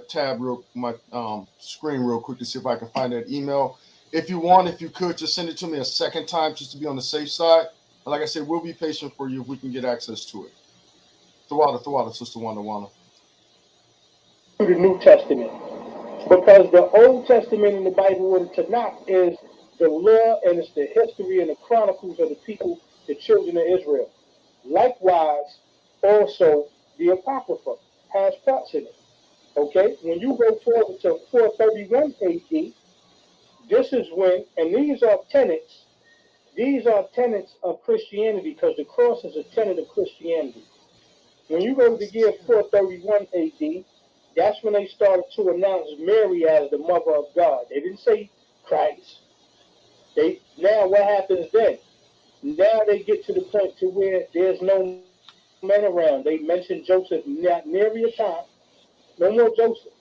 screen real quick to see if I can find that email. If you could, just send it to me a second time just to be on the safe side. And like I said, we'll be patient for you if we can get access to it. Sister Wanda. To the New Testament. Because the Old Testament in the Bible, or the Tanakh, is the law and it's the history and the chronicles of the people, the children of Israel. Likewise, also the Apocrypha has parts in it. Okay? When you go forward to 431 AD, this is when, and these are tenets of Christianity, because the cross is a tenet of Christianity. When you go to the year 431 AD, that's when they started to announce Mary as the mother of God. They didn't say Christ. Now what happens then? Now they get to the point to where there's no men around. They mention Joseph not nary a time. No more Joseph.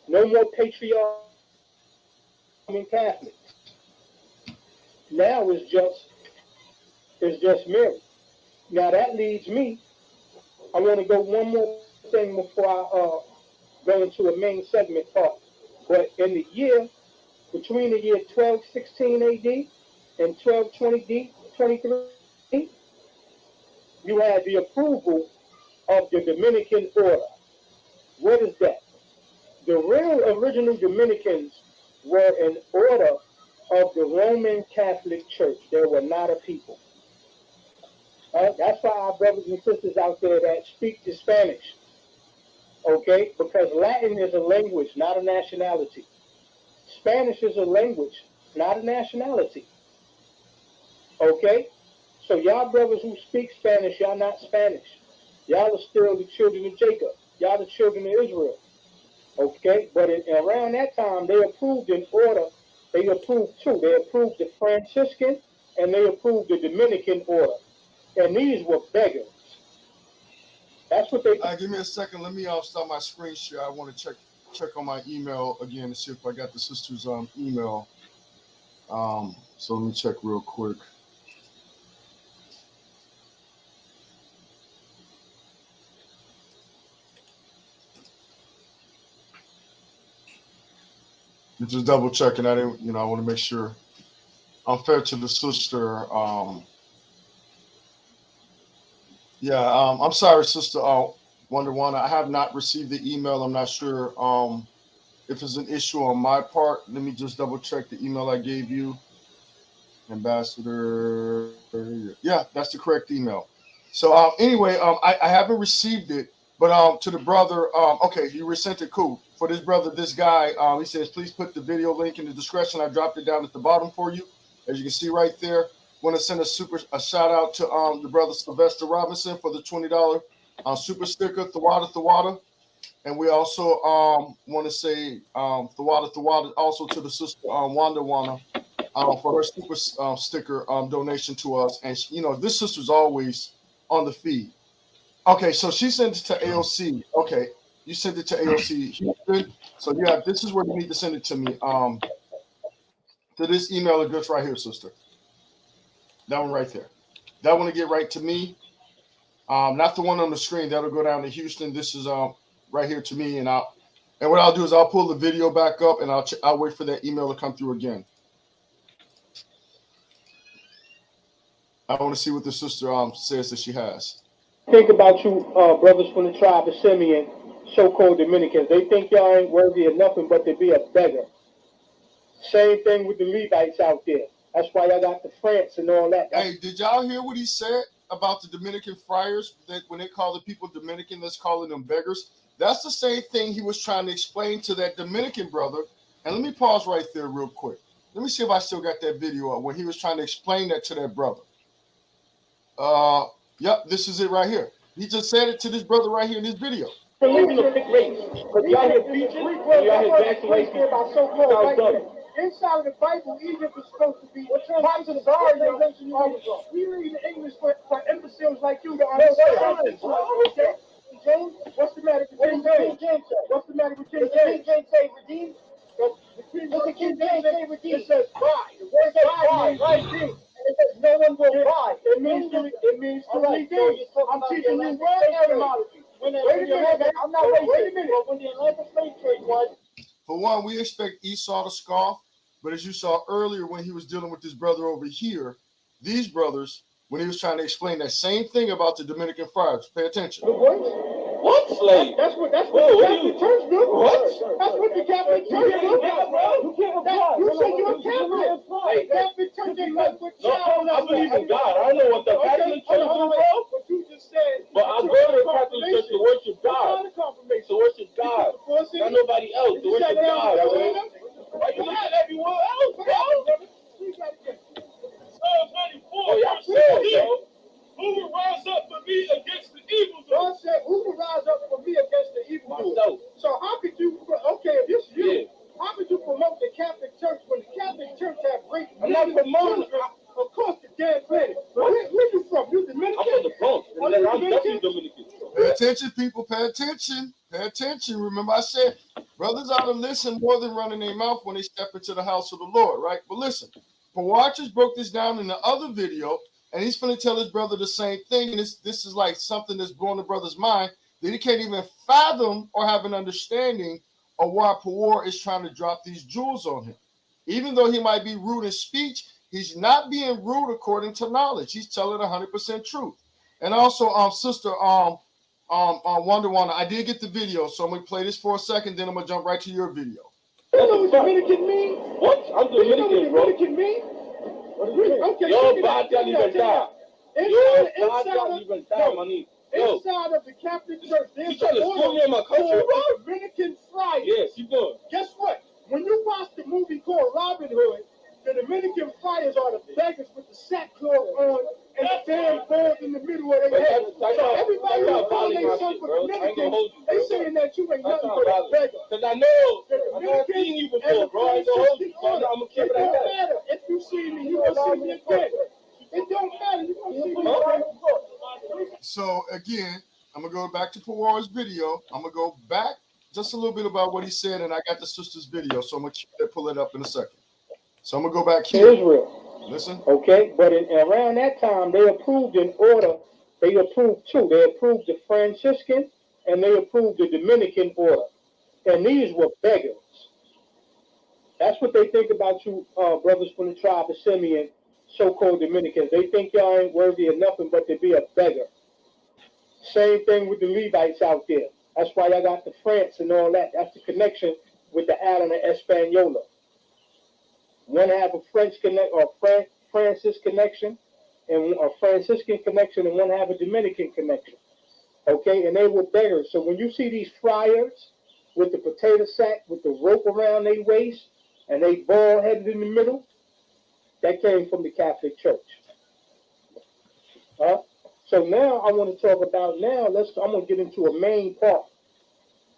No more patriarch and Catholics. Now it's just Mary. Now that leads me. I want to go one more thing before I go into a main segment part. But in the year, between the year 1216 AD and 1223, you had the approval of the Dominican order. What is that? The real original Dominicans were an order of the Roman Catholic Church. They were not a people. That's why our brothers and sisters out there that speak the Spanish, okay? Because Latin is a language, not a nationality. Spanish is a language, not a nationality. Okay? So y'all brothers who speak Spanish, y'all not Spanish. Y'all are still the children of Jacob. Y'all the children of Israel. Okay? But around that time, they approved an order. They approved two. They approved the Franciscan and they approved the Dominican order. And these were beggars. That's what they... Give me a second. Let me start my screen share. I want to check on my email again to see if I got the sister's email. So let me check real quick. I'm just double checking. I didn't, I want to make sure I'm fair to the sister. I'm sorry, Sister Wonder One. I have not received the email. I'm not sure if it's an issue on my part. Let me just double check the email I gave you. Ambassador. Yeah, that's the correct email. So anyway, I haven't received it, but to the brother, okay, you resent it. Cool. For this brother, this guy, he says, please put the video link in the description. I dropped it down at the bottom for you, as you can see right there. Want to send a shout out to the brother Sylvester Robinson for the $20 super sticker, Thawada. And we also want to say Thawada also to the sister Wanda for her super sticker donation to us. And this sister's always on the feed. Okay, so she sent it to AOC. Okay, you sent it to AOC Houston. So yeah, this is where you need to send it to me. To this email address right here, sister. That one right there. That one to get right to me. Not the one on the screen. That'll go down to Houston. This is right here to me, and what I'll do is I'll pull the video back up, and I'll wait for that email to come through again. I want to see what the sister says that she has. Think about you, brothers from the tribe of Simeon, so-called Dominicans. They think y'all ain't worthy of nothing but to be a beggar. Same thing with the Levites out there. That's why y'all got the France and all that. Hey, did y'all hear what he said about the Dominican friars? That when they call the people Dominican, that's calling them beggars. That's the same thing he was trying to explain to that Dominican brother. And let me pause right there real quick. Let me see if I still got that video up when he was trying to explain that to that brother. Yep, this is it right here. He just said it to this brother right here in this video. Believing the big race. Because y'all here preaching, y'all here vaccinating about so-called white. Inside of the Bible, Egypt is supposed to be positive. We read the English for imbeciles like you to understand. Okay? James, what's the matter with King James? What's the matter with King James? King James say redeemed. What's the King James say redeemed? It says buy. The word buy means redeem. It says no one will buy. It means to redeem. I'm teaching you word etymology. Wait a minute. I'm not wait a minute. When the Atlantic slave trade was. For one, we expect Esau to scoff, but as you saw earlier when he was dealing with this brother over here, these brothers when he was trying to explain that same thing about the Dominican friars. Pay attention. What? Slave. That's what the Catholic Church do. That's what the Catholic Church do. You say you're a Catholic. Hey, Catholic Church ain't nothing but child. I believe in God. I know what the Catholic Church do, bro. But you just said. But I go to the Catholic Church to worship God. To worship God. Not nobody else. To worship God, bro. Why you looking at everyone else, bro? Psalm 94. Oh, y'all said, bro. Who will rise up for me against the evil God said, who will rise up for me against the evil Myself. So how could you, okay, if this is you, how could you promote the Catholic Church when the Catholic Church have great I'm not promoting. Of course, the damn planet. Where you from? You Dominican? I'm from the Bronx. I'm definitely Dominican. Pay attention, people. Pay attention. Pay attention. Remember, I said brothers ought to listen more than running their mouth when they step into the house of the Lord, right? But listen, Watchers broke this down in the other video, and he's going to tell his brother the same thing. And this is like something that's blown the brother's mind that he can't even fathom or have an understanding of why Pawar is trying to drop these jewels on him. Even though he might be rude in speech, he's not being rude according to knowledge. He's telling 100% truth. And also, sister, Wonder Wanda, I did get the video, so I'm gonna play this for a second, then I'm gonna jump right to your video. You know what Dominican mean? What? I'm Dominican, bro. Dominican mean? Okay, Yo, Bata Libertad. Inside of the Catholic Church, there's You trying to school me in my country, bro? Dominican friars. Yes, you doing. Guess what? When you watch the movie called Robin Hood, the Dominican friars are the beggars with the sackcloth on and the damn balls in the middle of their head. So everybody who calls themselves a Dominican, they saying that you ain't nothing but a beggar. Because I know I've seen you before, bro. I ain't gonna hold you. So I'm gonna keep it like that. It don't matter. If you see me, you gonna see me again. It don't matter. You gonna see me again. So again, I'm gonna go back to Pawar's video. I'm gonna go back just a little bit about what he said, and I got the sister's video, so I'm gonna pull it up in a second. So I'm gonna go back here. Israel. Listen. Okay, but around that time, they approved an order. They approved two. They approved the Franciscan and they approved the Dominican order. And these were beggars. That's what they think about you, brothers from the tribe of Simeon, so-called Dominicans. They think y'all ain't worthy of nothing but to be a beggar. Same thing with the Levites out there. That's why y'all got the France and all that. That's the connection with the island of Hispaniola. One have a French connect or Francis connection, and a Franciscan connection, and one have a Dominican connection. Okay, and they were beggars. So when you see these friars with the potato sack with the rope around their waist and they bald headed in the middle, that came from the Catholic Church. So now I want to talk about I'm going to get into a main part.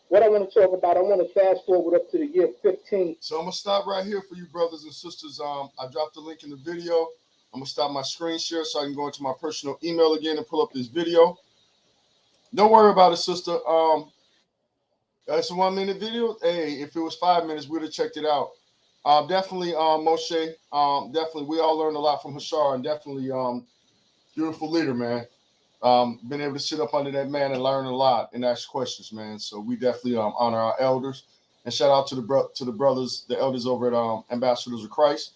What I want to talk about, I want to fast forward up to the year 15. So I'm gonna stop right here for you brothers and sisters. I dropped the link in the video. I'm gonna stop my screen share so I can go into my personal email again and pull up this video. Don't worry about it, sister. It's a 1 minute video. Hey, if it was 5 minutes, we'd have checked it out. Definitely, Moshe. Definitely, we all learned a lot from Hashar, and definitely, beautiful leader, man. Been able to sit up under that man and learn a lot and ask questions, man. So we definitely honor our elders, and shout out to the brothers, the elders over at Ambassadors of Christ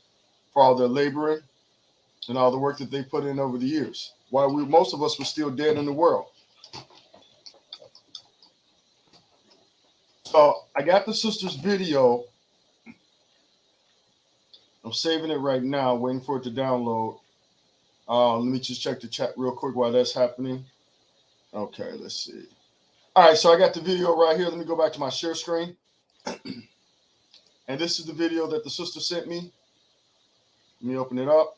for all their laboring and all the work that they put in over the years. While most of us were still dead in the world. So I got the sister's video. I'm saving it right now, waiting for it to download. Let me just check the chat real quick while that's happening. Okay, let's see. All right, so I got the video right here. Let me go back to my share screen. And this is the video that the sister sent me. Let me open it up.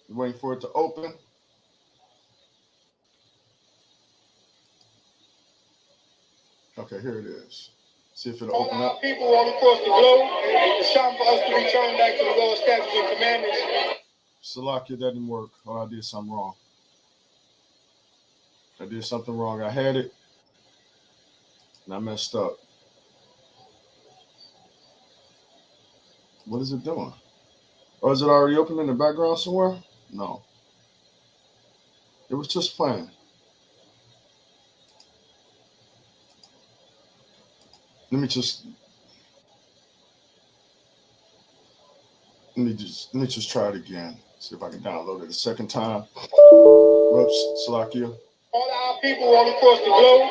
Waiting for it to open. Okay, here it is. See if it'll open up. People all across the globe, it's time for us to return back to the well-established commandments. Salakia, that didn't work. Oh, I did something wrong. I did something wrong. I had it, and I messed up. What is it doing? Or is it already open in the background somewhere? No. It was just playing. Let me just... Let me just try it again. See if I can download it a second time. Whoops, Salakia. All our people all across the globe,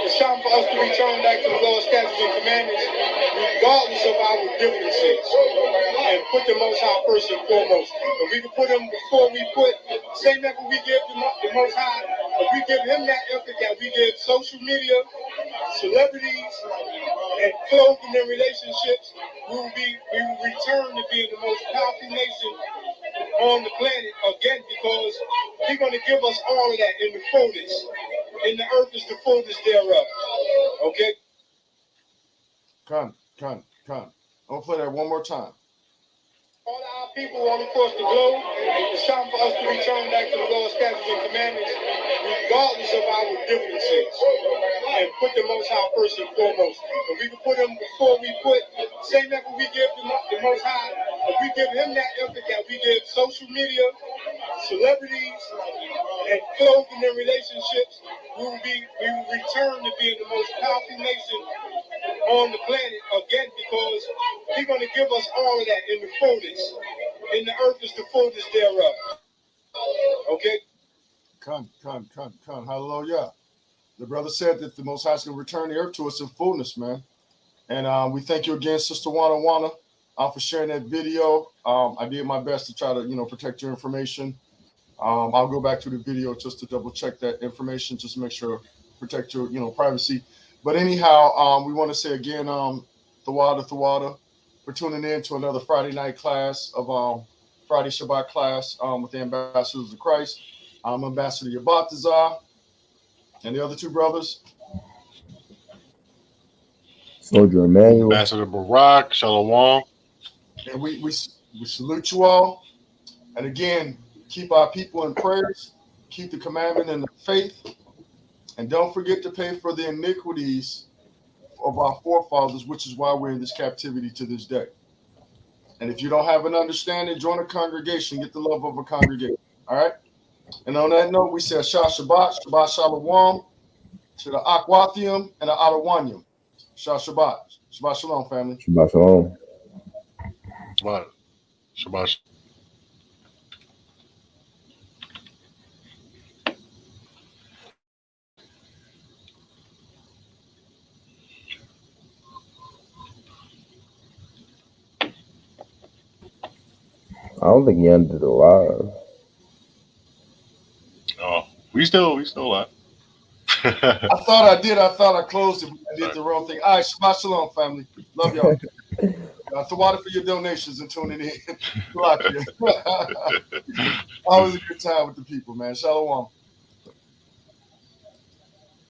it's time for us to return back to the Lord's statutes and commandments, regardless of our differences, and put the Most High first and foremost. If we can put Him before we put, same effort we give the Most High, if we give Him that effort that we give social media, celebrities, and clothing and relationships, we will return to being the most powerful nation on the planet again, because He's going to give us all of that in the fullness. In the earth is the fullness thereof. Okay? Come. I'll play that one more time. All our people all across the globe, it's time for us to return back to the Lord's statutes and commandments, regardless of our differences, and put the Most High first and foremost. If we can put Him before we put, same effort we give the Most High, if we give Him that effort that we give social media, celebrities, and clothing and relationships, we will return to being the most powerful nation on the planet again, because He's going to give us all of that in the fullness. In the earth is the fullness thereof. Okay? Come. Hallelujah. The brother said that the Most High is going to return the earth to us in fullness, man. And we thank you again, Sister Wana, for sharing that video. I did my best to try to, protect your information. I'll go back to the video just to double check that information, just to make sure, protect your, privacy. But anyhow, we want to say again, Thawada, for tuning in to another Friday night class of Friday Shabbat class with the Ambassadors of Christ. I'm Ambassador Yabatazar, and the other two brothers. Soldier Emmanuel. Ambassador Barak, shalom. And we salute you all. And again, keep our people in prayers, keep the commandment and the faith, and don't forget to pay for the iniquities of our forefathers, which is why we're in this captivity to this day. And if you don't have an understanding, join a congregation, get the love of a congregation. All right? And on that note, we say Shabbat Shalom, to the Akwathium and the Adawanium. Shabbat. Shabbat Shalom, family. Shabbat Shalom. Shabbat. I don't think he ended it live. Oh, we still live. I thought I did. I thought I closed it. I did the wrong thing. All right, Shabbat Shalom, family. Love y'all. Thawada for your donations and tuning in. Always a good time with the people, man. Shalom.